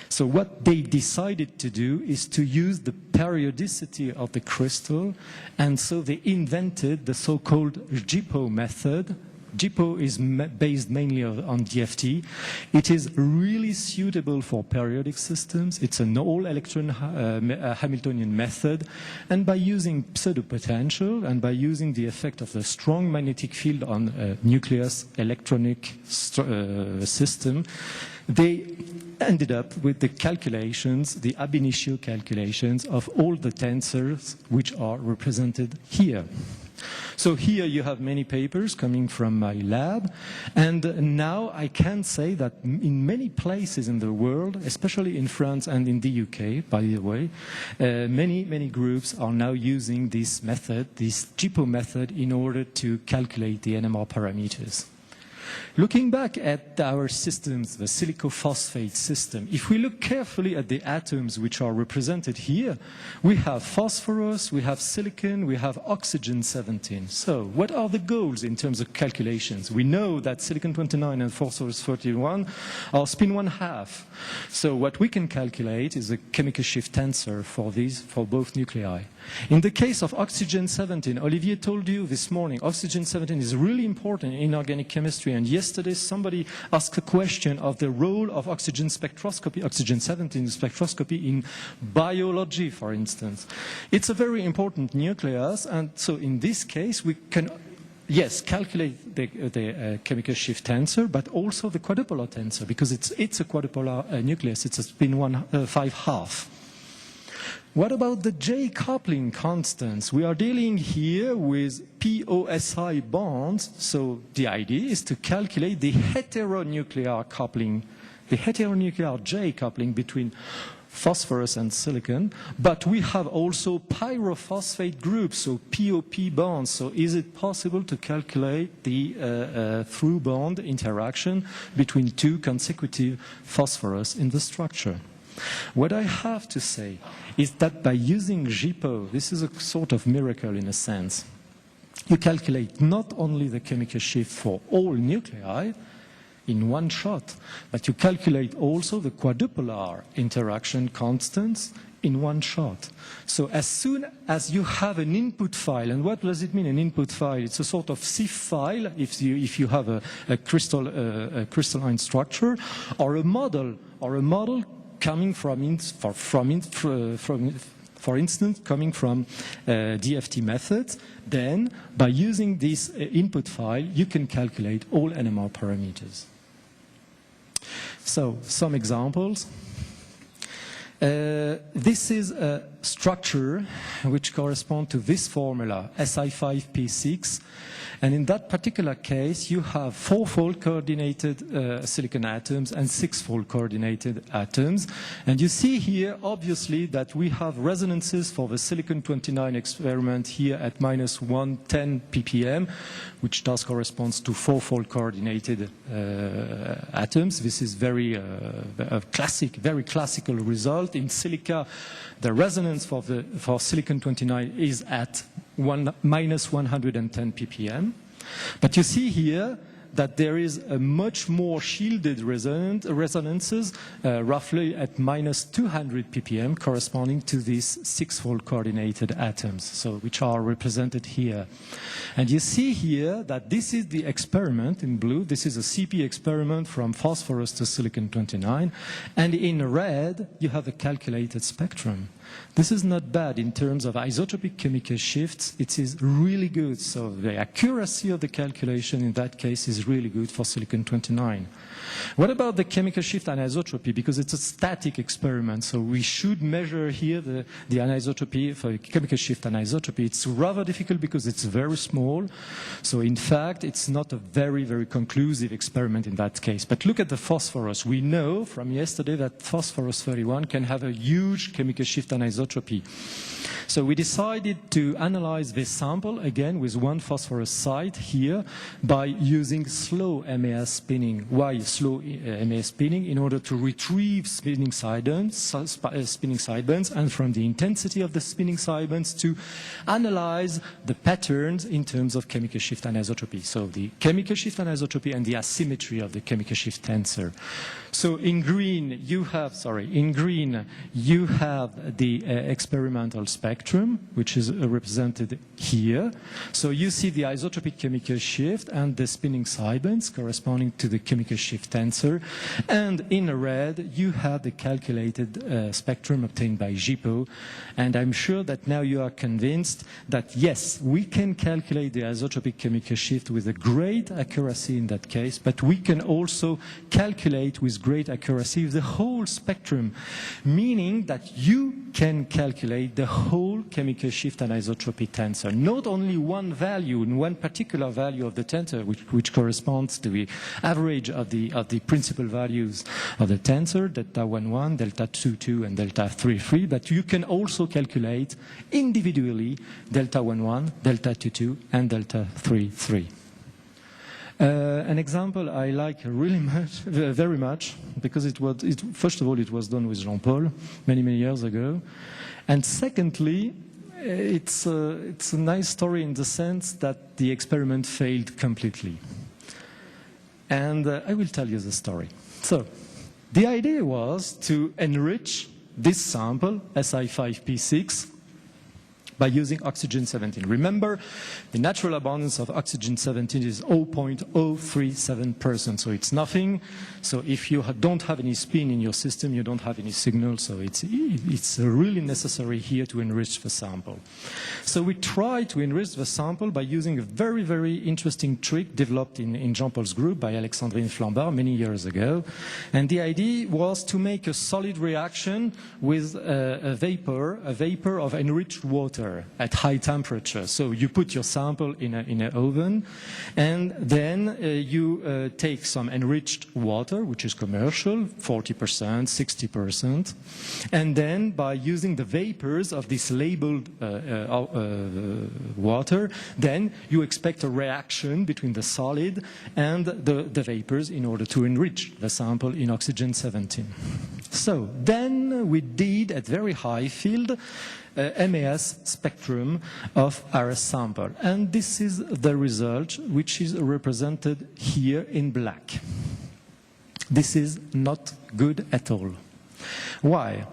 So what they decided to do is to use the periodicity of the crystal, and so they invented the so-called JIPO method. JIPO is based mainly on DFT. It is really suitable for periodic systems. It's an all-electron Hamiltonian method. And by using pseudopotential and by using the effect of the strong magnetic field on a nucleus electronic system, they ended up with the calculations, the ab initio calculations of all the tensors which are represented here. So here you have many papers coming from my lab, and now I can say that in many places in the world, especially in France and in the UK, by the way, many groups are now using this method, this JIPO method, in order to calculate the NMR parameters. Looking back at our systems, the silicophosphate system, if we look carefully at the atoms which are represented here, we have phosphorus, we have silicon, we have oxygen-17. So what are the goals in terms of calculations? We know that silicon-29 and phosphorus-31 are spin 1/2. So what we can calculate is a chemical shift tensor for these, for both nuclei. In the case of oxygen-17, Olivier told you this morning, oxygen-17 is really important in organic chemistry, and yesterday somebody asked a question of the role of oxygen spectroscopy, oxygen-17 spectroscopy in biology, for instance. It's a very important nucleus, and so in this case we can, yes, calculate the chemical shift tensor, but also the quadrupolar tensor, because it's a quadrupolar nucleus, it's a spin 5/2. What about the J coupling constants? We are dealing here with POSI bonds, so the idea is to calculate the heteronuclear coupling, the heteronuclear J coupling between phosphorus and silicon, but we have also pyrophosphate groups, so POP bonds. So is it possible to calculate the through bond interaction between two consecutive phosphorus in the structure? What I have to say is that by using JIPO, this is a sort of miracle in a sense. You calculate not only the chemical shift for all nuclei in one shot, but you calculate also the quadrupolar interaction constants in one shot. So as soon as you have an input file, and what does it mean, an input file? It's a sort of CIF file if you have a crystalline structure, or a model coming from for instance, coming from DFT methods, then by using this input file, you can calculate all NMR parameters. So, some examples. This is a structure which corresponds to this formula, Si5P6, and in that particular case you have 4-fold coordinated silicon atoms and 6-fold coordinated atoms, and you see here obviously that we have resonances for the silicon-29 experiment here at -110 ppm, which does correspond to 4-fold coordinated atoms. This is very classical result. In silica, the resonance for silicon-29 is at -110 ppm. But you see here that there is a much more shielded resonances, roughly at -200 ppm, corresponding to these 6-fold coordinated atoms, so which are represented here. And you see here that this is the experiment in blue. This is a CP experiment from phosphorus to silicon-29, and in red you have a calculated spectrum. This is not bad in terms of isotopic chemical shifts. It is really good. So the accuracy of the calculation in that case is really good for silicon-29. What about the chemical shift anisotropy? Because it's a static experiment, so we should measure here the anisotropy for chemical shift anisotropy. It's rather difficult because it's very small. So in fact, it's not a very, very conclusive experiment in that case. But look at the phosphorus. We know from yesterday that phosphorus 31 can have a huge chemical shift anisotropy. So we decided to analyze this sample again with one phosphorus site here by using slow MAS spinning. Why slow MAS spinning? In order to retrieve spinning sidebands, and from the intensity of the spinning sidebands to analyze the patterns in terms of chemical shift anisotropy. So the chemical shift anisotropy and the asymmetry of the chemical shift tensor. So in green you have the experimental spectrum, which is represented here. So you see the isotopic chemical shift and the spinning sidebands corresponding to the chemical shift tensor. And in red, you have the calculated spectrum obtained by JIPO. And I'm sure that now you are convinced that yes, we can calculate the isotopic chemical shift with a great accuracy in that case, but we can also calculate with great accuracy the whole spectrum, meaning that you can calculate the whole chemical shift anisotropy tensor, not only one value, one particular value of the tensor, which corresponds to the average of the principal values of the tensor, delta 11, delta 22, and delta 33, but you can also calculate individually delta 11, delta 22, and delta 33. An example I like really much, very much, because first of all, it was done with Jean-Paul many years ago. And secondly, it's a nice story in the sense that the experiment failed completely. And I will tell you the story. So, the idea was to enrich this sample, Si5P6, by using oxygen-17. Remember, the natural abundance of oxygen-17 is 0.037%, so it's nothing. So if you don't have any spin in your system, you don't have any signal, so it's really necessary here to enrich the sample. So we tried to enrich the sample by using a very, very interesting trick developed in Jean-Paul's group by Alexandrine Flambard many years ago. And the idea was to make a solid reaction with a vapor of enriched water at high temperature. So you put your sample in an oven, and then you take some enriched water, which is commercial, 40%, 60%, and then by using the vapors of this labeled water, then you expect a reaction between the solid and the vapors in order to enrich the sample in oxygen-17. So then we did at very high field MAS spectrum of our sample. And this is the result, which is represented here in black. This is not good at all. Why?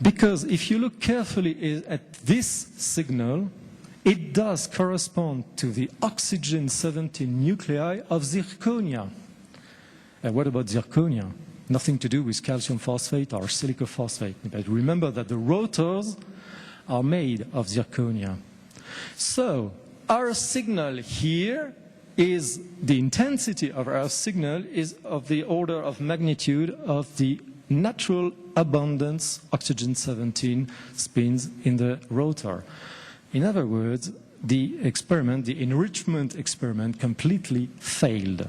Because if you look carefully at this signal, it does correspond to the oxygen-17 nuclei of zirconia. What about zirconia? Nothing to do with calcium phosphate or silica phosphate. But remember that the rotors are made of zirconia. So our signal here is the intensity of our signal is of the order of magnitude of the natural abundance oxygen-17 spins in the rotor. In other words, the experiment, the enrichment experiment, completely failed.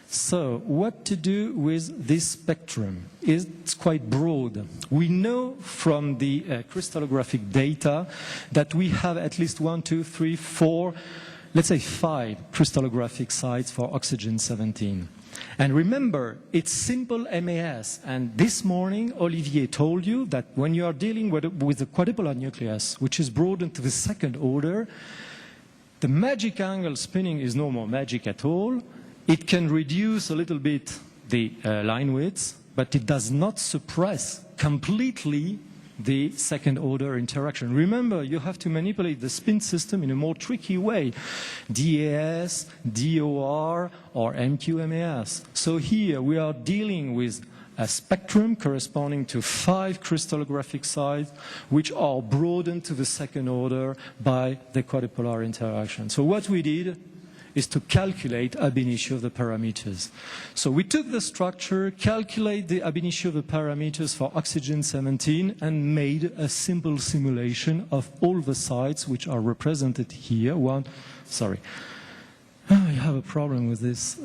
So what to do with this spectrum? It's quite broad. We know from the crystallographic data that we have at least 1, 2, 3, 4, let's say 5 crystallographic sites for oxygen-17. And remember, it's simple MAS. And this morning, Olivier told you that when you are dealing with the quadrupolar nucleus, which is broadened to the second order, the magic angle spinning is no more magic at all. It can reduce a little bit the line widths, but it does not suppress completely the second order interaction. Remember, you have to manipulate the spin system in a more tricky way. DAS, DOR, or MQMAS. So here we are dealing with a spectrum corresponding to 5 crystallographic sites which are broadened to the second order by the quadrupolar interaction. So what we did is to calculate ab initio the parameters. So we took the structure, calculate the ab initio the parameters for oxygen-17 and made a simple simulation of all the sites which are represented here. I have a problem with this.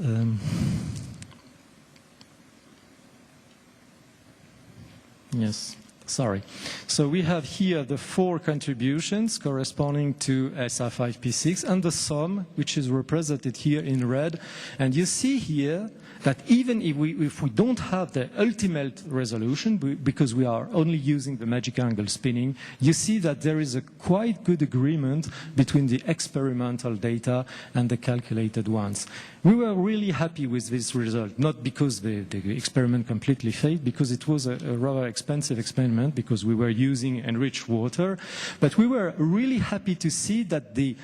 Yes. Sorry. So we have here the 4 contributions corresponding to SR5P6 and the sum, which is represented here in red. And you see here that even if we don't have the ultimate resolution, because we are only using the magic angle spinning, you see that there is a quite good agreement between the experimental data and the calculated ones. We were really happy with this result, not because the experiment completely failed, because it was a rather expensive experiment, because we were using enriched water, but we were really happy to see that the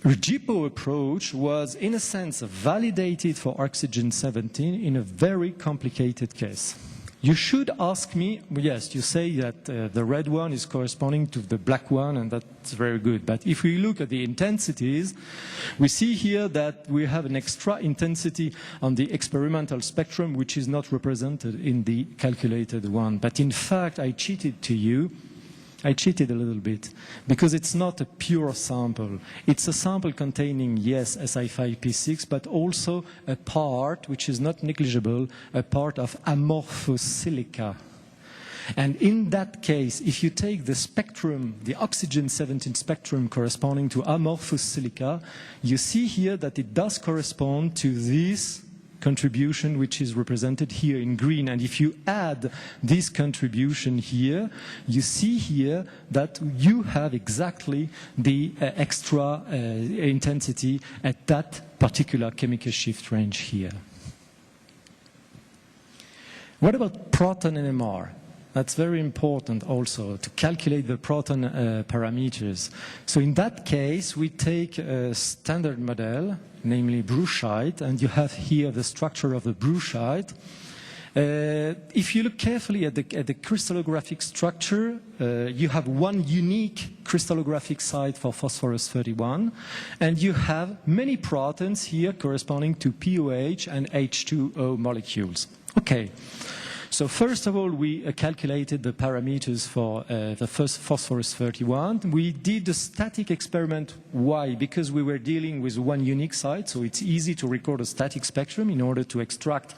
GIPO approach was, in a sense, validated for oxygen-17 in a very complicated case. You should ask me, yes, you say that the red one is corresponding to the black one, and that's very good. But if we look at the intensities, we see here that we have an extra intensity on the experimental spectrum, which is not represented in the calculated one. But in fact, I cheated to you. I cheated a little bit, because it's not a pure sample. It's a sample containing, yes, Si5P6, but also a part, which is not negligible, a part of amorphous silica. And in that case, if you take the spectrum, the oxygen-17 spectrum corresponding to amorphous silica, you see here that it does correspond to this contribution, which is represented here in green. And if you add this contribution here, you see here that you have exactly the extra intensity at that particular chemical shift range here. What about proton NMR? That's very important also, to calculate the proton parameters. So in that case, we take a standard model, namely bruchite, and you have here the structure of the bruchite. If you look carefully at the crystallographic structure, you have one unique crystallographic site for phosphorus-31, and you have many protons here corresponding to POH and H2O molecules. Okay. So first of all, we calculated the parameters for the first phosphorus-31. We did a static experiment. Why? Because we were dealing with one unique site, so it's easy to record a static spectrum in order to extract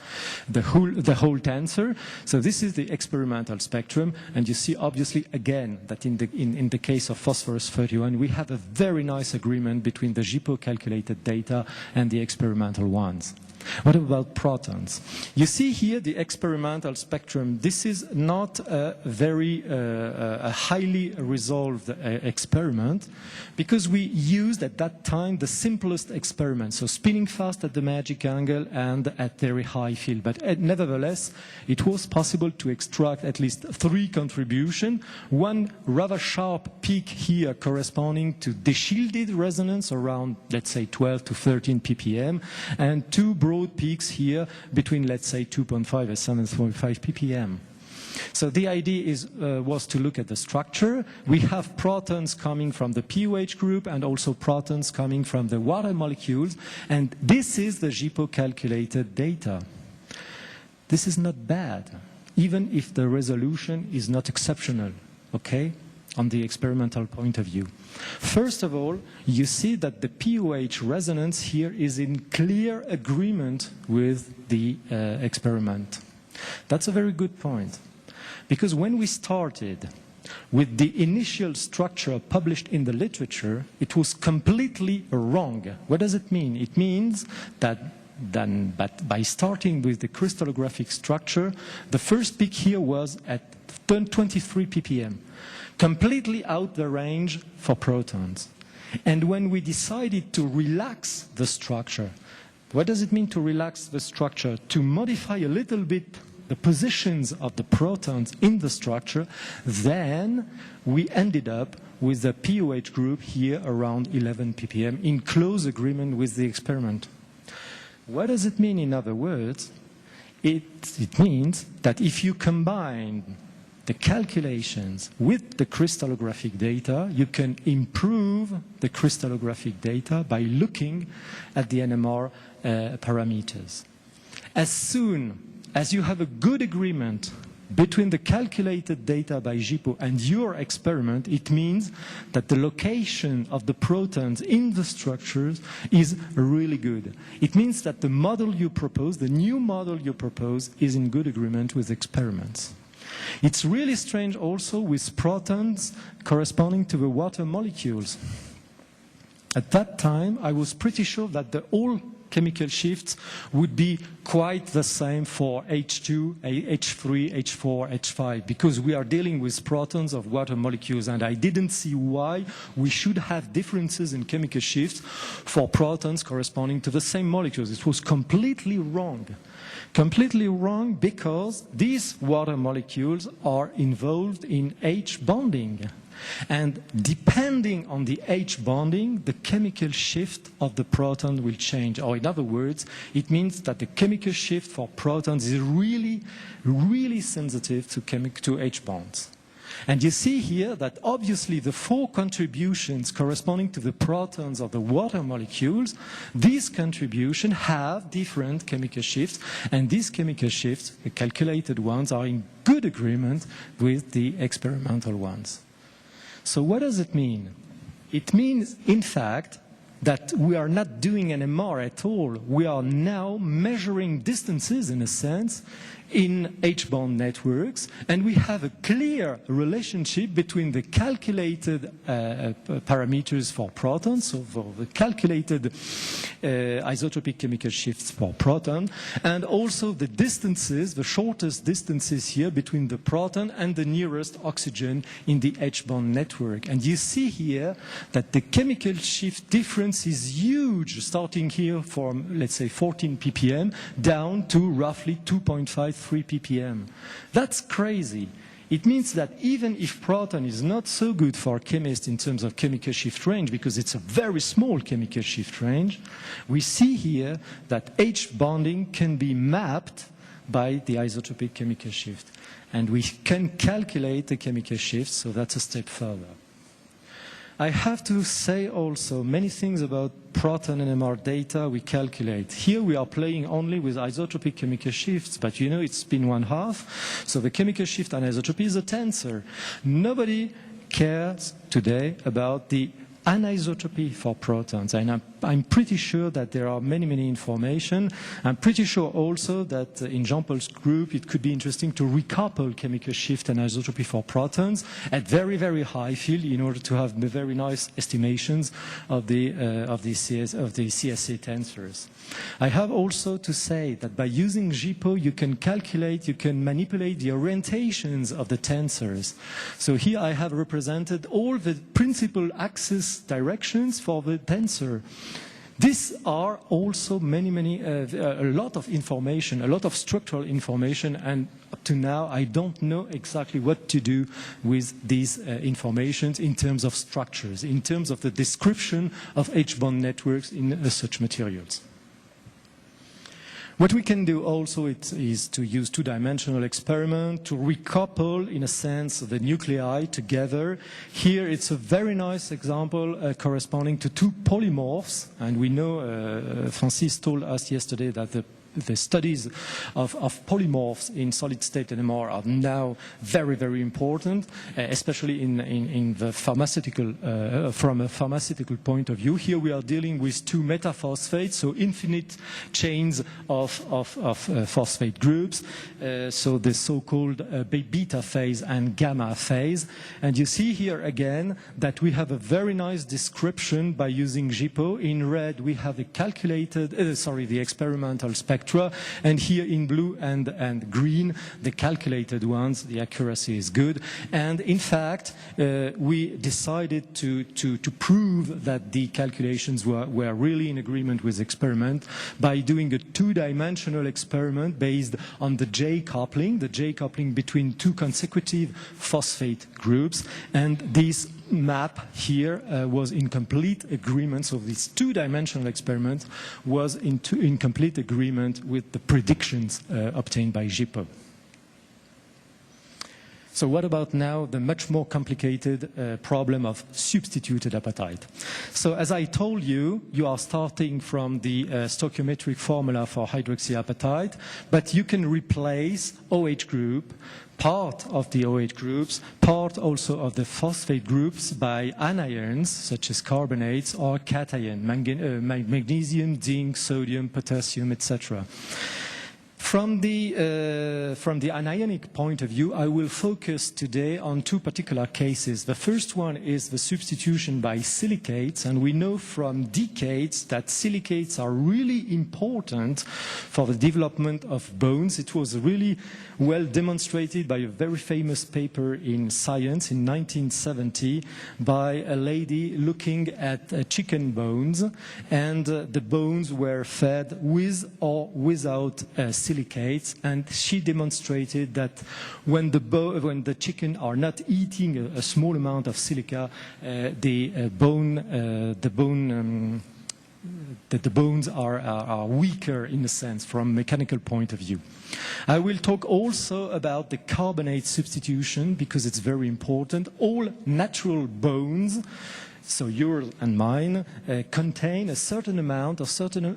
the whole tensor. So this is the experimental spectrum, and you see obviously again that in the case of phosphorus-31, we have a very nice agreement between the GIPO calculated data and the experimental ones. What about protons? You see here the experimental spectrum. This is not a very a highly resolved experiment, because we used at that time the simplest experiment, so spinning fast at the magic angle and at very high field. But nevertheless, it was possible to extract at least 3 contributions. One rather sharp peak here corresponding to deshielded resonance around, let's say, 12 to 13 ppm, and 2 broad peaks here between, let's say, 2.5 and 7.5 ppm. So the idea was to look at the structure. We have protons coming from the POH group and also protons coming from the water molecules. And this is the JIPO calculated data. This is not bad, even if the resolution is not exceptional, okay, on the experimental point of view. First of all, you see that the POH resonance here is in clear agreement with the experiment. That's a very good point. Because when we started with the initial structure published in the literature, it was completely wrong. What does it mean? It means that by starting with the crystallographic structure, the first peak here was at 23 ppm, completely out the range for protons. And when we decided to relax the structure, what does it mean to relax the structure? To modify a little bit the positions of the protons in the structure, then we ended up with the POH group here around 11 ppm in close agreement with the experiment. What does it mean in other words? It means that if you combine the calculations with the crystallographic data, you can improve the crystallographic data by looking at the NMR parameters. As soon as you have a good agreement between the calculated data by JIPO and your experiment, it means that the location of the protons in the structures is really good. It means that the model you propose, the new model you propose, is in good agreement with experiments. It's really strange also with protons corresponding to the water molecules. At that time, I was pretty sure that all chemical shifts would be quite the same for H2, H3, H4, H5, because we are dealing with protons of water molecules, and I didn't see why we should have differences in chemical shifts for protons corresponding to the same molecules. It was completely wrong. Completely wrong because these water molecules are involved in H bonding. And depending on the H bonding, the chemical shift of the proton will change. Or in other words, it means that the chemical shift for protons is really, really sensitive to H bonds. And you see here that obviously the 4 contributions corresponding to the protons of the water molecules, these contributions have different chemical shifts, and these chemical shifts, the calculated ones, are in good agreement with the experimental ones. So what does it mean? It means, in fact, that we are not doing NMR at all. We are now measuring distances, in a sense, in H-bond networks, and we have a clear relationship between the calculated parameters for protons, so for the calculated isotopic chemical shifts for proton, and also the distances, the shortest distances here between the proton and the nearest oxygen in the H-bond network. And you see here that the chemical shift difference is huge, starting here from, let's say, 14 ppm down to roughly 2.53 ppm. That's crazy. It means that even if proton is not so good for chemists in terms of chemical shift range, because it's a very small chemical shift range, we see here that H bonding can be mapped by the isotopic chemical shift. And we can calculate the chemical shift, so that's a step further. I have to say also many things about proton NMR data we calculate. Here we are playing only with isotopic chemical shifts, but you know it's been 1/2, so the chemical shift anisotropy is a tensor. Nobody cares today about the anisotropy for protons, and I'm pretty sure that there are many information. I'm pretty sure also that in Jean-Paul's group it could be interesting to recouple chemical shift and anisotropy for protons at very high field in order to have very nice estimations of the CSA tensors. I have also to say that by using JIPO you can calculate, you can manipulate the orientations of the tensors. So here I have represented all the principal axis directions for the tensor. These are also a lot of information, a lot of structural information, and up to now I don't know exactly what to do with these informations in terms of structures, in terms of the description of H-bond networks in such materials. What we can do also is to use two-dimensional experiment to recouple, in a sense, the nuclei together. Here it's a very nice example corresponding to two polymorphs, and we know, Francis told us yesterday that the studies of polymorphs in solid-state NMR are now very, very important, especially in the pharmaceutical, from a pharmaceutical point of view. Here we are dealing with two metaphosphates, so infinite chains of phosphate groups, so the so-called beta phase and gamma phase. And you see here again that we have a very nice description by using GIPO. In red we have the calculated, the experimental spectrum. And here in blue and green, the calculated ones, the accuracy is good. And in fact, we decided to prove that the calculations were really in agreement with experiment by doing a two-dimensional experiment based on the J-coupling between two consecutive phosphate groups. And this map here was in complete agreement, so this two-dimensional experiment was in complete agreement with the predictions obtained by GIPO. So what about now the much more complicated problem of substituted apatite? So as I told you, you are starting from the stoichiometric formula for hydroxyapatite, but you can replace OH group, part of the OH groups, part also of the phosphate groups by anions, such as carbonates or cation, magnesium, zinc, sodium, potassium, etc. From the anionic point of view, I will focus today on two particular cases. The first one is the substitution by silicates, and we know from decades that silicates are really important for the development of bones. It was really well demonstrated by a very famous paper in Science in 1970 by a lady looking at chicken bones, and the bones were fed with or without silicates, and she demonstrated that when the chicken are not eating a small amount of silica, the bones are weaker in a sense from a mechanical point of view. I will talk also about the carbonate substitution because it's very important. All natural bones, so yours and mine, contain a certain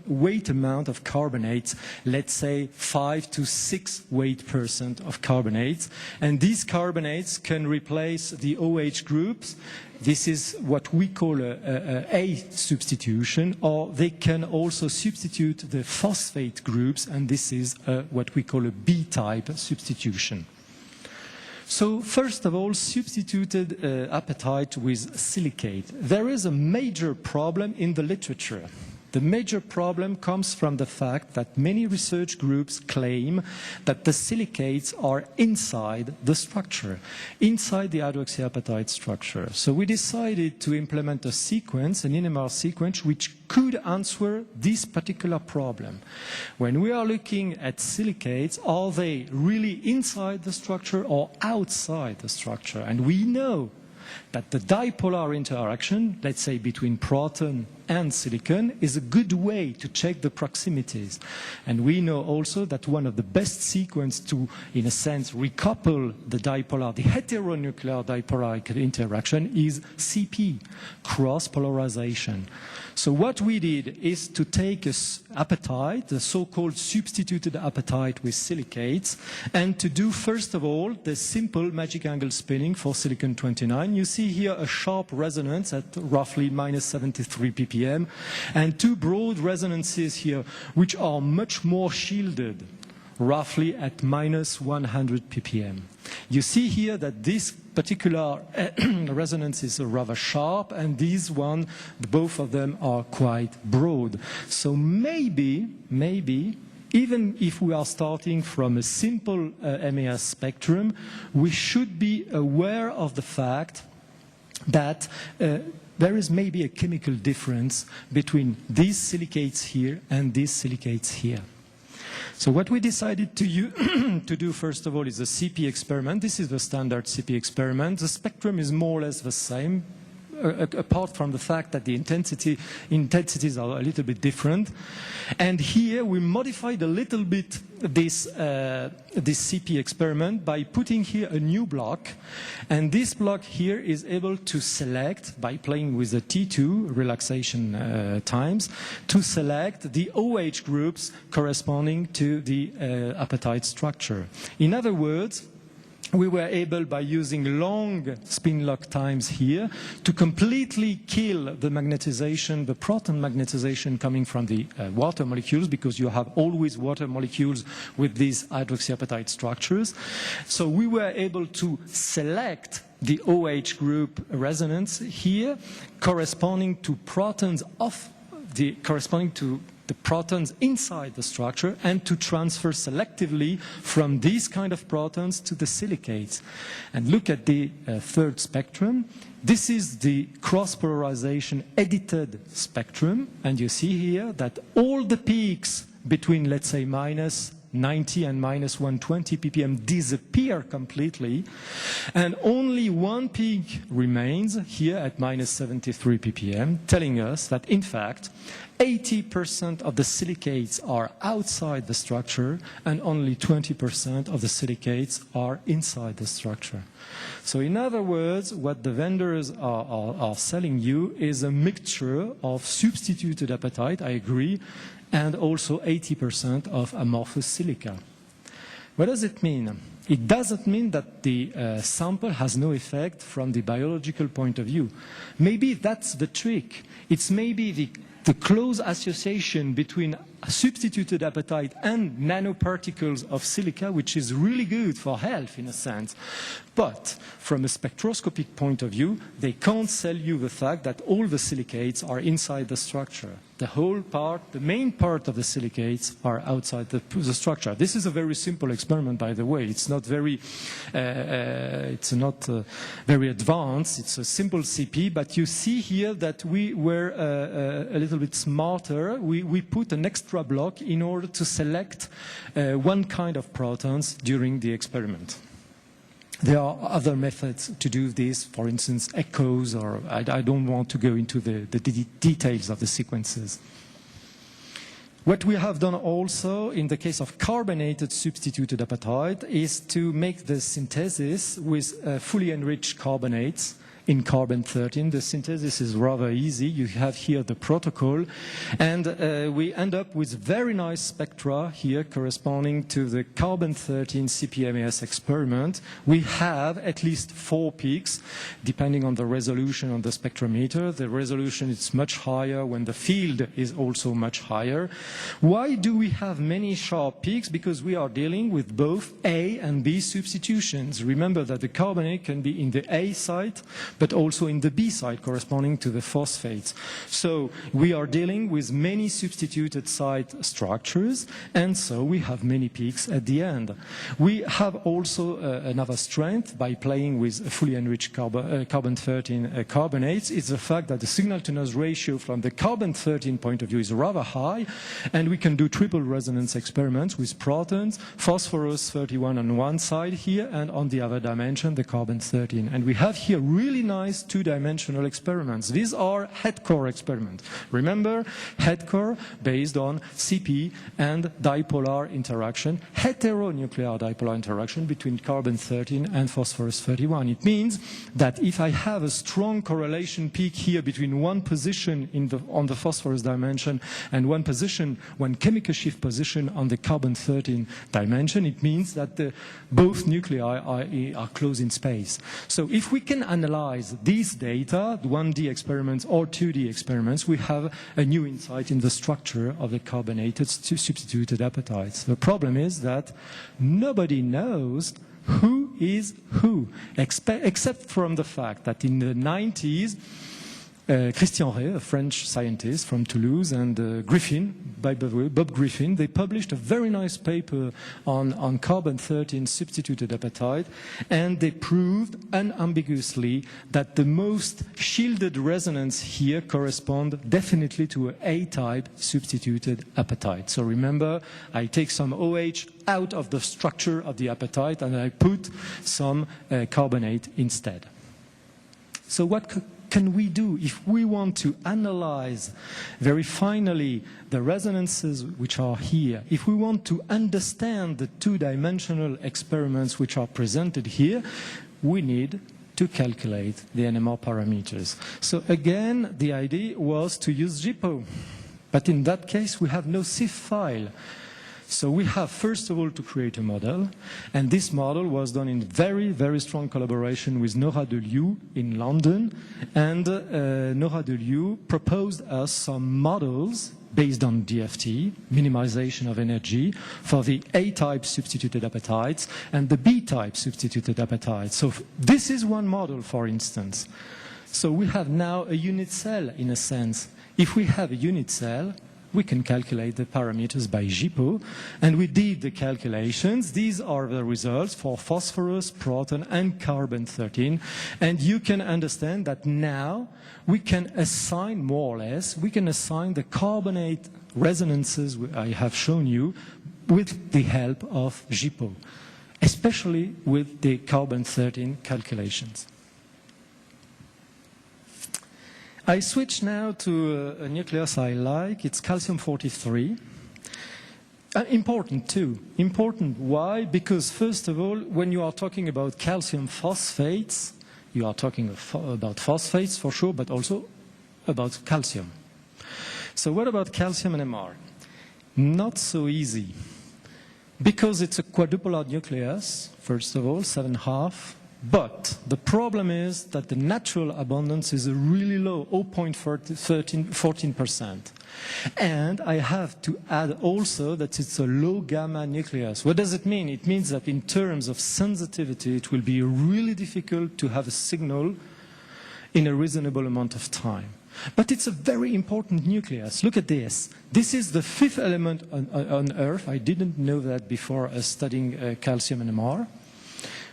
weight amount of carbonates, let's say 5 to 6 weight% of carbonates. And these carbonates can replace the OH groups. This is what we call a substitution, or they can also substitute the phosphate groups, and this is what we call a B-type substitution. So first of all, substituted apatite with silicate. There is a major problem in the literature. The major problem comes from the fact that many research groups claim that the silicates are inside the structure, inside the hydroxyapatite structure. So we decided to implement a sequence, an NMR sequence, which could answer this particular problem. When we are looking at silicates, are they really inside the structure or outside the structure? And we know that the dipolar interaction, let's say between proton and silicon, is a good way to check the proximities. And we know also that one of the best sequences to, in a sense, recouple the heteronuclear dipolar interaction is CP, cross-polarization. So what we did is to take an apatite, the so-called substituted apatite with silicates, and to do, first of all, the simple magic angle spinning for silicon-29. You see here a sharp resonance at roughly -73 ppm, and two broad resonances here, which are much more shielded, roughly at -100 ppm. You see here that this particular resonance is rather sharp, and these one, both of them are quite broad. So maybe, even if we are starting from a simple MAS spectrum, we should be aware of the fact that there is maybe a chemical difference between these silicates here and these silicates here. So what we decided to do first of all is a CP experiment. This is the standard CP experiment. The spectrum is more or less the same, apart from the fact that the intensities are a little bit different. And here we modified a little bit this CP experiment by putting here a new block. And this block here is able to select, by playing with the T2 relaxation times, to select the OH groups corresponding to the appetite structure. In other words, we were able, by using long spin lock times here, to completely kill the magnetization, the proton magnetization coming from the water molecules, because you have always water molecules with these hydroxyapatite structures. So we were able to select the OH group resonance here, corresponding to protons corresponding to the protons inside the structure, and to transfer selectively from these kind of protons to the silicates. And look at the third spectrum. This is the cross-polarization edited spectrum, and you see here that all the peaks between, let's say, minus 90 and minus 120 ppm disappear completely, and only one peak remains here at minus 73 ppm, telling us that, in fact, 80% of the silicates are outside the structure and only 20% of the silicates are inside the structure. So in other words, what the vendors are selling you is a mixture of substituted apatite, I agree, and also 80% of amorphous silica. What does it mean? It doesn't mean that the sample has no effect from the biological point of view. Maybe that's the trick. It's maybe the close association between substituted apatite and nanoparticles of silica, which is really good for health in a sense. But from a spectroscopic point of view, they can't sell you the fact that all the silicates are inside the structure. The whole part, the main part of the silicates are outside the structure. This is a very simple experiment, by the way. It's not very, very advanced. It's a simple CP, but you see here that we were a little bit smarter. We put an extra block in order to select one kind of protons during the experiment. There are other methods to do this, for instance, echoes, or I don't want to go into the details of the sequences. What we have done also in the case of carbonated substituted apatite is to make the synthesis with fully enriched carbonates in carbon-13. The synthesis is rather easy. You have here the protocol, and we end up with very nice spectra here corresponding to the carbon-13 CPMAS experiment. We have at least 4 peaks, depending on the resolution on the spectrometer. The resolution is much higher when the field is also much higher. Why do we have many sharp peaks? Because we are dealing with both A and B substitutions. Remember that the carbonate can be in the A site, but also in the B side corresponding to the phosphates. So we are dealing with many substituted site structures, and so we have many peaks at the end. We have also another strength by playing with fully enriched carbon-13 carbonates is the fact that the signal-to-noise ratio from the carbon-13 point of view is rather high, and we can do triple resonance experiments with protons, phosphorus-31 on one side here, and on the other dimension, the carbon-13. And we have here really nice two-dimensional experiments. These are head-core experiments. Remember, head-core based on CP and dipolar interaction, heteronuclear dipolar interaction between carbon-13 and phosphorus-31. It means that if I have a strong correlation peak here between one position on the phosphorus dimension and one chemical shift position on the carbon-13 dimension, it means that both nuclei are close in space. So if we can analyze these data, 1D experiments or 2D experiments, we have a new insight in the structure of the carbonated substituted apatites. The problem is that nobody knows who is who, except from the fact that in the 90s, Christian Rey, a French scientist from Toulouse, and Griffin, by the way, Bob Griffin, they published a very nice paper on carbon-13 substituted apatite, and they proved unambiguously that the most shielded resonance here correspond definitely to an A-type substituted apatite. So remember, I take some OH out of the structure of the apatite and I put some carbonate instead. So what can we do if we want to analyze very finally the resonances which are here, if we want to understand the two-dimensional experiments which are presented here, we need to calculate the NMR parameters. So again, the idea was to use JIPO. But in that case, we have no CIF file. So we have, first of all, to create a model. And this model was done in very, very strong collaboration with Nora Delieu in London. And Nora Delieu proposed us some models based on DFT, minimization of energy, for the A-type substituted appetites and the B-type substituted appetites. So this is one model, for instance. So we have now a unit cell, in a sense. If we have a unit cell, we can calculate the parameters by JIPO, and we did the calculations. These are the results for phosphorus, proton, and carbon-13, and you can understand that now we can assign, more or less, we can assign the carbonate resonances I have shown you with the help of JIPO, especially with the carbon-13 calculations. I switch now to a nucleus I like. It's calcium-43. Important too. Important. Why? Because first of all, when you are talking about calcium phosphates, you are talking about phosphates for sure, but also about calcium. So what about calcium NMR? Not so easy. Because it's a quadrupolar nucleus, first of all, 7.5. But the problem is that the natural abundance is really low, 0.14%. And I have to add also that it's a low gamma nucleus. What does it mean? It means that in terms of sensitivity, it will be really difficult to have a signal in a reasonable amount of time. But it's a very important nucleus. Look at this. This is the fifth element on Earth. I didn't know that before studying calcium NMR.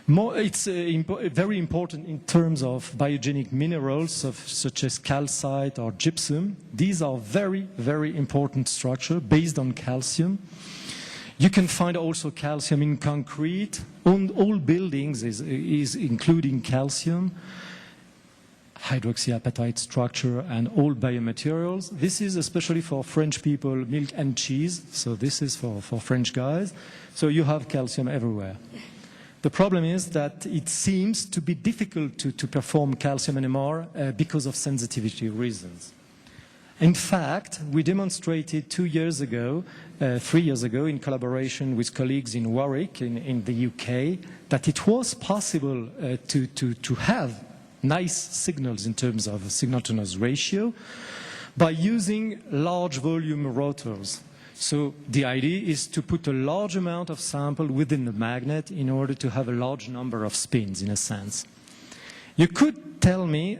It's very important in terms of biogenic minerals such as calcite or gypsum. These are very, very important structures based on calcium. You can find also calcium in concrete. On all buildings is including calcium, hydroxyapatite structure, and all biomaterials. This is especially for French people, milk and cheese. So this is for French guys. So you have calcium everywhere. The problem is that it seems to be difficult to perform calcium NMR because of sensitivity reasons. In fact, we demonstrated 3 years ago, in collaboration with colleagues in Warwick in the UK, that it was possible to have nice signals in terms of signal-to-noise ratio by using large volume rotors. So the idea is to put a large amount of sample within the magnet in order to have a large number of spins, in a sense. You could tell me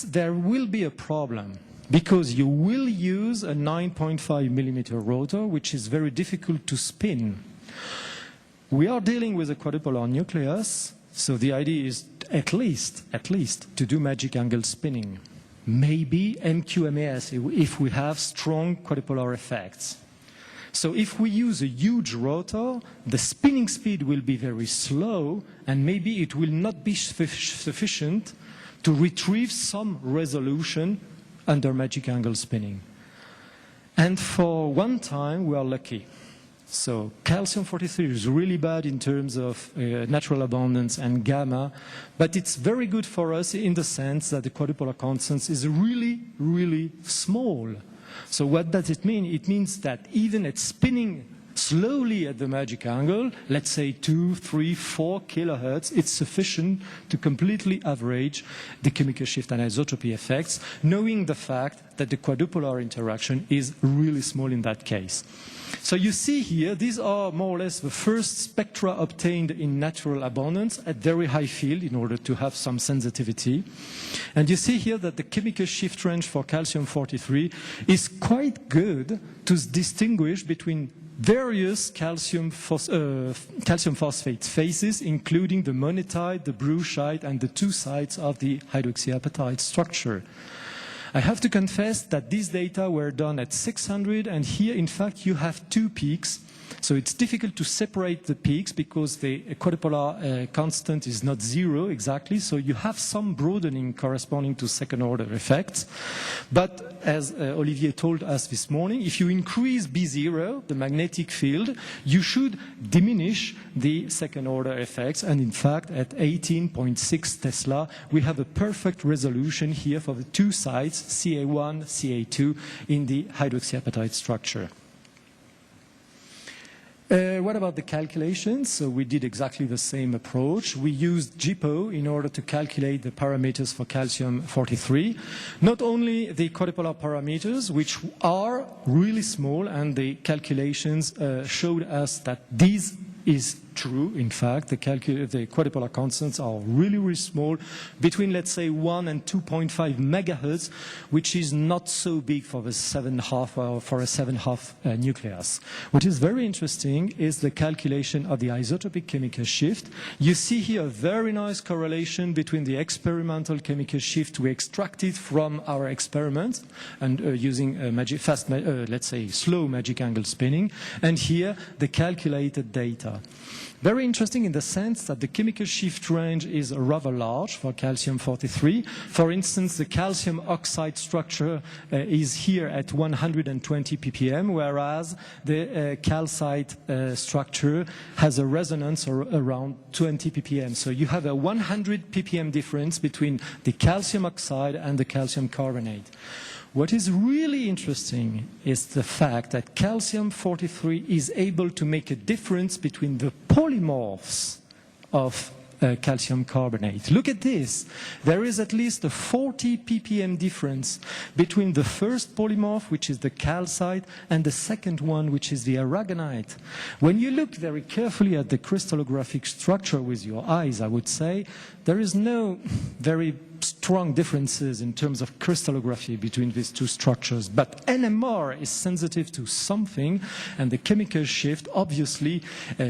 there will be a problem because you will use a 9.5 millimeter rotor, which is very difficult to spin. We are dealing with a quadrupolar nucleus, so the idea is at least to do magic angle spinning. Maybe MQMAS if we have strong quadrupolar effects. So if we use a huge rotor, the spinning speed will be very slow, and maybe it will not be sufficient to retrieve some resolution under magic angle spinning. And for one time, we are lucky. So calcium-43 is really bad in terms of natural abundance and gamma, but it's very good for us in the sense that the quadrupolar constant is really, really small. So what does it mean? It means that even at spinning slowly at the magic angle, let's say 2, 3, 4 kilohertz, it's sufficient to completely average the chemical shift anisotropy effects, knowing the fact that the quadrupolar interaction is really small in that case. So you see here, these are more or less the first spectra obtained in natural abundance at very high field in order to have some sensitivity. And you see here that the chemical shift range for calcium-43 is quite good to distinguish between various calcium phosphate phases, including the monetite, the bruchite, and the two sides of the hydroxyapatite structure. I have to confess that these data were done at 600, and here, in fact, you have 2 peaks. So it's difficult to separate the peaks because the quadrupolar constant is not 0 exactly. So you have some broadening corresponding to second-order effects. But as Olivier told us this morning, if you increase B0, the magnetic field, you should diminish the second-order effects. And in fact, at 18.6 Tesla, we have a perfect resolution here for the 2 sites, Ca1, Ca2, in the hydroxyapatite structure. What about the calculations? So we did exactly the same approach. We used GPO in order to calculate the parameters for calcium-43. Not only the quadrupolar parameters, which are really small, and the calculations showed us that these is true. In fact, the quadrupolar constants are really, really small, between, let's say, 1 and 2.5 megahertz, which is not so big for the 7.5 for a 7.5 nucleus. What is very interesting is the calculation of the isotopic chemical shift. You see here a very nice correlation between the experimental chemical shift we extracted from our experiments and using let's say, slow magic angle spinning, and here the calculated data. Very interesting in the sense that the chemical shift range is rather large for calcium-43. For instance, the calcium oxide structure is here at 120 ppm, whereas the calcite structure has a resonance around 20 ppm. So you have a 100 ppm difference between the calcium oxide and the calcium carbonate. What is really interesting is the fact that calcium-43 is able to make a difference between the polymorphs of calcium carbonate. Look at this. There is at least a 40 ppm difference between the first polymorph, which is the calcite, and the second one, which is the aragonite. When you look very carefully at the crystallographic structure with your eyes, I would say, there is no very strong differences in terms of crystallography between these 2 structures. But NMR is sensitive to something, and the chemical shift obviously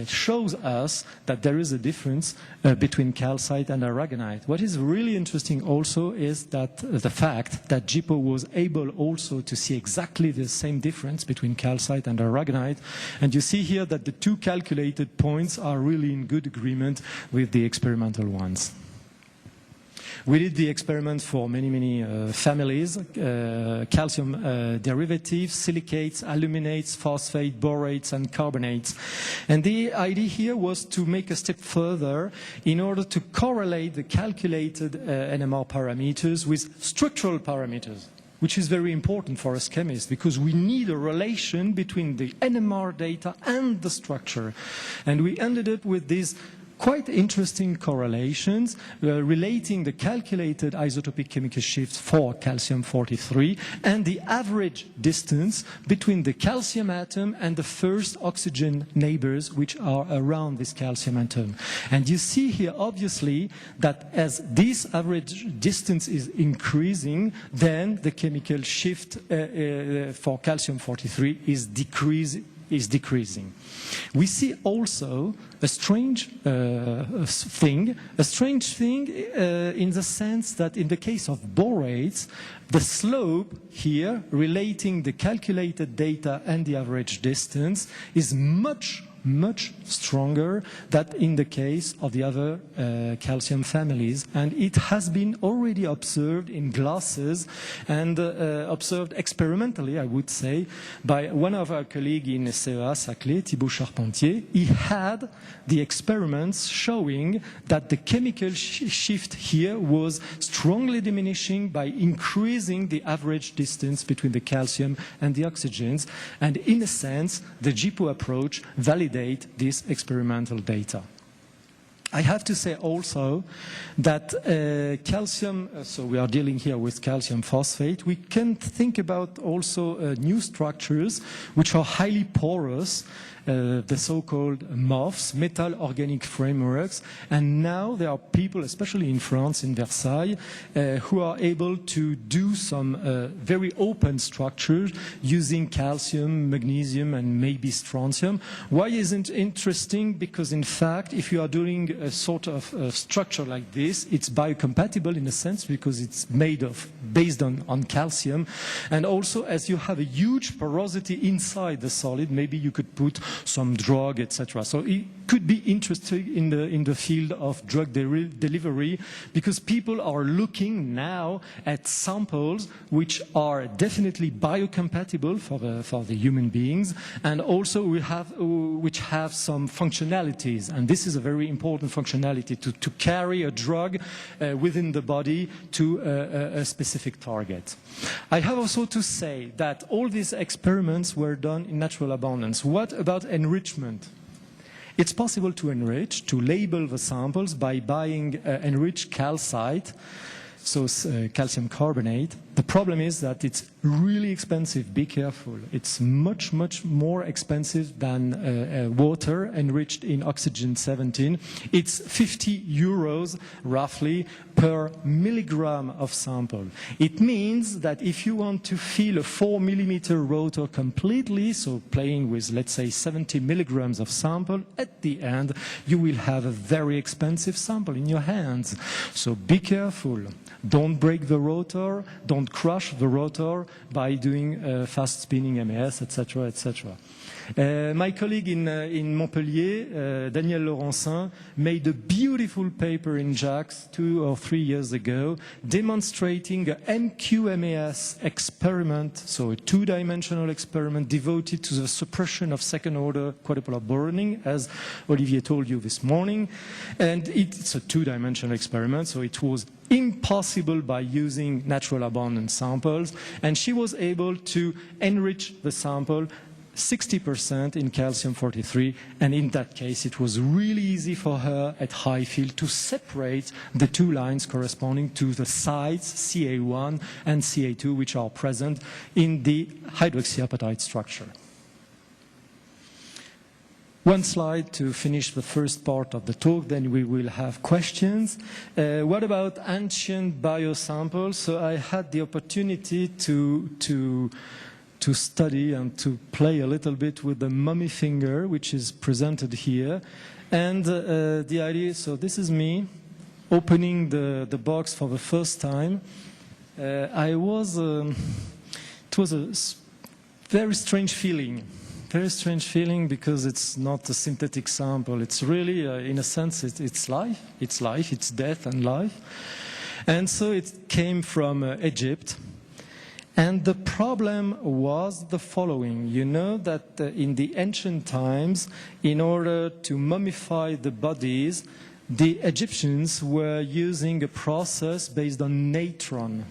shows us that there is a difference between calcite and aragonite. What is really interesting also is that the fact that GPO was able also to see exactly the same difference between calcite and aragonite. And you see here that the 2 calculated points are really in good agreement with the experimental ones. We did the experiment for many families, calcium derivatives, silicates, aluminates, phosphate, borates, and carbonates. And the idea here was to make a step further in order to correlate the calculated NMR parameters with structural parameters, which is very important for us chemists because we need a relation between the NMR data and the structure. And we ended up with these quite interesting correlations relating the calculated isotopic chemical shift for calcium-43 and the average distance between the calcium atom and the first oxygen neighbors which are around this calcium atom. And you see here obviously that as this average distance is increasing, then the chemical shift for calcium-43 is decreasing. We see also a strange thing in the sense that in the case of borates, the slope here relating the calculated data and the average distance is much stronger than in the case of the other calcium families, and it has been already observed in glasses and observed experimentally, I would say, by one of our colleagues in CEA Saclay, Thibaut Charpentier. He had the experiments showing that the chemical shift here was strongly diminishing by increasing the average distance between the calcium and the oxygens, and in a sense the GPO approach validates this experimental data. I have to say also that calcium, so we are dealing here with calcium phosphate, we can think about also new structures which are highly porous, the so-called MOFs, metal organic frameworks, and now there are people, especially in France, in Versailles, who are able to do some very open structures using calcium, magnesium, and maybe strontium. Why isn't it interesting? Because in fact, if you are doing a sort of structure like this, it's biocompatible in a sense because it's based on calcium. And also, as you have a huge porosity inside the solid, maybe you could put some drug, etc. So it could be interesting in the field of drug delivery, because people are looking now at samples which are definitely biocompatible for the human beings, and also which have some functionalities. And this is a very important functionality to carry a drug within the body to a specific target. I have also to say that all these experiments were done in natural abundance. What about enrichment? It's possible to enrich, to label the samples by buying enriched calcite, so calcium carbonate. The problem is that it's really expensive. Be careful. It's much, much more expensive than water enriched in oxygen 17. It's 50 euros roughly per milligram of sample. It means that if you want to fill a 4 millimeter rotor completely, so playing with, let's say, 70 milligrams of sample, at the end you will have a very expensive sample in your hands. So be careful. Don't break the rotor, don't crush the rotor by doing fast spinning MES, etc., etc. My colleague in Montpellier, Daniel Laurencin, made a beautiful paper in JAX 2 or 3 years ago demonstrating an MQMAS experiment, so a two-dimensional experiment devoted to the suppression of second-order quadrupolar burning, as Olivier told you this morning. And it's a two-dimensional experiment, so it was impossible by using natural abundance samples. And she was able to enrich the sample 60% in calcium-43, and in that case it was really easy for her at high field to separate the two lines corresponding to the sites CA1 and CA2 which are present in the hydroxyapatite structure. One slide to finish the first part of the talk, then we will have questions. What about ancient biosamples? So I had the opportunity to study and to play a little bit with the mummy finger, which is presented here. And the idea, so this is me opening the box for the first time. It was a very strange feeling. Very strange feeling because it's not a synthetic sample. It's really, in a sense, it's life. It's life, it's death and life. And so it came from Egypt. And the problem was the following. You know that in the ancient times, in order to mummify the bodies, the Egyptians were using a process based on natron.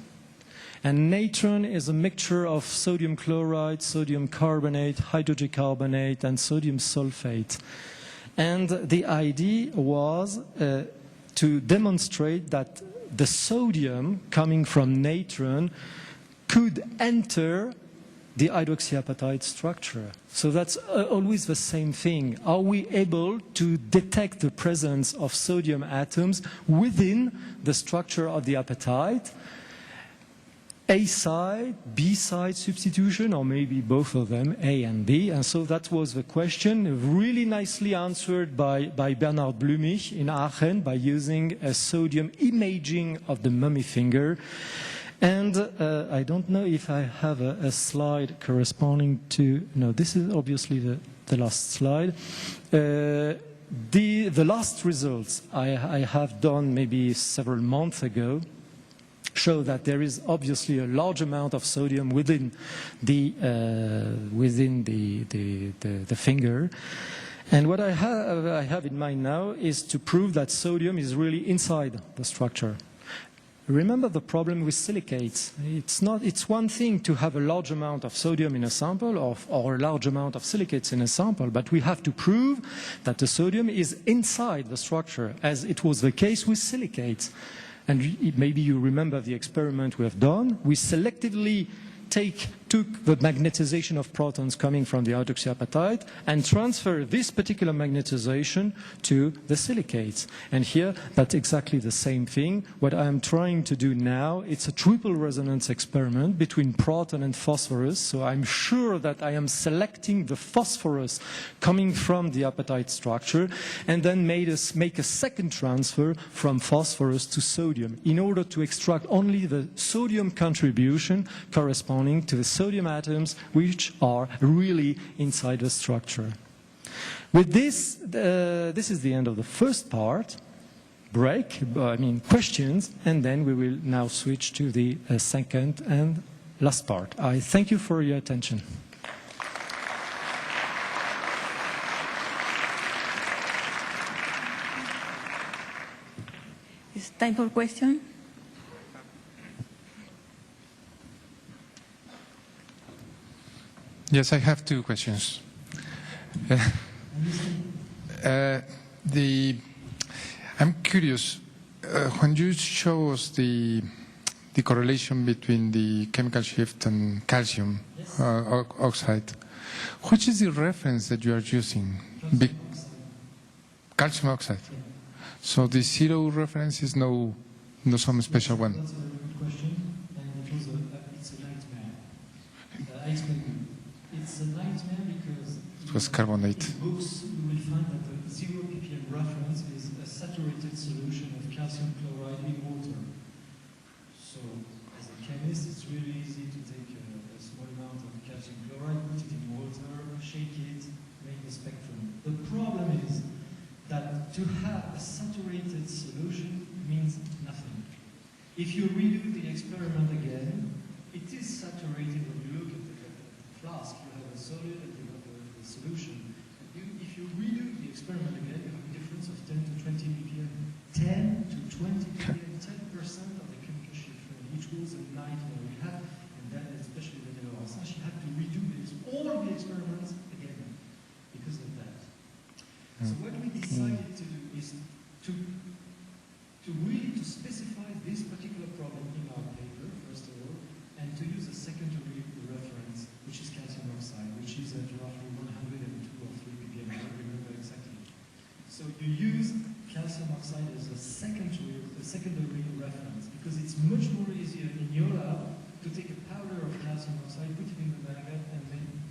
And natron is a mixture of sodium chloride, sodium carbonate, hydrogen carbonate, and sodium sulfate. And the idea was to demonstrate that the sodium coming from natron could enter the hydroxyapatite structure. So that's always the same thing. Are we able to detect the presence of sodium atoms within the structure of the apatite? A side, B side substitution, or maybe both of them, A and B. And so that was the question, really nicely answered by Bernard Blumich in Aachen by using a sodium imaging of the mummy finger. And I don't know if I have a slide corresponding to, no, this is obviously the last slide. The last results I have done maybe several months ago show that there is obviously a large amount of sodium within the finger. And what I have in mind now is to prove that sodium is really inside the structure. Remember the problem with silicates. It's one thing to have a large amount of sodium in a sample or a large amount of silicates in a sample, but we have to prove that the sodium is inside the structure, as it was the case with silicates. And maybe you remember the experiment we have done. We selectively take took the magnetization of protons coming from the hydroxyapatite and transferred this particular magnetization to the silicates. And here, that's exactly the same thing. What I'm trying to do now, it's a triple resonance experiment between proton and phosphorus. So I'm sure that I am selecting the phosphorus coming from the apatite structure and then make a second transfer from phosphorus to sodium in order to extract only the sodium contribution corresponding to the sodium atoms which are really inside the structure. With this, this is the end of the first part, questions, and then we will now switch to the second and last part. I thank you for your attention. It's time for question. Yes, I have two questions. I'm curious, when you show us the correlation between the chemical shift and calcium oxide, which is the reference that you are using? Calcium oxide. So the zero reference is no some special one. That's a very good question, and it's a nightmare. I explain you. It's a nightmare because It was carbonate. in books you will find that the 0 ppm reference is a saturated solution of calcium chloride in water. So as a chemist, it's really easy to take a small amount of calcium chloride, put it in water, shake it, make a spectrum. The problem is that to have a saturated solution means nothing. If you redo the experiment again, it is saturated when you look at the flask. You have a solid and you have a solution. If you redo the experiment again, you have a difference of 10 to 20 ppm. 10 to 20 ppm, 10% of the chemical shift, which was a nightmare. We had, and then especially the Delaware, she had to redo all the experiments again because of that. So what we decided to do is to really specify this particular problem in our paper, first of all, and to use a secondary reference, which is calcium oxide, which is at roughly 102 or 3 ppm, I don't remember exactly. So you use calcium oxide as a secondary reference, because it's much more easier in your lab to take a powder of calcium oxide, put it in the magnet, and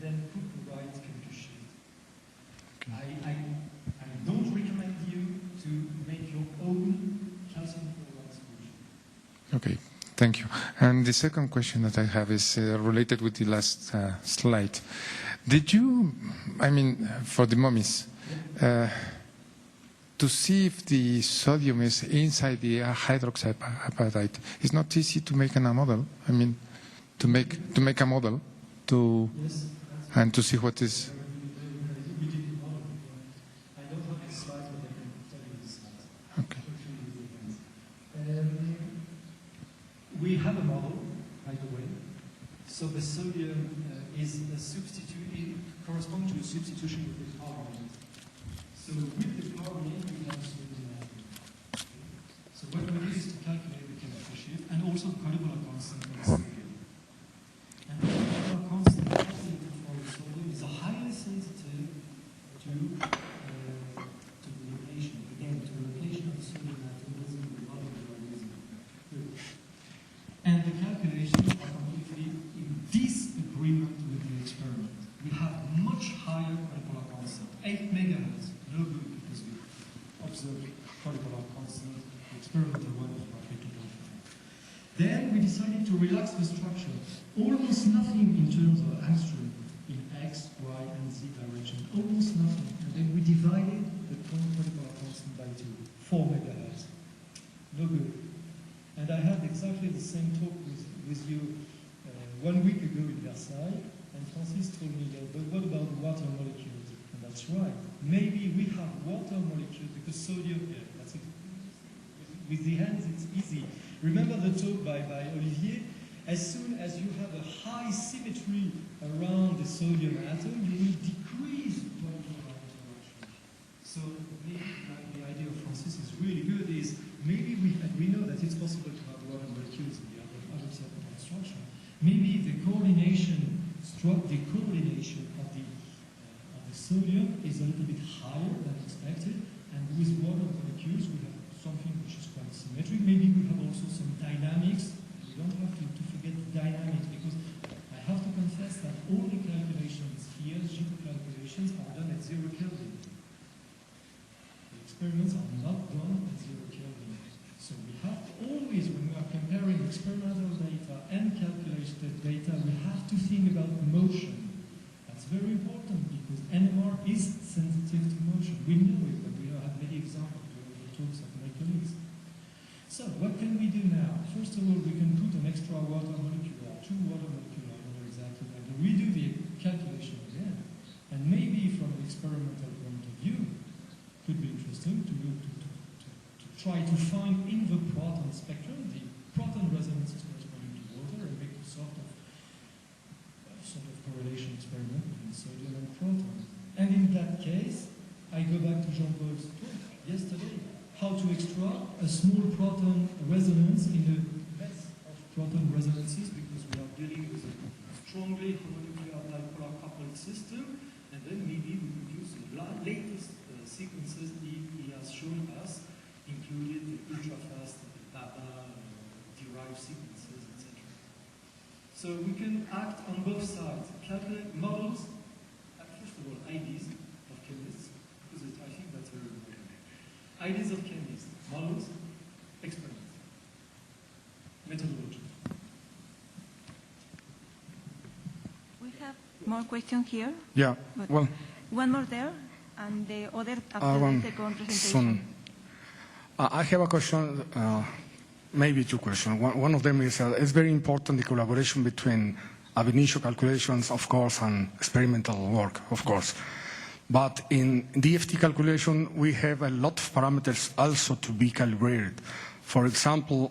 then put the right chemical shift. I don't recommend you to make your own calcium chloride solution. Okay, thank you. And the second question that I have is related with the last slide. Did you, for the mummies, to see if the sodium is inside the hydroxyapatite, it's not easy to make a model. To make a model and to see what is. Okay. We have a model, by the way. So the sodium is a substitute, corresponds to a substitution with the carbonate. So with the carbonate, we have sodium atom. So what we do is to calculate the chemical shift and also the molecular constant of sodium. And the molecular constant for sodium is highly sensitive to replacement. Again, to replacement of sodium atom within the molecular organism. And the calculations are completely in disagreement with the experiment. We have much higher molecular constant, 8 megahertz, no good because we observed molecular constant, the experimental one was roughly 2.5. Then we decided to relax the structure, almost nothing in terms of angstrom in X, Y, and Z direction, almost nothing. And then we divided the molecular constant by 2, 4 megahertz, no good. And I had exactly the same talk with you 1 week ago in Versailles, and Francis told me that, but what about the water molecules? And that's right. Maybe we have water molecules because sodium, that's it. With the hands it's easy. Remember the talk by Olivier? As soon as you have a high symmetry around the sodium atom, you will decrease molecular interaction. So maybe the idea of Francis is really good, is maybe we know that it's possible to have water molecules in the other structure, Maybe the coordination of the sodium is a little bit higher than expected, and with water molecules we have something which is quite symmetric. Maybe we have also some dynamics. We don't have to forget the dynamics, because I have to confess that all the calculations here, GEO calculations, are done at 0 Kelvin. The experiments are not done at 0 Kelvin. So we have to always, when we are comparing experimental data and calculated data, we have to think about motion. That's very important, because NMR is sensitive to motion. We know it, but we don't have many examples during the talks of my colleagues. So what can we do now? First of all, we can put an extra water molecule, or 2 water molecules, I don't know exactly, and redo the calculation again. And maybe from an experimental point of view, it could be interesting to try to find in the proton spectrum the proton resonances corresponding to water, and make a sort of correlation experiment between sodium and proton. And in that case, I go back to Jean-Paul's talk yesterday, how to extract a small proton resonance in a mess of proton resonances, because we are dealing with a strongly homonuclear dipolar coupled system, and then maybe we could use the latest sequences he has shown us, including the ultra-fast BABA derived sequences, etc. So we can act on both sides, calculate models, first of all, ideas of chemists, because I think that's very important. Ideas of chemists, models, experiments, methodology. We have more questions here. Yeah, well, one more there, and the other after the second presentation. soon. I have a question, maybe 2 questions. One of them is, it's very important the collaboration between ab initio calculations, of course, and experimental work, of course. But in DFT calculation, we have a lot of parameters also to be calibrated. For example,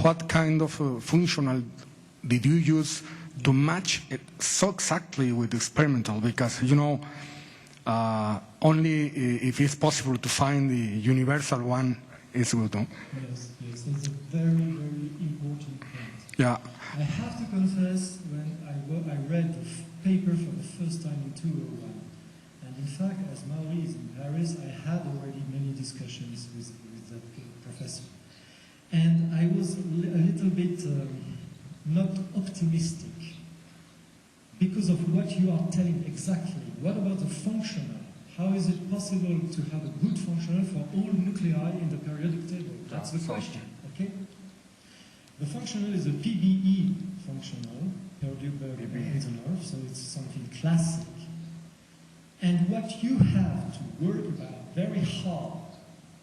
what kind of functional did you use to match it so exactly with experimental? Because, you know, only if it's possible to find the universal one is good. No? Yes, that's a very, very important point. Yeah. I have to confess, when I read the paper for the first time in 2001, and in fact, as Marie is in Paris, I had already many discussions with that professor. And I was a little bit not optimistic because of what you are telling exactly. What about the functional? How is it possible to have a good functional for all nuclei in the periodic table? That's the question, okay? The functional is a PBE functional, Perduberg-Eisenhower, so it's something classic. And what you have to work about very hard,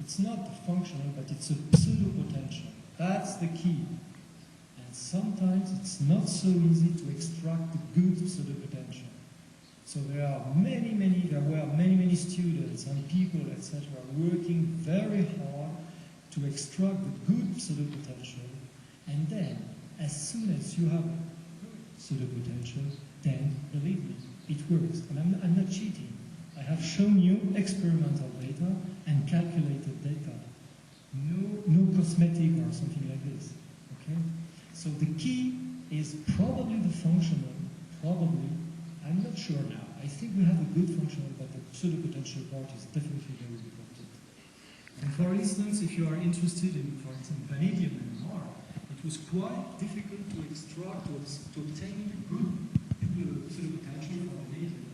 it's not the functional, but it's a pseudo-potential. That's the key. And sometimes it's not so easy to extract the good pseudo-potential. So there were many students and people, etc., working very hard to extract the good pseudo-potential. And then, as soon as you have good pseudo-potential, then, believe me, it works. And I'm not cheating. I have shown you experimental data and calculated data. No cosmetic or something like this. Okay? So the key is probably the functional, probably. I'm not sure now. I think we have a good functional, but the pseudo-potential part is definitely very important. And for instance, if you are interested in, for instance, vanadium NMR, it was quite difficult to extract or to obtain good pseudo-potential for vanadium.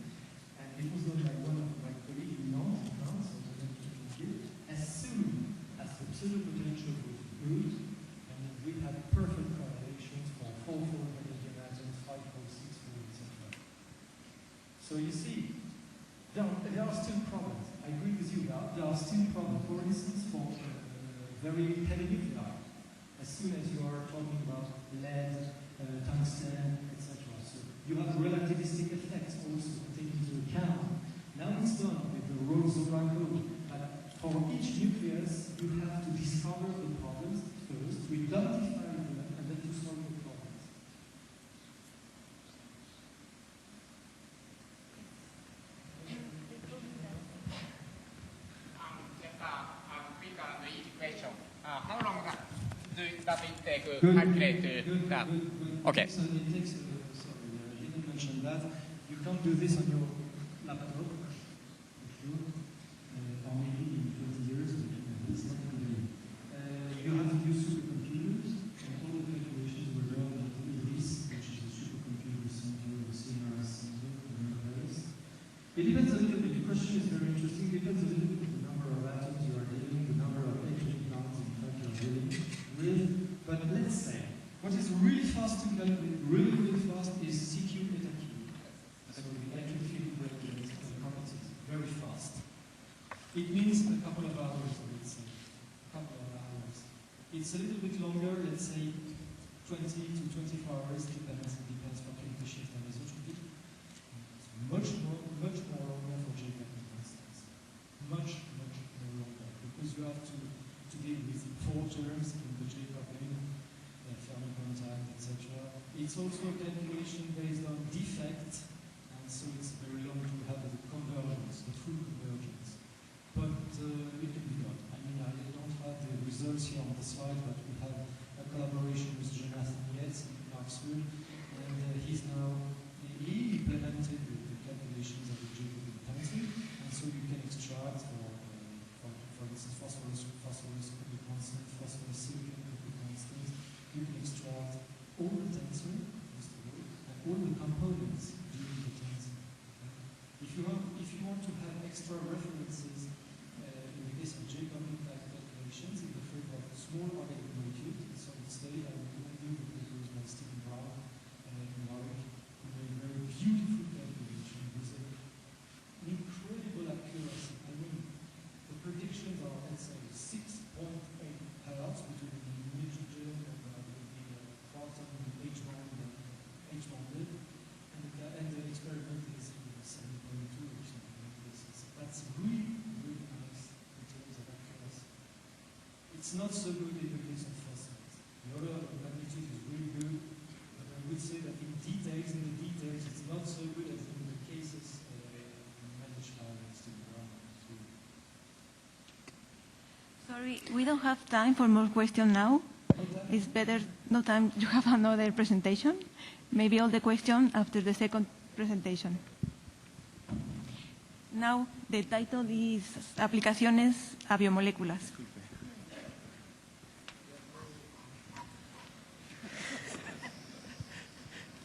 And it was done by one of my colleagues in France, as soon as the pseudo-potential was good, and we had perfect correlations for 4-4 vanadium atoms, 5-4, 6-4, etc. So you see, there are still problems. I agree with you, there are still problems. For instance, for very heavy nuclei, as soon as you are talking about lead, tungsten, etc. So you have relativistic effects also taken into account. Now it's done with the Rose-Zoran code, but for each nucleus, you have to discover the problems first, to identify them, and then to solve the problems. How long does it take to calculate Okay. So it takes, sorry, you didn't mention that. You can't do this on your laptop, for sure, or maybe in 20 years, it's not going to be. You have to use supercomputers, and all the calculations were done with this, which is a supercomputer center, the CNRS center, in Paris. It depends a little bit, the question is very interesting, it depends a little bit on the number of atoms you are dealing, the number of electrons, in fact, you are dealing with. But let's say, what is really fast to calculate, really fast, is CQ eta Q. So the electric field gradient of the properties, very fast. It means a couple of hours, let's say. A couple of hours. It's a little bit longer, let's say 20 to 24 hours, depends for chemical shift and isotropy. It's much more longer for Jacob, for instance. Much more longer, because you have to deal with 4 terms in the Jacobian, thermal contact, etc. It's also a calculation based on defect, and so it's very long to have the convergence, the full convergence. But it can be done. I mean, I don't have the results here on the slide, but we have a collaboration with Jonathan Yates in Oxford, and he implemented the calculations of the Jacobian tensor, and so you can extract, for instance, phosphorus could be constant, phosphorus silicon could be constant. You can extract all the tensor, first of all, and all the components during the tensor. If you want to have extra references, in the case of Jacobian type calculations, in the field of small organic molecules, in solid state, I will recommend you the papers by Stephen Brown in Warwick, who made a very beautiful calculation with an incredible accuracy. I mean, the predictions are, let's say, 6.8 hertz between the nitrogen and the proton H-bonded, and the experiment is 7.2 or something like this. That's really nice in terms of accuracy. It's not so good in the case of phosphate. The order of magnitude is really good, but I would say that in the details, it's not so good as in the cases managed by Stephen Brown. Sorry, we don't have time for more questions now. It's better, no time, you have another presentation. Maybe all the questions after the second presentation. Now, the title is Aplicaciones a biomoléculas.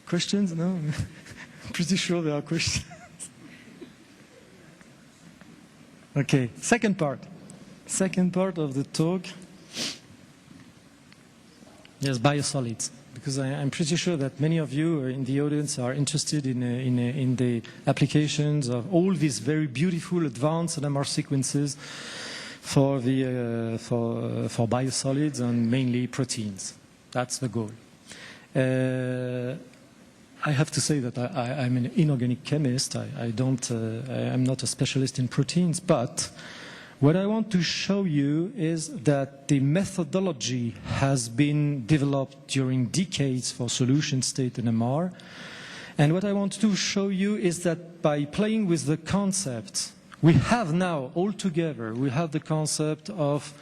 Questions? No? I'm pretty sure there are questions. Okay, second part. Second part of the talk. Yes, biosolids. Because I'm pretty sure that many of you in the audience are interested in the applications of all these very beautiful advanced NMR sequences for biosolids and mainly proteins. That's the goal. I have to say that I'm an inorganic chemist. I'm not a specialist in proteins, but what I want to show you is that the methodology has been developed during decades for solution state NMR. And what I want to show you is that by playing with the concepts, we have now all together, we have the concept of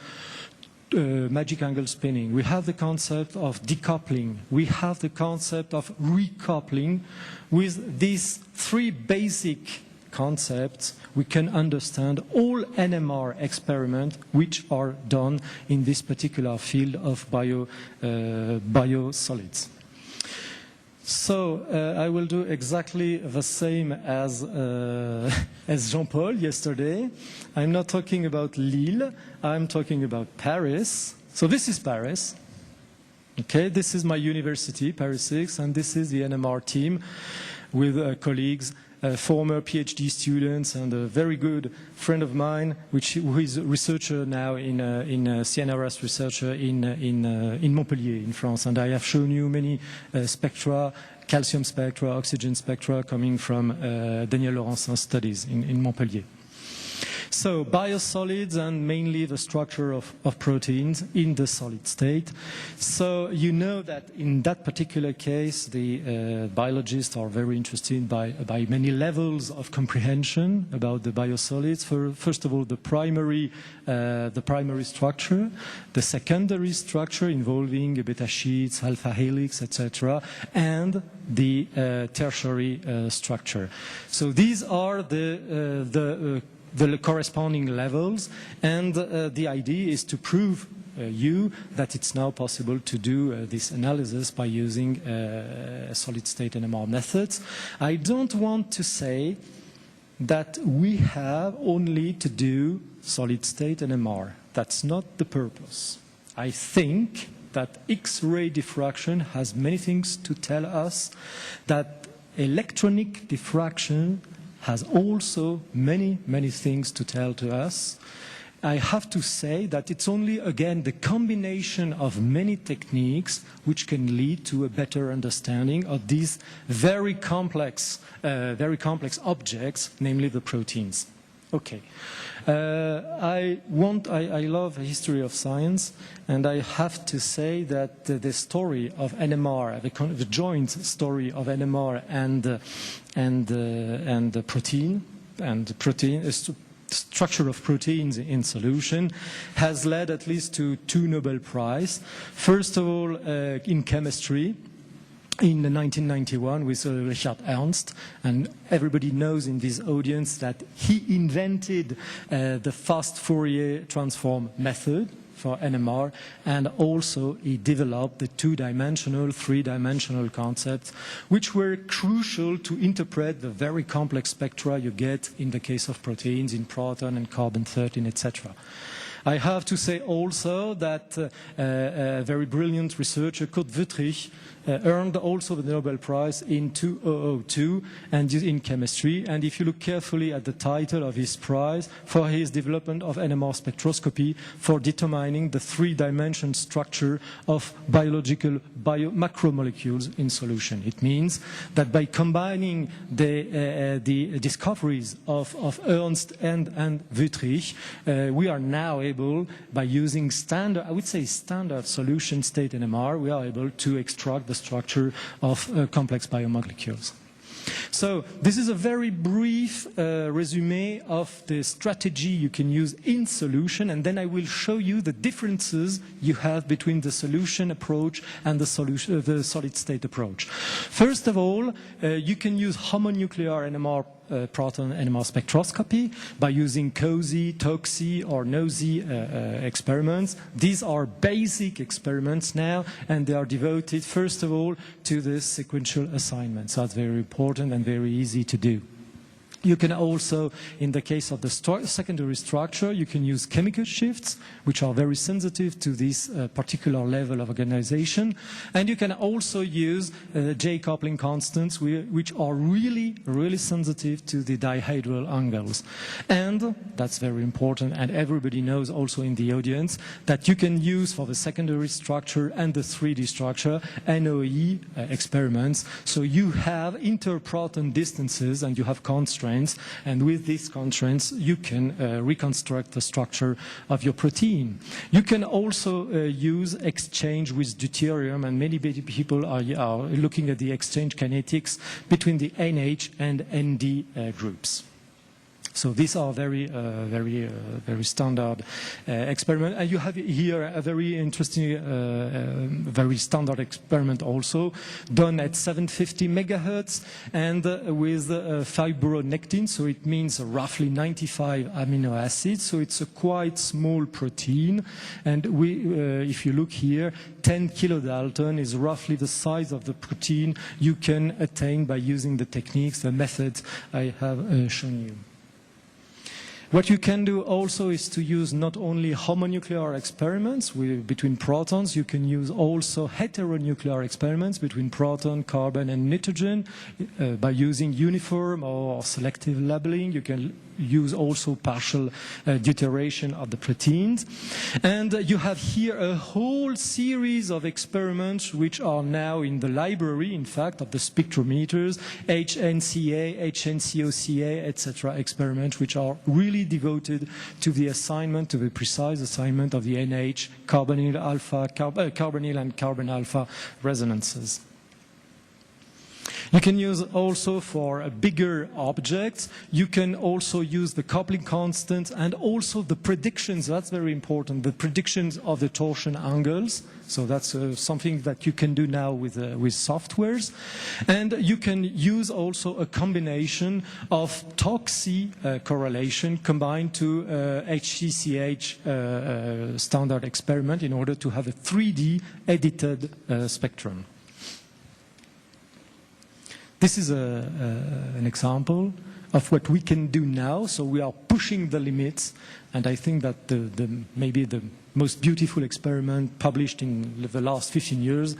magic angle spinning, we have the concept of decoupling, we have the concept of recoupling. With these 3 basic concepts, we can understand all NMR experiments which are done in this particular field of biosolids. So I will do exactly the same as Jean-Paul yesterday. I'm not talking about Lille, I'm talking about Paris. So this is Paris. Okay, this is my university, Paris 6, and this is the NMR team with colleagues, former PhD students, and a very good friend of mine, who is a researcher now in CNRS researcher in Montpellier, in France. And I have shown you many spectra, calcium spectra, oxygen spectra, coming from Daniel Laurencin's studies in Montpellier. So biosolids and mainly the structure of proteins in the solid state. So you know that in that particular case, the biologists are very interested by many levels of comprehension about the biosolids. First of all, the primary structure, the secondary structure involving beta sheets, alpha helix, etc., and the tertiary structure. So these are the corresponding levels, and the idea is to prove you that it's now possible to do this analysis by using solid-state NMR methods. I don't want to say that we have only to do solid-state NMR. That's not the purpose. I think that X-ray diffraction has many things to tell us, that electronic diffraction has also many, many things to tell to us. I have to say that it's only, again, the combination of many techniques which can lead to a better understanding of these very complex objects, namely the proteins. Okay. I love the history of science, and I have to say that the story of NMR, the joint story of NMR and the protein structure of proteins in solution has led at least to 2 Nobel Prizes. First of all, in chemistry, in 1991 with Richard Ernst, and everybody knows in this audience that he invented the fast Fourier transform method for NMR, and also he developed the 2-dimensional, 3-dimensional concepts, which were crucial to interpret the very complex spectra you get in the case of proteins, in proton and carbon-13, etc. I have to say also that a very brilliant researcher, Kurt Wüttrich, earned also the Nobel Prize in 2002 and in chemistry. And if you look carefully at the title of his prize, for his development of NMR spectroscopy for determining the 3-dimensional structure of biological macromolecules in solution. It means that by combining the discoveries of Ernst and Wüttrich, we are now able, by using standard, I would say standard solution state NMR, we are able to extract the structure of complex biomolecules. So this is a very brief resume of the strategy you can use in solution, and then I will show you the differences you have between the solution approach and the solid state approach. First of all, you can use homonuclear NMR proton NMR spectroscopy by using COSY, TOXY or NOSY experiments. These are basic experiments now, and they are devoted first of all to the sequential assignment. So that's very important and very easy to do. You can also, in the case of the secondary structure, you can use chemical shifts, which are very sensitive to this particular level of organization. And you can also use J coupling constants, which are really, really sensitive to the dihedral angles. And that's very important, and everybody knows also in the audience, that you can use for the secondary structure and the 3D structure NOE experiments. So you have interproton distances and you have constraints. And with these constraints, you can reconstruct the structure of your protein. You can also use exchange with deuterium, and many people are looking at the exchange kinetics between the NH and ND groups. So these are very standard experiment. And you have here a very interesting, very standard experiment also done at 750 megahertz and with fibronectin. So it means roughly 95 amino acids. So it's a quite small protein. And if you look here, 10 kilodalton is roughly the size of the protein you can attain by using the techniques, the methods I have shown you. What you can do also is to use not only homonuclear experiments between protons, you can use also heteronuclear experiments between proton, carbon and nitrogen by using uniform or selective labeling. You can use also partial deuteration of the proteins. And you have here a whole series of experiments which are now in the library, in fact, of the spectrometers, HNCA, HNCOCA, etc. experiments, which are really devoted to the assignment, to the precise assignment of the NH, carbonyl alpha, carbonyl and carbon alpha resonances. You can use also for bigger objects. You can also use the coupling constant and also the predictions. That's very important. The predictions of the torsion angles. So that's something that you can do now with softwares. And you can use also a combination of TOXI correlation combined to HCCH standard experiment in order to have a 3D edited spectrum. This is an example of what we can do now. So we are pushing the limits, and I think that maybe the most beautiful experiment published in the last 15 years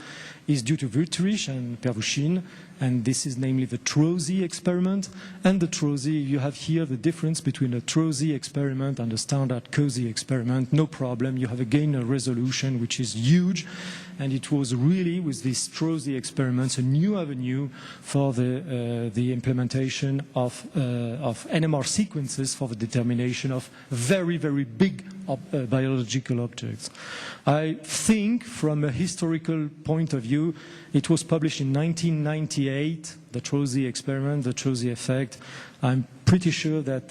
is due to Wüthrich and Pervushin, and this is namely the TROSY experiment. And the TROSY, you have here the difference between a TROSY experiment and a standard COSY experiment. No problem, you have again a resolution which is huge, and it was really with these TROSY experiments a new avenue for the implementation of NMR sequences for the determination of very, very big biological objects. I think from a historical point of view, it was published in 1998, the TROSY experiment, the TROSY effect. I'm pretty sure that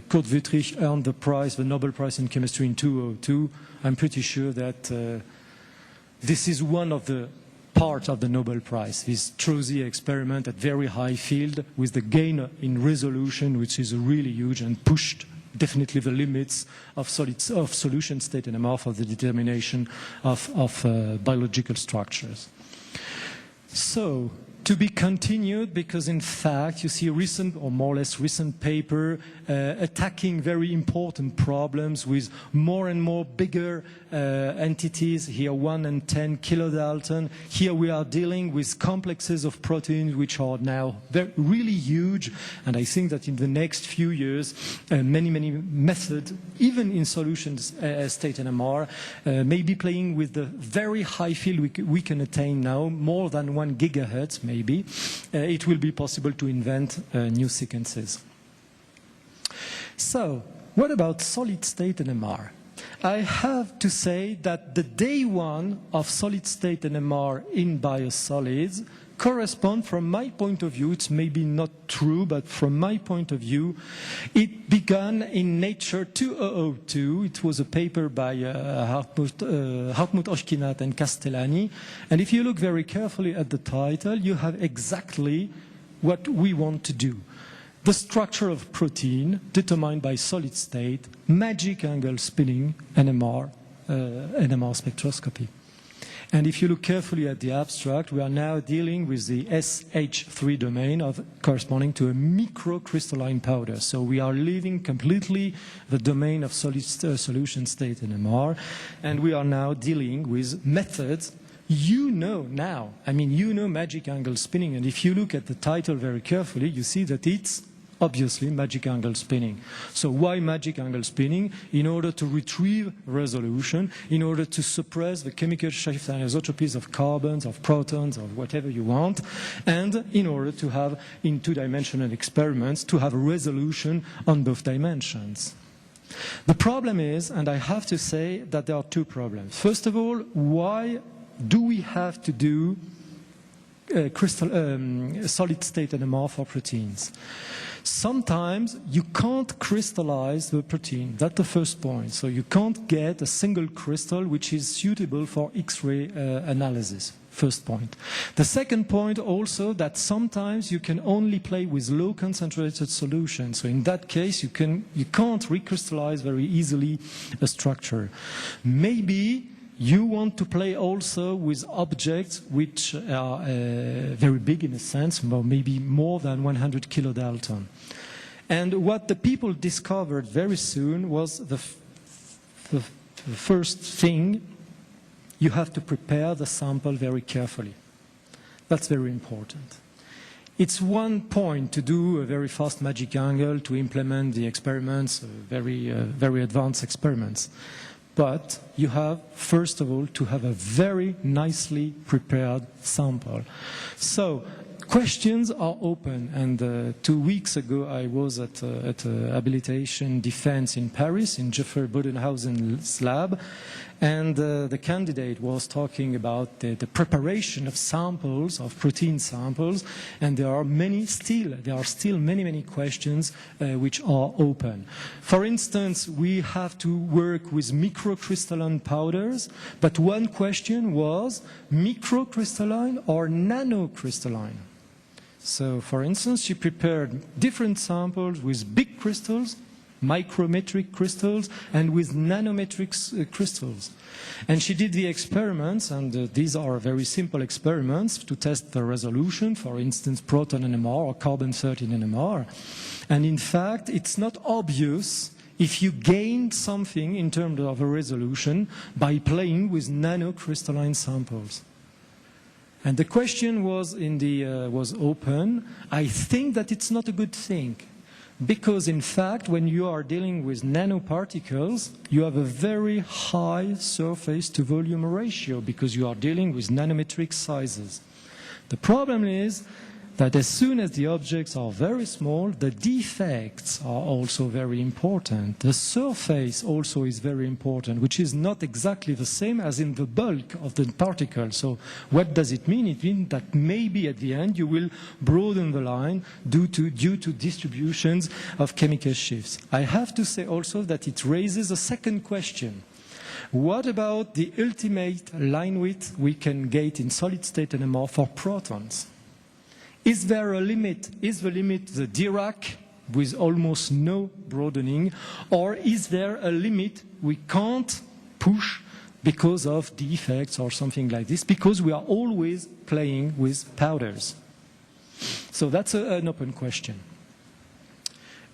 Kurt Wüthrich earned the prize, the Nobel Prize in Chemistry in 2002. I'm pretty sure that this is one of the parts of the Nobel Prize, this TROSY experiment at very high field with the gain in resolution, which is really huge and pushed definitely the limits of solution state NMR for the determination of biological structures. So, to be continued, because in fact you see a recent or more or less recent paper attacking very important problems with more and more bigger entities, here 1 and 10 kilodalton. Here we are dealing with complexes of proteins which are now really huge, and I think that in the next few years many methods, even in solutions state NMR, may be playing with the very high field we can attain now, more than 1 gigahertz maybe. It will be possible to invent new sequences. So, what about solid-state NMR? I have to say that the day one of solid-state NMR in biosolids correspond, from my point of view, it's maybe not true, but from my point of view, it began in Nature 2002. It was a paper by Hartmut Oshkinat and Castellani. And if you look very carefully at the title, you have exactly what we want to do. The structure of protein determined by solid state, magic angle spinning, NMR spectroscopy. And if you look carefully at the abstract, we are now dealing with the SH3 domain corresponding to a microcrystalline powder. So we are leaving completely the domain of solid solution state NMR, and we are now dealing with methods you know now. I mean, you know magic angle spinning, and if you look at the title very carefully, you see that it's obviously magic angle spinning. So why magic angle spinning? In order to retrieve resolution, in order to suppress the chemical shift anisotropies of carbons, of protons, of whatever you want, and in order to have, in two-dimensional experiments, to have a resolution on both dimensions. The problem is, and I have to say that there are two problems. First of all, why do we have to do solid-state NMR for proteins? Sometimes you can't crystallize the protein. That's the first point. So you can't get a single crystal which is suitable for X-ray analysis. First point. The second point also that sometimes you can only play with low concentrated solutions. So in that case you can't recrystallize very easily a structure. Maybe you want to play also with objects which are very big in a sense, maybe more than 100 kilodalton. And what the people discovered very soon was the first thing, you have to prepare the sample very carefully. That's very important. It's one point to do a very fast magic angle, to implement the experiments, very advanced experiments. But you have, first of all, to have a very nicely prepared sample. So questions are open, and 2 weeks ago I was at habilitation defense in Paris, in Geoffrey Bodenhausen's lab, and the candidate was talking about the preparation of samples, of protein samples, and there are still many questions which are open. For instance, we have to work with microcrystalline powders, but one question was microcrystalline or nanocrystalline. So, for instance, she prepared different samples with big crystals, micrometric crystals, and with nanometric crystals. And she did the experiments, and these are very simple experiments to test the resolution, for instance, proton NMR or carbon-13 NMR. And in fact, it's not obvious if you gain something in terms of a resolution by playing with nanocrystalline samples. And the question was was open. I think that it's not a good thing, because in fact, when you are dealing with nanoparticles, you have a very high surface to volume ratio because you are dealing with nanometric sizes. The problem is that as soon as the objects are very small, the defects are also very important. The surface also is very important, which is not exactly the same as in the bulk of the particle. So what does it mean? It means that maybe at the end you will broaden the line due to distributions of chemical shifts. I have to say also that it raises a second question. What about the ultimate line width we can get in solid-state NMR for protons? Is there a limit? Is the limit the Dirac with almost no broadening, or is there a limit we can't push because of defects or something like this, because we are always playing with powders? So that's an open question.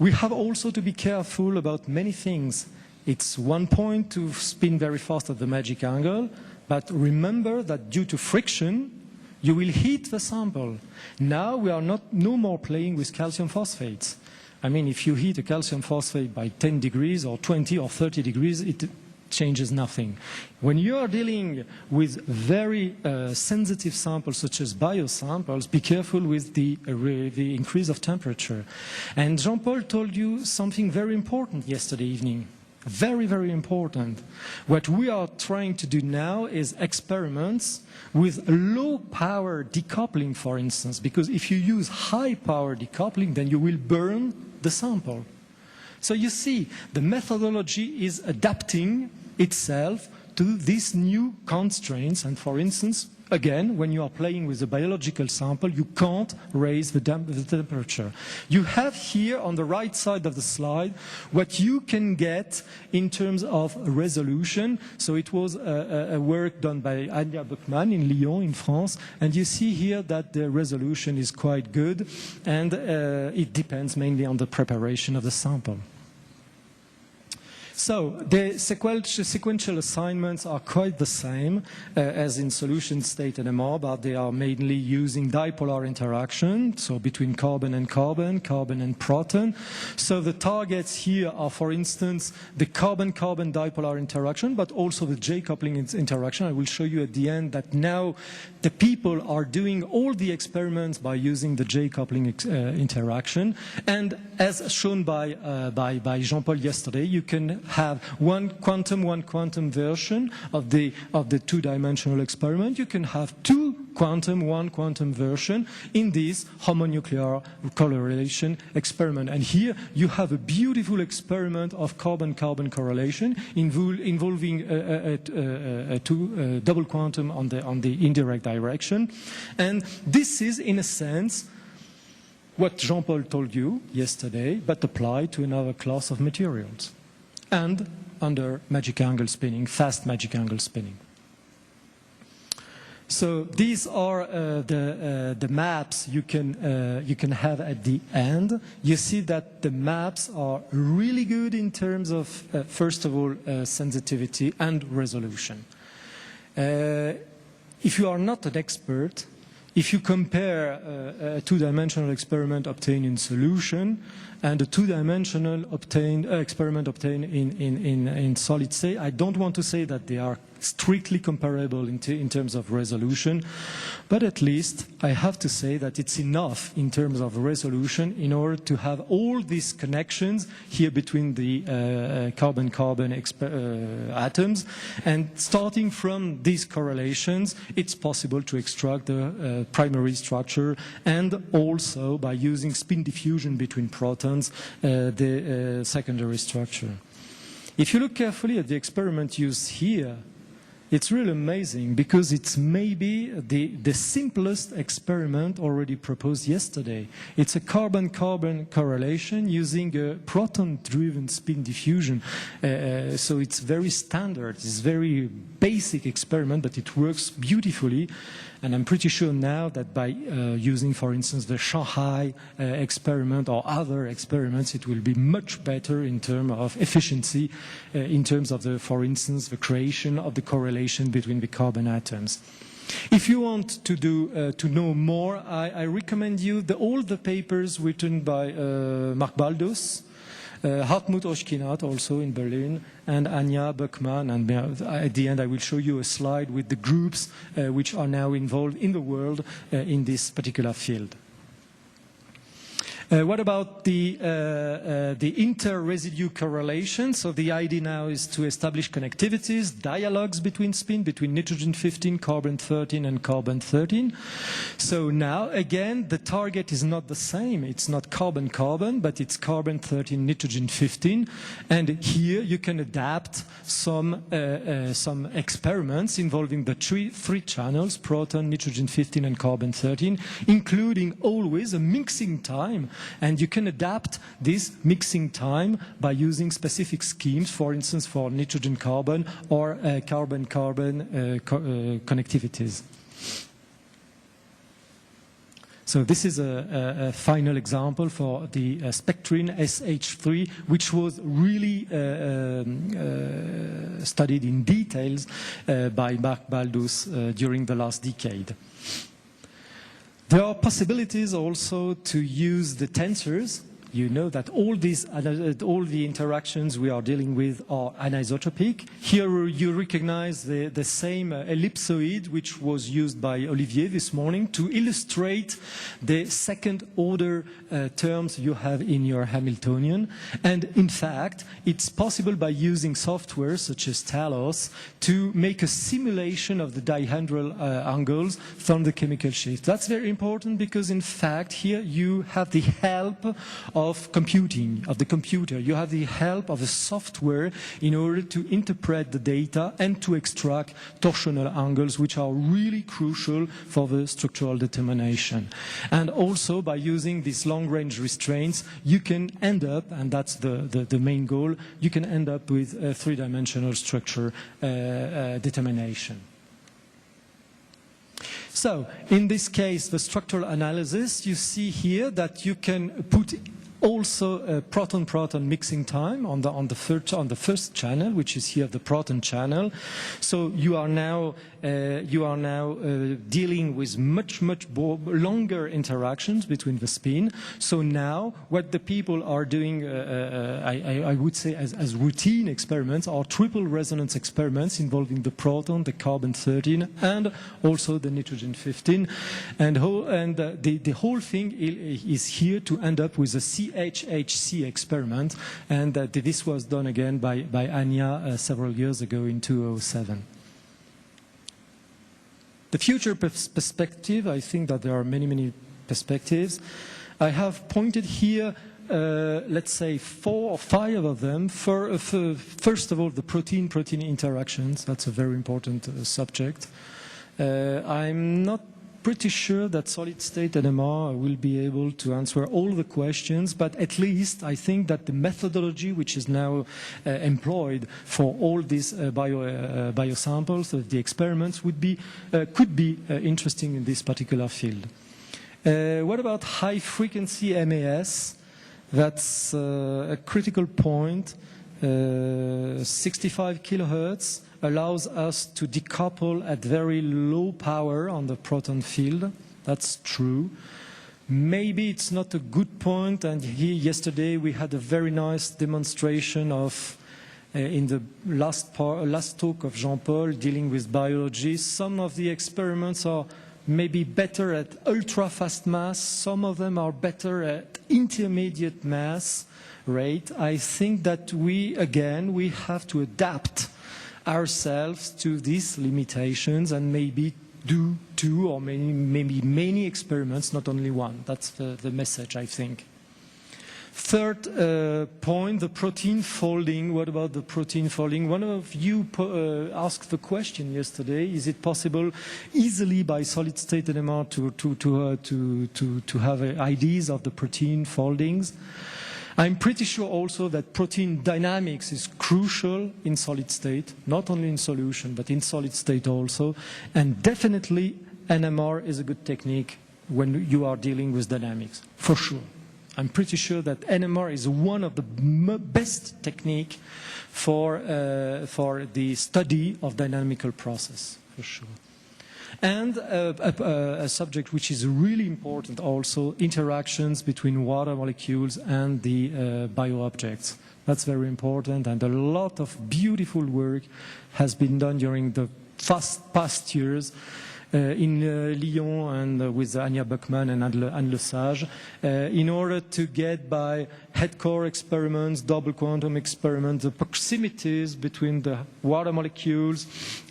We have also to be careful about many things. It's one point to spin very fast at the magic angle, but remember that due to friction, you will heat the sample. Now we are no more playing with calcium phosphates. I mean, if you heat a calcium phosphate by 10 degrees or 20 or 30 degrees, it changes nothing. When you are dealing with very sensitive samples, such as biosamples, be careful with the increase of temperature. And Jean-Paul told you something very important yesterday evening. Very, very important. What we are trying to do now is experiments with low power decoupling, for instance, because if you use high power decoupling, then you will burn the sample. So you see, the methodology is adapting itself to these new constraints, and for instance, again, when you are playing with a biological sample, you can't raise the temperature. You have here on the right side of the slide what you can get in terms of resolution. So it was a work done by Anya Buchmann in Lyon, in France, and you see here that the resolution is quite good, and it depends mainly on the preparation of the sample. So the sequential assignments are quite the same as in solution state NMR, but they are mainly using dipolar interaction, so between carbon and carbon, carbon and proton. So the targets here are, for instance, the carbon-carbon dipolar interaction, but also the J-coupling interaction. I will show you at the end that now the people are doing all the experiments by using the J-coupling interaction. And as shown by Jean-Paul yesterday, you can have one quantum version of the two-dimensional experiment. You can have one quantum version in this homonuclear correlation experiment. And here you have a beautiful experiment of carbon-carbon correlation involving a double quantum on the indirect direction. And this is, in a sense, what Jean-Paul told you yesterday, but applied to another class of materials. And under magic angle spinning, fast magic angle spinning. So these are the maps you can have at the end. You see that the maps are really good in terms of, first of all, sensitivity and resolution. If you are not an expert, if you compare a two-dimensional experiment obtained in solution and a two-dimensional experiment obtained in solid state, I don't want to say that they are strictly comparable in terms of resolution, but at least I have to say that it's enough in terms of resolution in order to have all these connections here between the carbon-carbon atoms, and starting from these correlations, it's possible to extract the primary structure, and also by using spin diffusion between protons, the secondary structure. If you look carefully at the experiment used here, it's really amazing because it's maybe the simplest experiment already proposed yesterday. It's a carbon-carbon correlation using a proton-driven spin diffusion. So it's very standard, it's very basic experiment, but it works beautifully. And I'm pretty sure now that by using, for instance, the Shanghai experiment or other experiments, it will be much better in terms of efficiency, in terms of, for instance, the creation of the correlation between the carbon atoms. If you want to know more, I recommend you all the papers written by Mark Baldos, Hartmut Oschkinat, also in Berlin, and Anja Böckmann. And at the end, I will show you a slide with the groups which are now involved in the world in this particular field. What about the inter-residue correlation? So the idea now is to establish connectivities, dialogues between nitrogen-15, carbon-13, and carbon-13. So now, again, the target is not the same. It's not carbon-carbon, but it's carbon-13, nitrogen-15. And here you can adapt some experiments involving the three channels, proton, nitrogen-15, and carbon-13, including always a mixing time. And you can adapt this mixing time by using specific schemes, for instance, for nitrogen-carbon or carbon-carbon connectivities. So this is a final example for the spectrin SH3, which was really studied in details by Mark Baldos during the last decade. There are possibilities also to use the tensors. You know that all the interactions we are dealing with are anisotropic. Here you recognize the same ellipsoid which was used by Olivier this morning to illustrate the second order terms you have in your Hamiltonian. And in fact, it's possible by using software such as Talos to make a simulation of the dihedral angles from the chemical shift. That's very important because in fact here you have the help of computing, of the computer. You have the help of a software in order to interpret the data and to extract torsional angles, which are really crucial for the structural determination. And also by using these long-range restraints, you can end up, and that's the main goal, you can end up with a three-dimensional structure determination. So, in this case, the structural analysis, you see here that you can put also a proton-proton mixing time on the first channel, which is here the proton channel. So you are now dealing with much longer interactions between the spin. So now what the people are doing, I would say as routine experiments, are triple resonance experiments involving the proton, the carbon-13, and also the nitrogen-15. And the whole thing is here to end up with a CHHC experiment, and this was done again by Anja several years ago in 2007. The future perspective, I think that there are many perspectives. I have pointed here, let's say 4 or 5 of them. First of all, the protein-protein interactions. That's a very important subject. I'm not pretty sure that solid-state NMR will be able to answer all the questions, but at least I think that the methodology which is now employed for all these biosamples, the experiments, could be interesting in this particular field. What about high-frequency MAS? That's a critical point. 65 kilohertz allows us to decouple at very low power on the proton field, That's true. Maybe it's not a good point, and here yesterday we had a very nice demonstration of, in the last talk of Jean-Paul dealing with biology, some of the experiments are maybe better at ultra-fast mass, some of them are better at intermediate mass rate. I think that we have to adapt ourselves to these limitations and maybe do two or maybe many experiments, not only one. That's the message, I think. Third point, the protein folding. What about the protein folding? One of you asked the question yesterday, is it possible easily by solid-state NMR to have ideas of the protein foldings? I'm pretty sure also that protein dynamics is crucial in solid state, not only in solution, but in solid state also. And definitely NMR is a good technique when you are dealing with dynamics, for sure. I'm pretty sure that NMR is one of the best technique for the study of dynamical process, for sure. And a subject which is really important also, interactions between water molecules and the bioobjects. That's very important, and a lot of beautiful work has been done during the past years in Lyon and with Anya Buckman and Anne Lesage in order to get by head core experiments, double quantum experiments, the proximities between the water molecules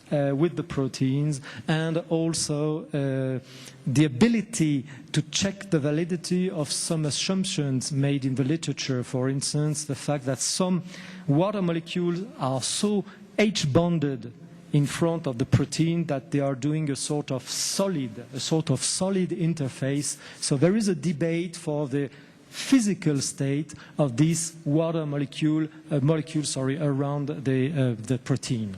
with the proteins, and also the ability to check the validity of some assumptions made in the literature. For instance, the fact that some water molecules are so H-bonded in front of the protein that they are doing a sort of solid interface. So there is a debate for the physical state of this water molecule around the protein.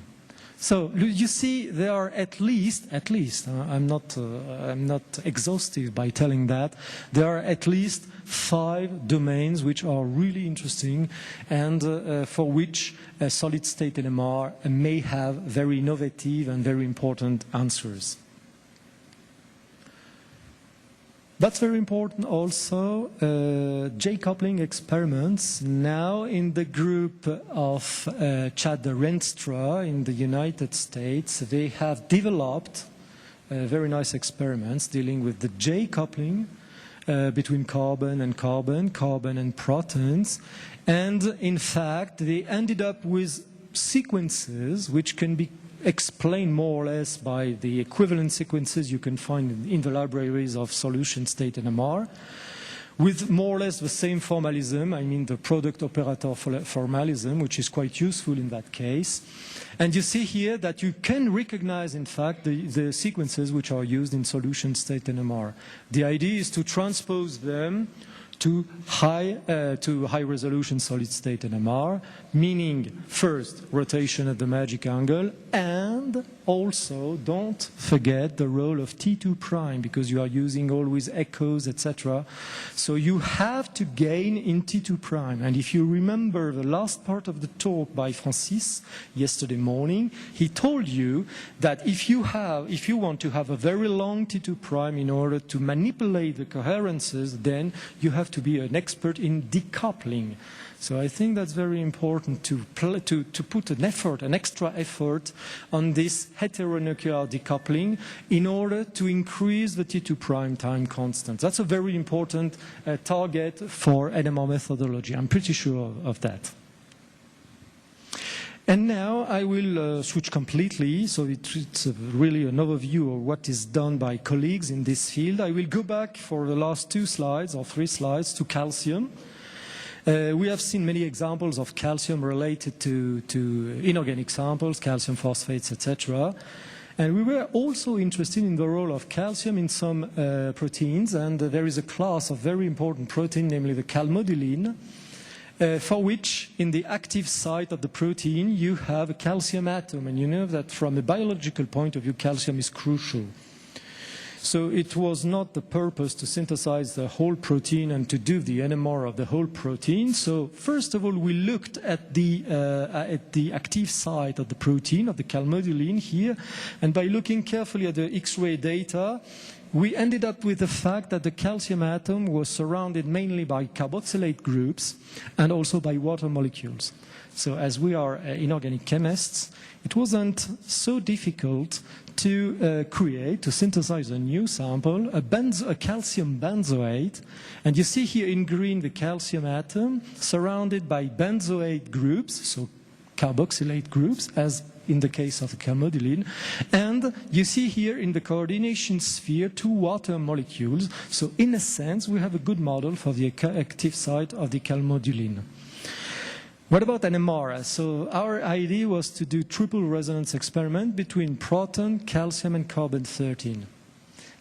So you see, there are at least I'm not exhaustive by telling that, there are at least 5 domains which are really interesting and for which a solid-state NMR may have very innovative and very important answers. That's very important also, J-coupling experiments. Now in the group of Chad Renstra in the United States, they have developed very nice experiments dealing with the J-coupling between carbon and protons. And in fact, they ended up with sequences which can be explained more or less by the equivalent sequences you can find in the libraries of solution state NMR, with more or less the same formalism, I mean the product operator formalism, which is quite useful in that case. And you see here that you can recognize, in fact, the sequences which are used in solution state NMR. The idea is to transpose them to high resolution solid state NMR, meaning first rotation at the magic angle, and also don't forget the role of T2 prime, because you are using always echoes, etc. So you have to gain in T2 prime. And if you remember the last part of the talk by Francis yesterday morning, he told you that if you want to have a very long T2 prime in order to manipulate the coherences, then you have to be an expert in decoupling. So I think that's very important to put an extra effort on this heteronuclear decoupling in order to increase the T2 prime time constant. That's a very important target for NMR methodology. I'm pretty sure of that. And now I will switch completely, so it's really an overview of what is done by colleagues in this field. I will go back for the last 2 slides or 3 slides to calcium. We have seen many examples of calcium related to inorganic samples, calcium phosphates, etc. And we were also interested in the role of calcium in some proteins, and there is a class of very important protein, namely the calmodulin, for which in the active site of the protein you have a calcium atom, and you know that from a biological point of view calcium is crucial. So it was not the purpose to synthesize the whole protein and to do the NMR of the whole protein. So first of all, we looked at the active site of the protein, of the calmodulin here, and by looking carefully at the X-ray data, we ended up with the fact that the calcium atom was surrounded mainly by carboxylate groups and also by water molecules. So as we are inorganic chemists, it wasn't so difficult to to synthesize a new sample, a calcium benzoate, and you see here in green the calcium atom surrounded by benzoate groups, so carboxylate groups, as in the case of the calmodulin, and you see here in the coordination sphere 2 water molecules, so in a sense we have a good model for the active site of the calmodulin. What about NMR? So our idea was to do triple resonance experiment between proton, calcium and carbon-13.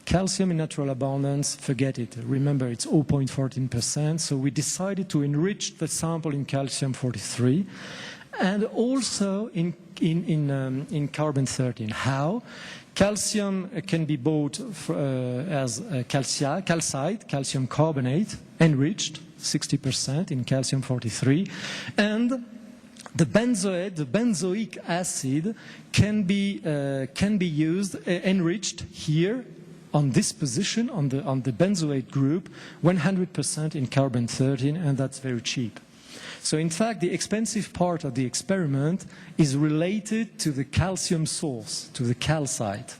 Calcium in natural abundance, forget it. Remember, it's 0.14%, so we decided to enrich the sample in calcium-43 and also in carbon-13. How? Calcium can be bought as calcite, calcium carbonate, enriched, 60% in calcium-43, and the benzoate, the benzoic acid, can be used, enriched here on this position, on the benzoate group, 100% in carbon-13, and that's very cheap. So in fact, the expensive part of the experiment is related to the calcium source, to the calcite.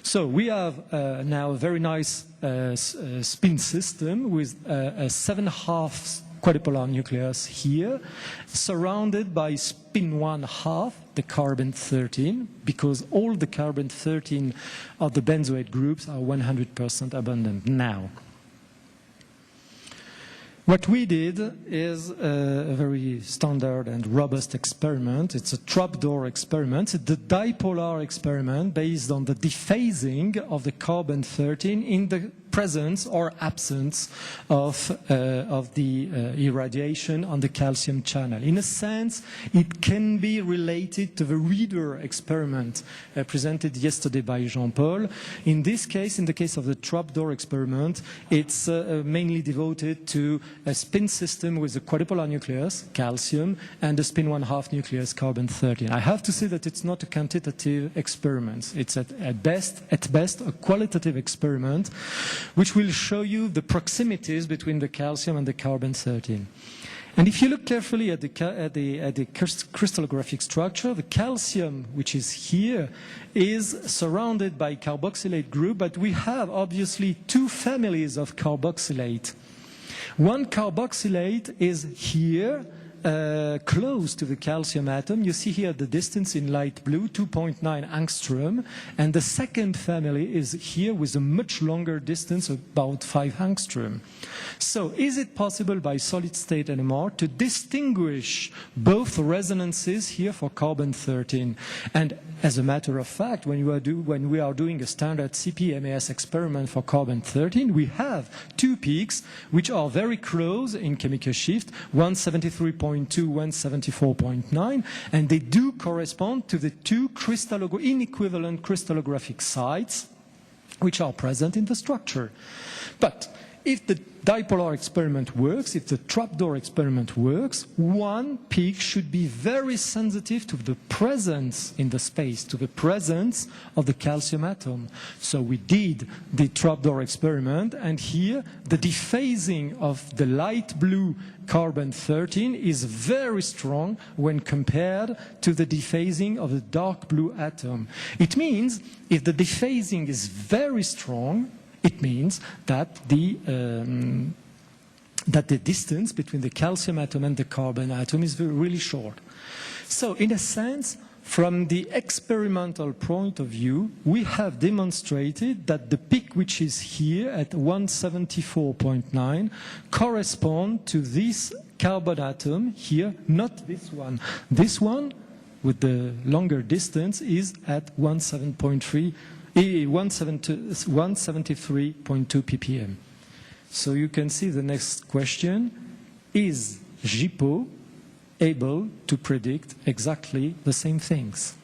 So we have now a very nice spin system with a 7½ quadrupolar nucleus here, surrounded by spin 1/2, the carbon-13, because all the carbon-13 of the benzoate groups are 100% abundant now. What we did is a very standard and robust experiment. It's a trapdoor experiment. It's the dipolar experiment based on the dephasing of the carbon-13 in the presence or absence of the irradiation on the calcium channel. In a sense, it can be related to the reader experiment presented yesterday by Jean-Paul. In this case, in the case of the trapdoor experiment, it's mainly devoted to a spin system with a quadrupolar nucleus, calcium, and a spin 1/2 nucleus, carbon-13. I have to say that it's not a quantitative experiment. It's at best a qualitative experiment, which will show you the proximities between the calcium and the carbon-13. And if you look carefully at the crystallographic structure, the calcium, which is here, is surrounded by carboxylate group, but we have obviously 2 families of carboxylate. One carboxylate is here, close to the calcium atom. You see here the distance in light blue, 2.9 angstrom, and the second family is here with a much longer distance, about 5 angstrom. So is it possible by solid-state NMR to distinguish both resonances here for carbon-13? And as a matter of fact, when we are doing a standard CP-MAS experiment for carbon-13, we have 2 peaks which are very close in chemical shift, 173.2, 174.9, and they do correspond to the 2 inequivalent crystallographic sites which are present in the structure. But if the dipolar experiment works, if the trapdoor experiment works, one peak should be very sensitive to the presence in the space, to the presence of the calcium atom. So we did the trapdoor experiment, and here the dephasing of the light blue carbon-13 is very strong when compared to the dephasing of the dark blue atom. It means if the dephasing is very strong, it means that the distance between the calcium atom and the carbon atom is really short. So in a sense, from the experimental point of view, we have demonstrated that the peak which is here at 174.9 corresponds to this carbon atom here, not this one. This one, with the longer distance, is at 173.2 ppm. So you can see the next question, is JIPO able to predict exactly the same things?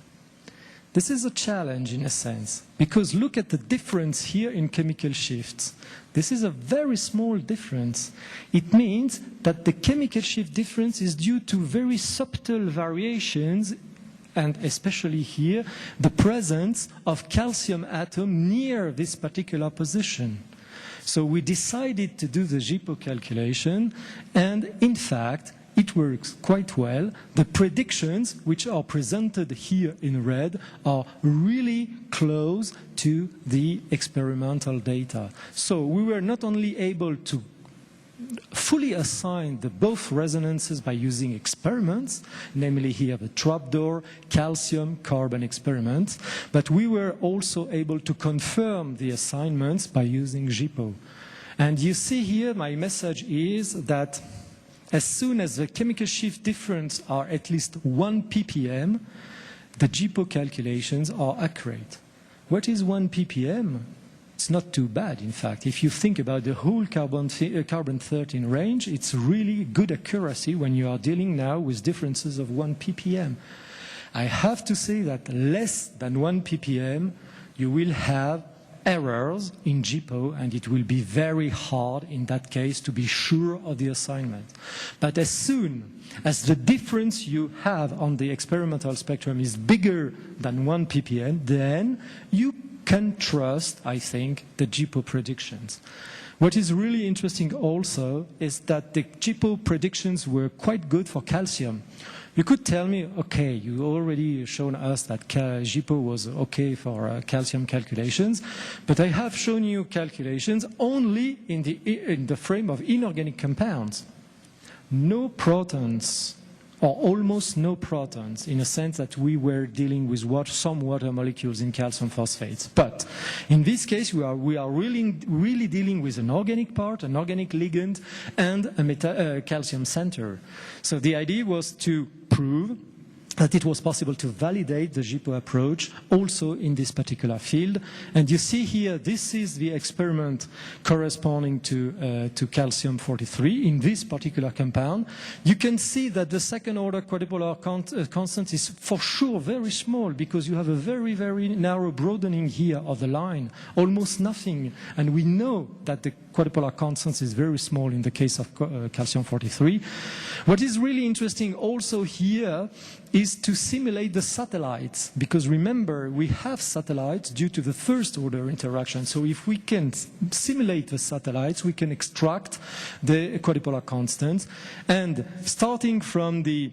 This is a challenge in a sense, because look at the difference here in chemical shifts. This is a very small difference. It means that the chemical shift difference is due to very subtle variations and especially here, the presence of calcium atom near this particular position. So we decided to do the JIPO calculation, and in fact, it works quite well. The predictions, which are presented here in red, are really close to the experimental data. So we were not only able to fully assign the both resonances by using experiments, namely here the trapdoor, calcium, carbon experiments, but we were also able to confirm the assignments by using JIPO. And you see here my message is that as soon as the chemical shift difference are at least 1 ppm, the JIPO calculations are accurate. What is 1 ppm? It's not too bad, in fact. If you think about the whole carbon-13 range, it's really good accuracy when you are dealing now with differences of 1 ppm. I have to say that less than 1 ppm, you will have errors in JIPO, and it will be very hard in that case to be sure of the assignment. But as soon as the difference you have on the experimental spectrum is bigger than 1 ppm, then you can trust, I think, the JIPO predictions. What is really interesting also is that the JIPO predictions were quite good for calcium. You could tell me, okay, you already shown us that JIPO was okay for calcium calculations, but I have shown you calculations only in the frame of inorganic compounds. No protons, or almost no protons, in a sense that we were dealing with some water molecules in calcium phosphates. But in this case, we are really dealing with an organic part, an organic ligand, and a calcium center. So the idea was to prove that it was possible to validate the JIPO approach also in this particular field. And you see here, this is the experiment corresponding to calcium-43 in this particular compound. You can see that the second order quadrupolar constant is for sure very small, because you have a very, very narrow broadening here of the line, almost nothing. And we know that the quadrupolar constant is very small in the case of calcium-43. What is really interesting also here is to simulate the satellites, because remember, we have satellites due to the first order interaction. So if we can simulate the satellites, we can extract the quadrupolar constants, and starting from the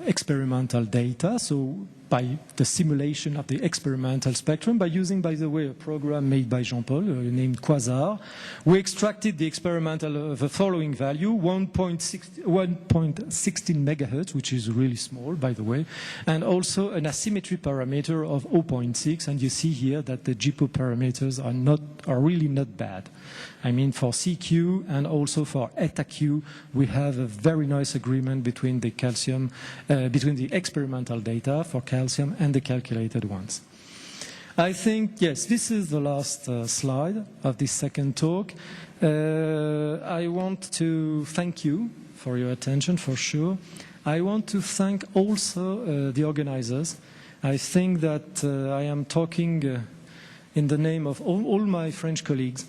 experimental data, so by the simulation of the experimental spectrum, by using, by the way, a program made by Jean-Paul named Quasar, we extracted the experimental the following value, 1.16 megahertz, which is really small, by the way, and also an asymmetry parameter of 0.6, and you see here that the JIPO parameters are really not bad. I mean, for CQ and also for eta Q, we have a very nice agreement between the calcium, between the experimental data for calcium and the calculated ones. I think, yes, this is the last slide of this second talk. I want to thank you for your attention, for sure. I want to thank also the organizers. I think that I am talking in the name of all my French colleagues.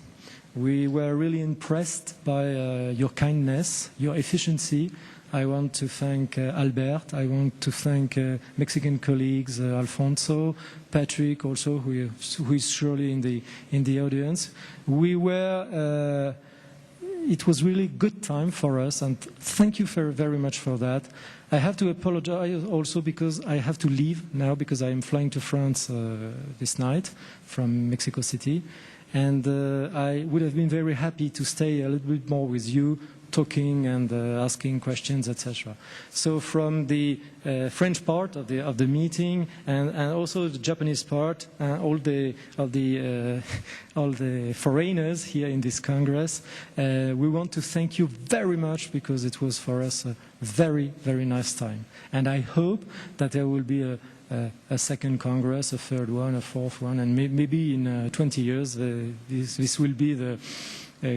We were really impressed by your kindness, your efficiency. I want to thank Albert. I want to thank Mexican colleagues, Alfonso, Patrick also, who is surely in the audience. It was really good time for us, and thank you very much for that. I have to apologize also because I have to leave now, because I am flying to France this night from Mexico City. And I would have been very happy to stay a little bit more with you, talking and asking questions, etc. So from the French part of the meeting and also the Japanese part, all the foreigners here in this Congress, we want to thank you very much, because it was for us a very, very nice time. And I hope that there will be a second Congress, a third one, a fourth one, and maybe in 20 years this will be the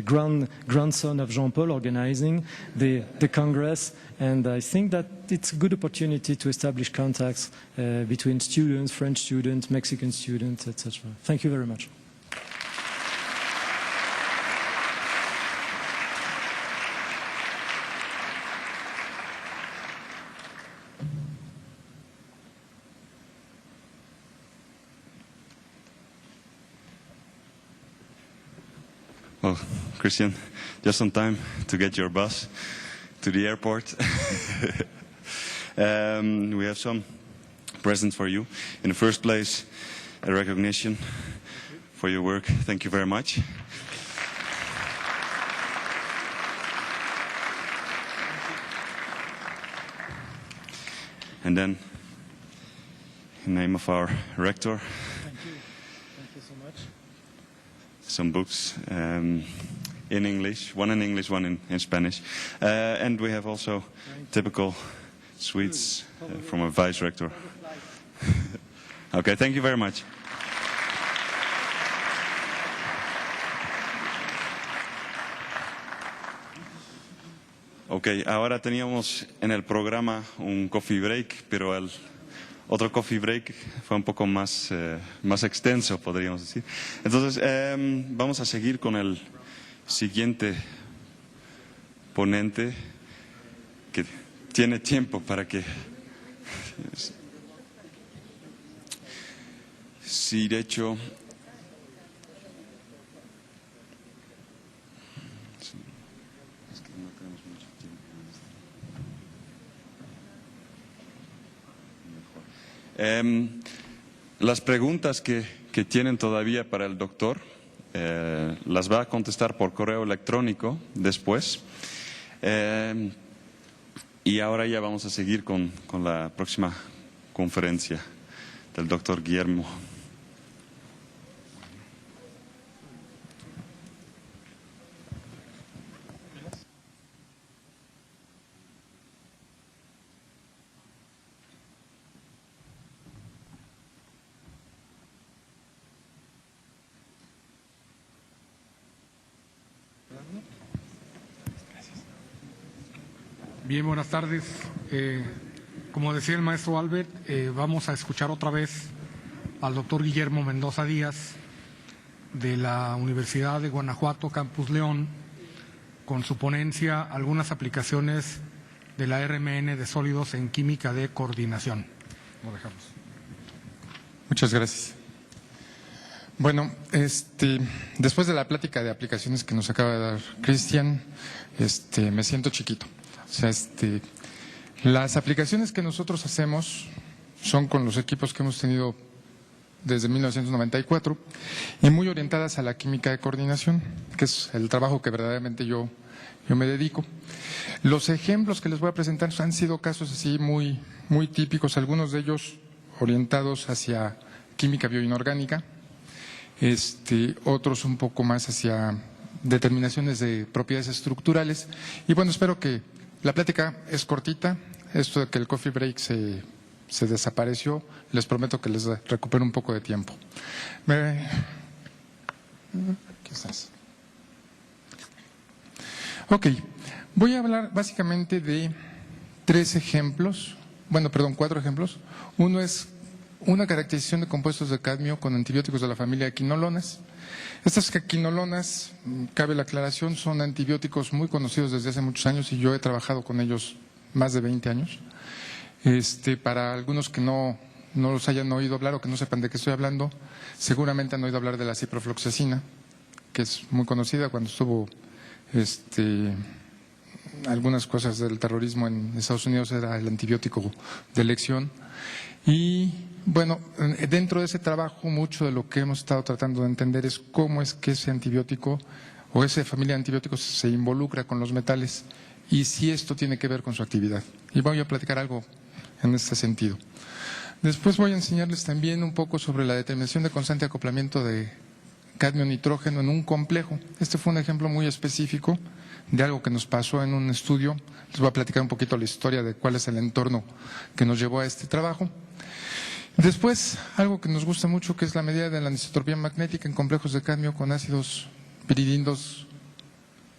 grandson of Jean-Paul organizing the Congress. And I think that it's a good opportunity to establish contacts between students, French students, Mexican students, etc. Thank you very much. Well, Christian, just on time to get your bus to the airport. We have some presents for you. In the first place, a recognition for your work. Thank you very much. And then, in the name of our rector, Thank you so much. some books in English, one in English, one in Spanish. And we have also typical sweets from a vice rector. Okay, thank you very much. Ok, ahora teníamos en el programa un coffee break, pero el otro coffee break fue un poco más extenso, podríamos decir. Entonces, vamos a seguir con el siguiente ponente que tiene tiempo para que... Sí, de hecho... Las preguntas que tienen todavía para el doctor las va a contestar por correo electrónico después. Y ahora ya vamos a seguir con la próxima conferencia del doctor Guillermo. Bien, buenas tardes. Como decía el maestro Albert, vamos a escuchar otra vez al doctor Guillermo Mendoza Díaz de la Universidad de Guanajuato, Campus León, con su ponencia Algunas aplicaciones de la RMN de sólidos en química de coordinación. Lo dejamos. Muchas gracias. Bueno, después de la plática de aplicaciones que nos acaba de dar Cristian, me siento chiquito. O sea, las aplicaciones que nosotros hacemos son con los equipos que hemos tenido desde 1994 y muy orientadas a la química de coordinación, que es el trabajo que verdaderamente yo me dedico. Los ejemplos que les voy a presentar han sido casos así muy típicos, algunos de ellos orientados hacia química bioinorgánica, otros un poco más hacia determinaciones de propiedades estructurales. Y bueno, espero que la plática es cortita. Esto de que el coffee break se desapareció, les prometo que les recupero un poco de tiempo. ¿Qué estás? Ok, voy a hablar básicamente de 4 ejemplos. Uno es una caracterización de compuestos de cadmio con antibióticos de la familia de quinolonas. Estas quinolonas, cabe la aclaración, son antibióticos muy conocidos desde hace muchos años y yo he trabajado con ellos más de 20 años. Para algunos que no los hayan oído hablar o que no sepan de qué estoy hablando, seguramente han oído hablar de la ciprofloxacina, que es muy conocida cuando estuvo algunas cosas del terrorismo en Estados Unidos, era el antibiótico de elección. Y bueno, dentro de ese trabajo mucho de lo que hemos estado tratando de entender es cómo es que ese antibiótico o esa familia de antibióticos se involucra con los metales y si esto tiene que ver con su actividad. Y voy a platicar algo en este sentido. Después voy a enseñarles también un poco sobre la determinación de constante acoplamiento de cadmio-nitrógeno en un complejo. Este fue un ejemplo muy específico de algo que nos pasó en un estudio. Les voy a platicar un poquito la historia de cuál es el entorno que nos llevó a este trabajo. Después, algo que nos gusta mucho, que es la medida de la anisotropía magnética en complejos de cadmio con ácidos piridindos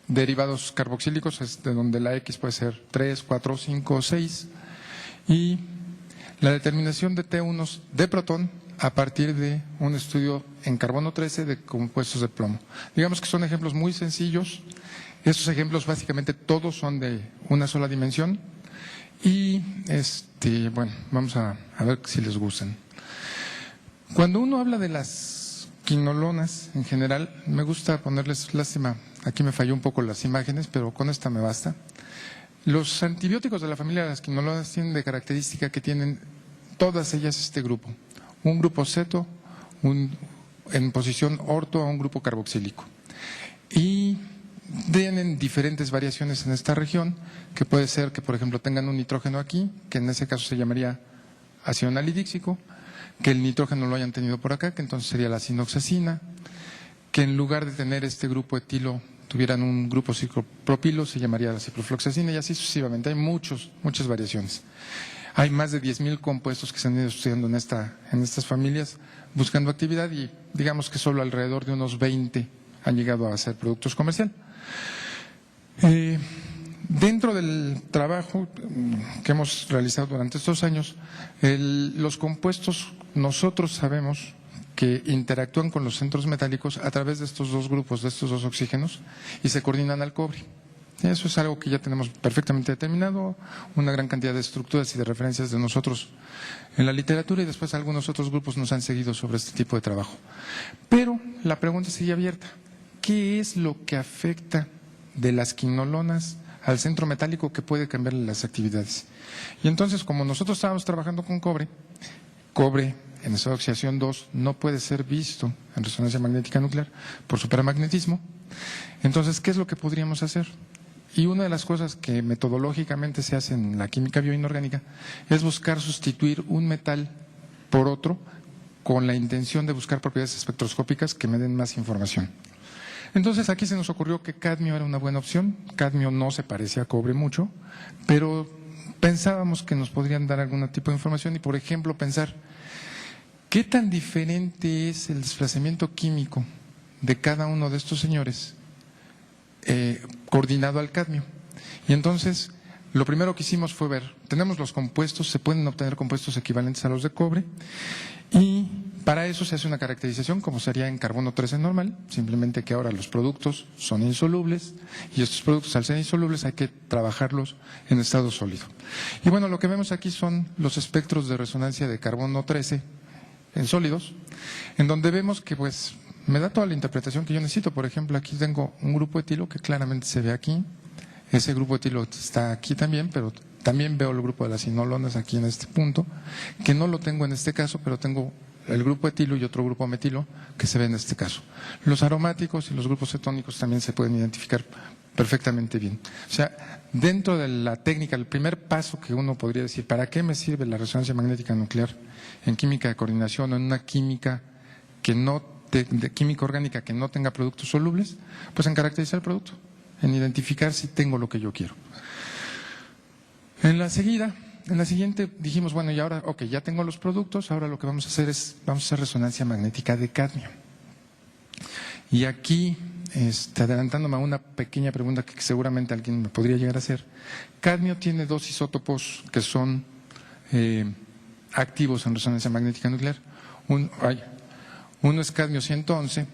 derivados carboxílicos, de donde la X puede ser 3, 4, 5 o 6, y la determinación de T1 de protón a partir de un estudio en carbono 13 de compuestos de plomo. Digamos que son ejemplos muy sencillos. Estos ejemplos básicamente todos son de una sola dimensión y bueno, vamos a ver si les gustan. Cuando uno habla de las quinolonas en general, me gusta ponerles, lástima, aquí me falló un poco las imágenes, pero con esta me basta. Los antibióticos de la familia de las quinolonas tienen de característica que tienen todas ellas este grupo. Un grupo ceto, en posición orto a un grupo carboxílico. Y tienen diferentes variaciones en esta región, que puede ser que, por ejemplo, tengan un nitrógeno aquí, que en ese caso se llamaría ácido anhidríxico, que el nitrógeno lo hayan tenido por acá, que entonces sería la sinoxacina, que en lugar de tener este grupo etilo tuvieran un grupo ciclopropilo, se llamaría la ciprofloxacina, y así sucesivamente. Hay muchas variaciones. Hay más de 10,000 compuestos que se han ido estudiando en estas familias, buscando actividad, y digamos que solo alrededor de unos 20 han llegado a ser productos comerciales. Dentro del trabajo que hemos realizado durante estos años, los compuestos nosotros sabemos que interactúan con los centros metálicos a través de estos dos grupos, de estos dos oxígenos, y se coordinan al cobre. Eso es algo que ya tenemos perfectamente determinado, una gran cantidad de estructuras y de referencias de nosotros en la literatura, y después algunos otros grupos nos han seguido sobre este tipo de trabajo. Pero la pregunta sigue abierta. ¿Qué es lo que afecta de las quinolonas al centro metálico que puede cambiarle las actividades? Y entonces, como nosotros estábamos trabajando con cobre en estado de oxidación 2 no puede ser visto en resonancia magnética nuclear por su paramagnetismo. Entonces, ¿qué es lo que podríamos hacer? Y una de las cosas que metodológicamente se hace en la química bioinorgánica es buscar sustituir un metal por otro con la intención de buscar propiedades espectroscópicas que me den más información. Entonces aquí se nos ocurrió que cadmio era una buena opción. Cadmio no se parece a cobre mucho, pero pensábamos que nos podrían dar algún tipo de información y, por ejemplo, pensar qué tan diferente es el desplazamiento químico de cada uno de estos señores coordinado al cadmio. Y entonces lo primero que hicimos fue ver, tenemos los compuestos, se pueden obtener compuestos equivalentes a los de cobre, y para eso se hace una caracterización como sería en carbono 13 normal, simplemente que ahora los productos son insolubles, y estos productos, al ser insolubles, hay que trabajarlos en estado sólido. Y bueno, lo que vemos aquí son los espectros de resonancia de carbono 13 en sólidos, en donde vemos que pues me da toda la interpretación que yo necesito. Por ejemplo, aquí tengo un grupo etilo que claramente se ve aquí, ese grupo etilo está aquí también, pero también veo el grupo de las cinolonas aquí en este punto, que no lo tengo en este caso, pero tengo el grupo etilo y otro grupo metilo que se ve en este caso. Los aromáticos y los grupos cetónicos también se pueden identificar perfectamente bien. O sea, dentro de la técnica, el primer paso que uno podría decir, ¿para qué me sirve la resonancia magnética nuclear en química de coordinación o en una química que no de química orgánica que no tenga productos solubles? Pues en caracterizar el producto, en identificar si tengo lo que yo quiero. En la siguiente dijimos, bueno, y ahora, ok, ya tengo los productos, ahora lo que vamos a hacer es, vamos a hacer resonancia magnética de cadmio. Y aquí, adelantándome a una pequeña pregunta que seguramente alguien me podría llegar a hacer, cadmio tiene dos isótopos que son activos en resonancia magnética nuclear. Uno es cadmio 111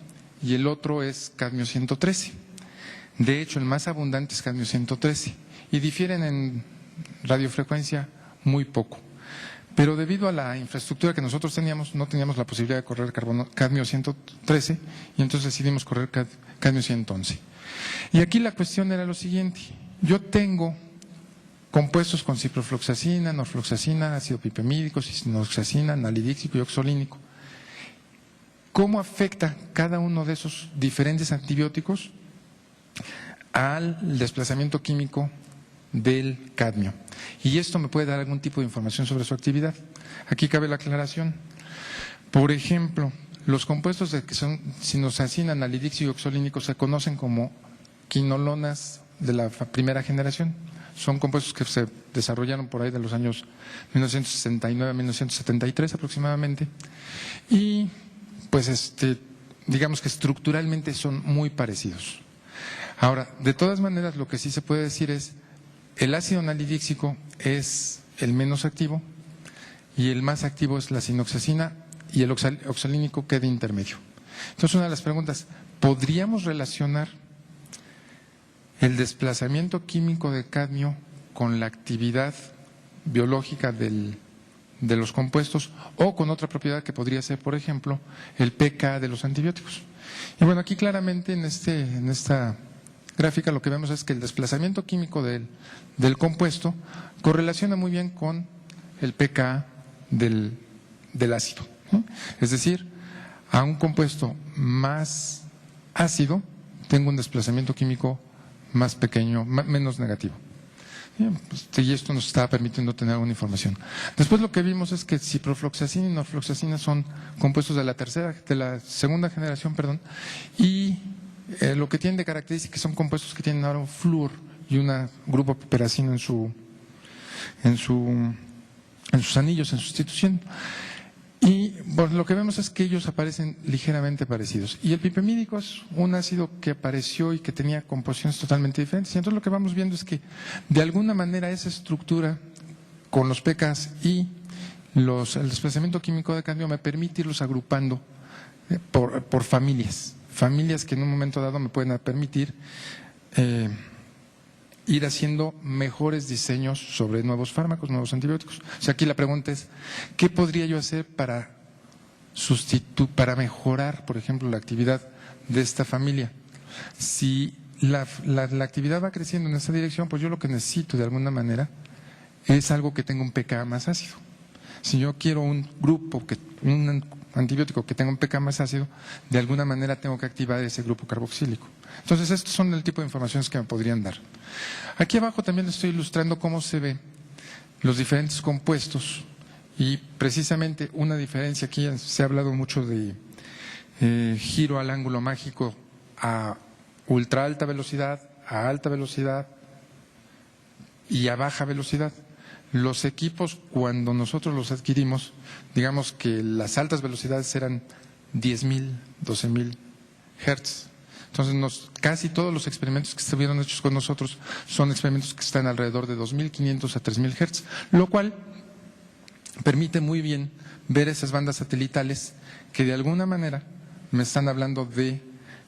y el otro es cadmio 113. De hecho, el más abundante es cadmio 113 y difieren en radiofrecuencia muy poco. Pero debido a la infraestructura que nosotros teníamos, no teníamos la posibilidad de correr cadmio 113 y entonces decidimos correr cadmio 111. Y aquí la cuestión era lo siguiente: yo tengo compuestos con ciprofloxacina, norfloxacina, ácido pipemídico, sinoxacina, nalidíxico y oxolínico. ¿Cómo afecta cada uno de esos diferentes antibióticos al desplazamiento químico del cadmio? Y esto me puede dar algún tipo de información sobre su actividad. Aquí cabe la aclaración. Por ejemplo, los compuestos que son sinoxacina, nalidíxico y oxolínico se conocen como quinolonas de la primera generación. Son compuestos que se desarrollaron por ahí de los años 1969 a 1973 aproximadamente. Y pues digamos que estructuralmente son muy parecidos. Ahora, de todas maneras, lo que sí se puede decir es el ácido nalidíxico es el menos activo y el más activo es la sinoxacina y el oxolínico queda intermedio. Entonces, una de las preguntas, ¿podríamos relacionar el desplazamiento químico de cadmio con la actividad biológica del de los compuestos o con otra propiedad que podría ser, por ejemplo, el pK de los antibióticos. Y bueno, aquí claramente en esta gráfica lo que vemos es que el desplazamiento químico del compuesto correlaciona muy bien con el pK del ácido, ¿no? Es decir, a un compuesto más ácido tengo un desplazamiento químico más pequeño, menos negativo. Y esto nos está permitiendo tener alguna información. Después lo que vimos es que ciprofloxacina y norfloxacina son compuestos de la segunda generación, y lo que tienen de característica son compuestos que tienen ahora un flúor y un grupo piperacino en sus anillos en sustitución. Y bueno, lo que vemos es que ellos aparecen ligeramente parecidos. Y el pipemídico es un ácido que apareció y que tenía composiciones totalmente diferentes. Y entonces lo que vamos viendo es que de alguna manera esa estructura con los pKs y el desplazamiento químico de cadmio me permite irlos agrupando por familias. Familias que en un momento dado me pueden permitir ir haciendo mejores diseños sobre nuevos fármacos, nuevos antibióticos. O sea, aquí la pregunta es, ¿qué podría yo hacer para mejorar, por ejemplo, la actividad de esta familia? Si la actividad va creciendo en esta dirección, pues yo lo que necesito de alguna manera es algo que tenga un pK más ácido. Si yo quiero un antibiótico que tenga un pK más ácido, de alguna manera tengo que activar ese grupo carboxílico. Entonces, estos son el tipo de informaciones que me podrían dar. Aquí abajo también les estoy ilustrando cómo se ven los diferentes compuestos y precisamente una diferencia. Aquí se ha hablado mucho de giro al ángulo mágico a ultra alta velocidad, a alta velocidad y a baja velocidad. Los equipos, cuando nosotros los adquirimos, digamos que las altas velocidades eran 10.000, 12.000 Hz. Entonces, casi todos los experimentos que estuvieron hechos con nosotros son experimentos que están alrededor de 2.500 a 3.000 Hz, lo cual permite muy bien ver esas bandas satelitales que de alguna manera me están hablando de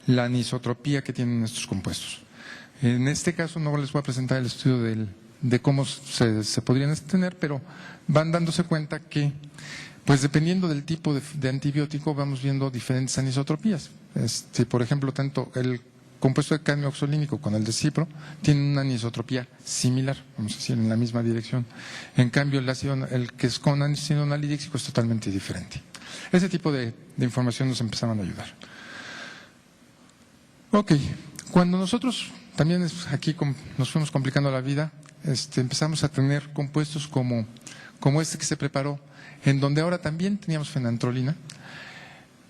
la anisotropía que tienen estos compuestos. En este caso no les voy a presentar el estudio de cómo se podrían tener, pero van dándose cuenta que, pues dependiendo del tipo de antibiótico, vamos viendo diferentes anisotropías. Por ejemplo, tanto el compuesto de cadmio oxolínico con el de cipro tienen una anisotropía similar, vamos a decir, en la misma dirección. En cambio, el que es con ácido anhídrico es totalmente diferente. Ese tipo de información nos empezaban a ayudar. Ok, cuando nosotros también aquí nos fuimos complicando la vida, empezamos a tener compuestos como este que se preparó, en donde ahora también teníamos fenantrolina,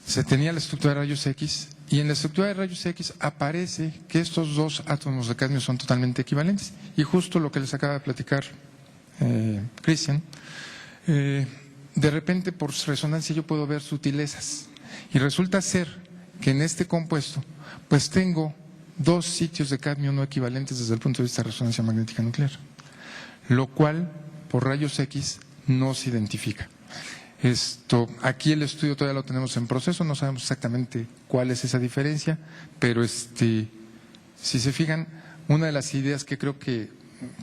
se tenía la estructura de rayos X, y en la estructura de rayos X aparece que estos dos átomos de cadmio son totalmente equivalentes. Y justo lo que les acaba de platicar Cristian, de repente por resonancia yo puedo ver sutilezas. Y resulta ser que en este compuesto, pues tengo dos sitios de cadmio no equivalentes desde el punto de vista de resonancia magnética nuclear, lo cual por rayos X no se identifica. Aquí el estudio todavía lo tenemos en proceso, no sabemos exactamente cuál es esa diferencia, pero si se fijan, una de las ideas que creo que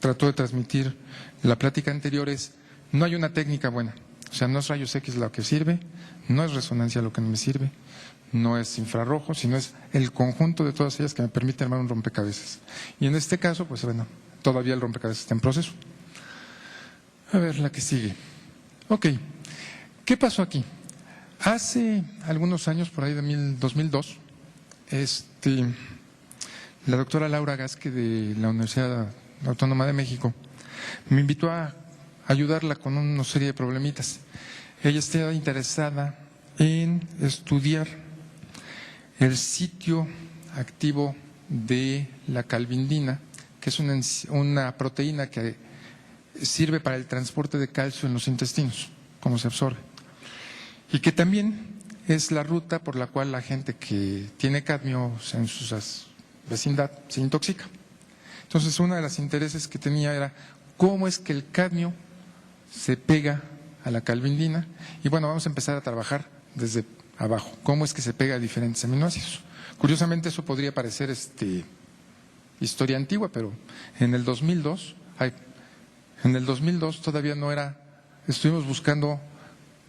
trató de transmitir la plática anterior es, no hay una técnica buena, o sea, no es rayos X lo que sirve, no es resonancia lo que no me sirve, no es infrarrojo, sino es el conjunto de todas ellas que me permite armar un rompecabezas. Y en este caso, pues bueno, todavía el rompecabezas está en proceso. A ver, la que sigue. Ok. ¿Qué pasó aquí? Hace algunos años, por ahí de 2002, la doctora Laura Gasque de la Universidad Autónoma de México me invitó a ayudarla con una serie de problemitas. Ella estaba interesada en estudiar el sitio activo de la calvindina, que es una proteína que sirve para el transporte de calcio en los intestinos, cómo se absorbe. Y que también es la ruta por la cual la gente que tiene cadmio en su vecindad se intoxica. Entonces, uno de los intereses que tenía era cómo es que el cadmio se pega a la calvindina. Y bueno, vamos a empezar a trabajar desde abajo. ¿Cómo es que se pega a diferentes aminoácidos? Curiosamente, eso podría parecer historia antigua, pero en el 2002 todavía no era estuvimos buscando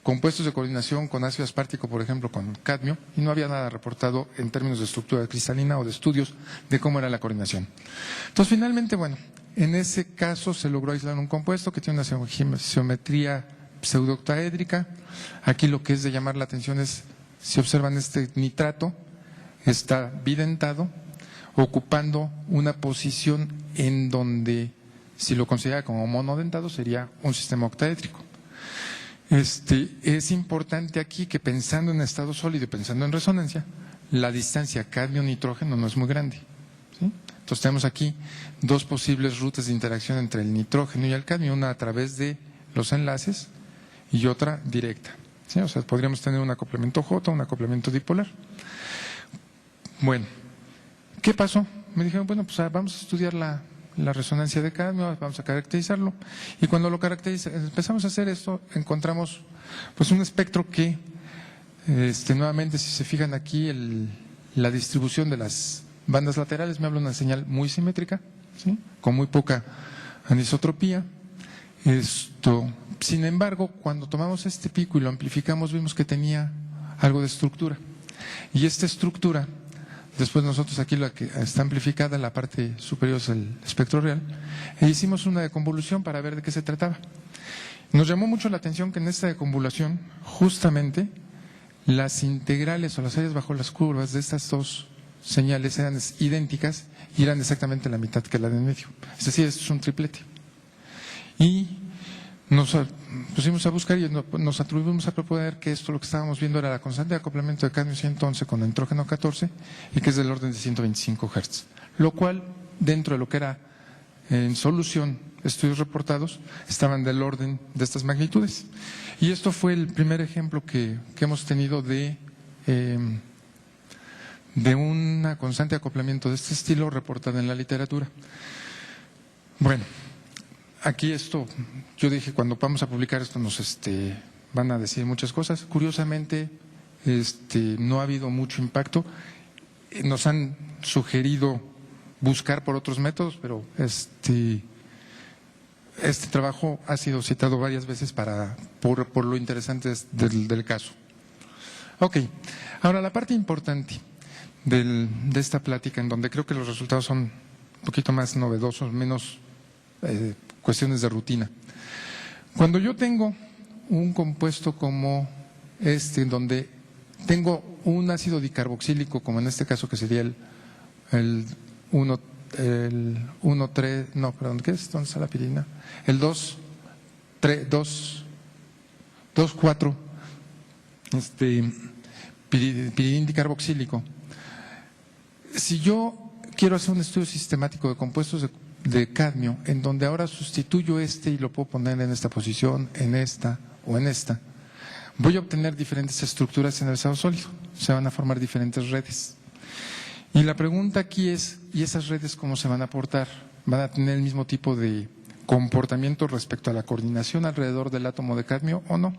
compuestos de coordinación con ácido aspartico, por ejemplo, con cadmio, y no había nada reportado en términos de estructura cristalina o de estudios de cómo era la coordinación. Entonces, finalmente, bueno, en ese caso se logró aislar un compuesto que tiene una geometría pseudooctaédrica. Aquí lo que es de llamar la atención es, si observan este nitrato, está bidentado, ocupando una posición en donde, si lo considera como monodentado, sería un sistema octaédrico. Es importante aquí que, pensando en estado sólido y pensando en resonancia, la distancia cadmio-nitrógeno no es muy grande, ¿sí? Entonces tenemos aquí dos posibles rutas de interacción entre el nitrógeno y el cadmio, una a través de los enlaces y otra directa, ¿sí? O sea, podríamos tener un acoplamiento J, un acoplamiento dipolar. Bueno, ¿qué pasó? Me dijeron, bueno, pues vamos a estudiar la resonancia de cadmio, vamos a caracterizarlo, y cuando lo empezamos a hacer esto, encontramos pues un espectro que, nuevamente, si se fijan aquí, la distribución de las bandas laterales me habla de una señal muy simétrica, ¿sí? Con muy poca anisotropía. Sin embargo, cuando tomamos este pico y lo amplificamos, vimos que tenía algo de estructura, y esta estructura, después nosotros aquí la que está amplificada, la parte superior es el espectro real, e hicimos una deconvolución para ver de qué se trataba. Nos llamó mucho la atención que en esta deconvolución, justamente, las integrales o las áreas bajo las curvas de estas dos señales eran idénticas y eran exactamente la mitad que la de en medio. Es decir, esto es un triplete. Y nos pusimos a buscar y nos atrevimos a proponer que esto, lo que estábamos viendo, era la constante de acoplamiento de cadmio 111 con nitrógeno 14 y que es del orden de 125 Hz, lo cual, dentro de lo que era en solución estudios reportados, estaban del orden de estas magnitudes. Y esto fue el primer ejemplo que hemos tenido de una constante de acoplamiento de este estilo reportada en la literatura. Bueno, aquí esto, yo dije, cuando vamos a publicar esto nos van a decir muchas cosas. Curiosamente, no ha habido mucho impacto. Nos han sugerido buscar por otros métodos, pero este trabajo ha sido citado varias veces por lo interesante del caso. Ok, ahora la parte importante de esta plática, en donde creo que los resultados son un poquito más novedosos, menos cuestiones de rutina. Cuando yo tengo un compuesto como en donde tengo un ácido dicarboxílico, como en este caso que sería el 1,3, no, perdón, ¿qué es? ¿Dónde está la pirina? El 2,4 piridín dicarboxílico. Si yo quiero hacer un estudio sistemático de compuestos de cadmio, en donde ahora sustituyo y lo puedo poner en esta posición, en esta o en esta, voy a obtener diferentes estructuras en el estado sólido. Se van a formar diferentes redes. Y la pregunta aquí es, ¿y esas redes cómo se van a portar? ¿Van a tener el mismo tipo de comportamiento respecto a la coordinación alrededor del átomo de cadmio o no?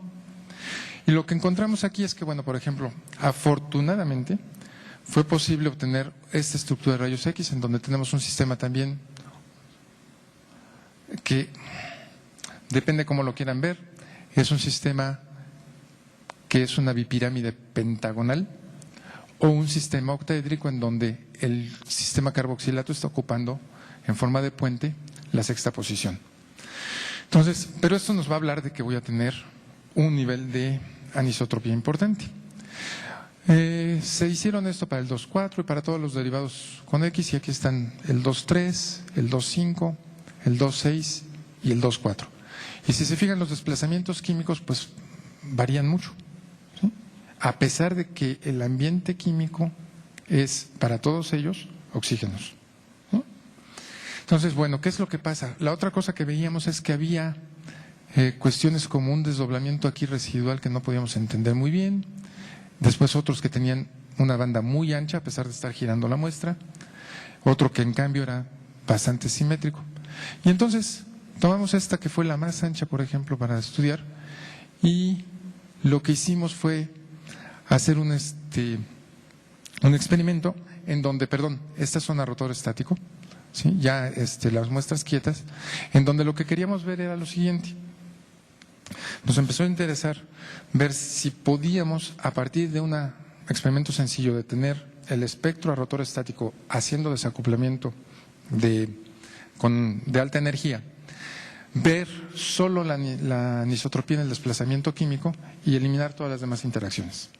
Y lo que encontramos aquí es que, bueno, por ejemplo, afortunadamente fue posible obtener esta estructura de rayos X, en donde tenemos un sistema también que, depende cómo lo quieran ver, es un sistema que es una bipirámide pentagonal, o un sistema octaédrico en donde el sistema carboxilato está ocupando en forma de puente la sexta posición. Entonces, pero esto nos va a hablar de que voy a tener un nivel de anisotropía importante. Se hicieron esto para el 2,4 y para todos los derivados con X, y aquí están el 2,3, el 2,5, el 2,6 y el 2,4. Y si se fijan, los desplazamientos químicos pues varían mucho, ¿sí? A pesar de que el ambiente químico es para todos ellos oxígenos, ¿sí? Entonces, bueno, ¿qué es lo que pasa? La otra cosa que veíamos es que había cuestiones como un desdoblamiento aquí residual que no podíamos entender muy bien. Después otros que tenían una banda muy ancha a pesar de estar girando la muestra. Otro que en cambio era bastante simétrico. Y entonces tomamos esta que fue la más ancha, por ejemplo, para estudiar, y lo que hicimos fue hacer un experimento en donde, esta es zona rotor estático, ¿sí? Ya las muestras quietas, en donde lo que queríamos ver era lo siguiente. nos empezó a interesar ver si podíamos, a partir de un experimento sencillo de tener el espectro a rotor estático haciendo desacoplamiento de alta energía, ver solo la anisotropía en el desplazamiento químico y eliminar todas las demás interacciones.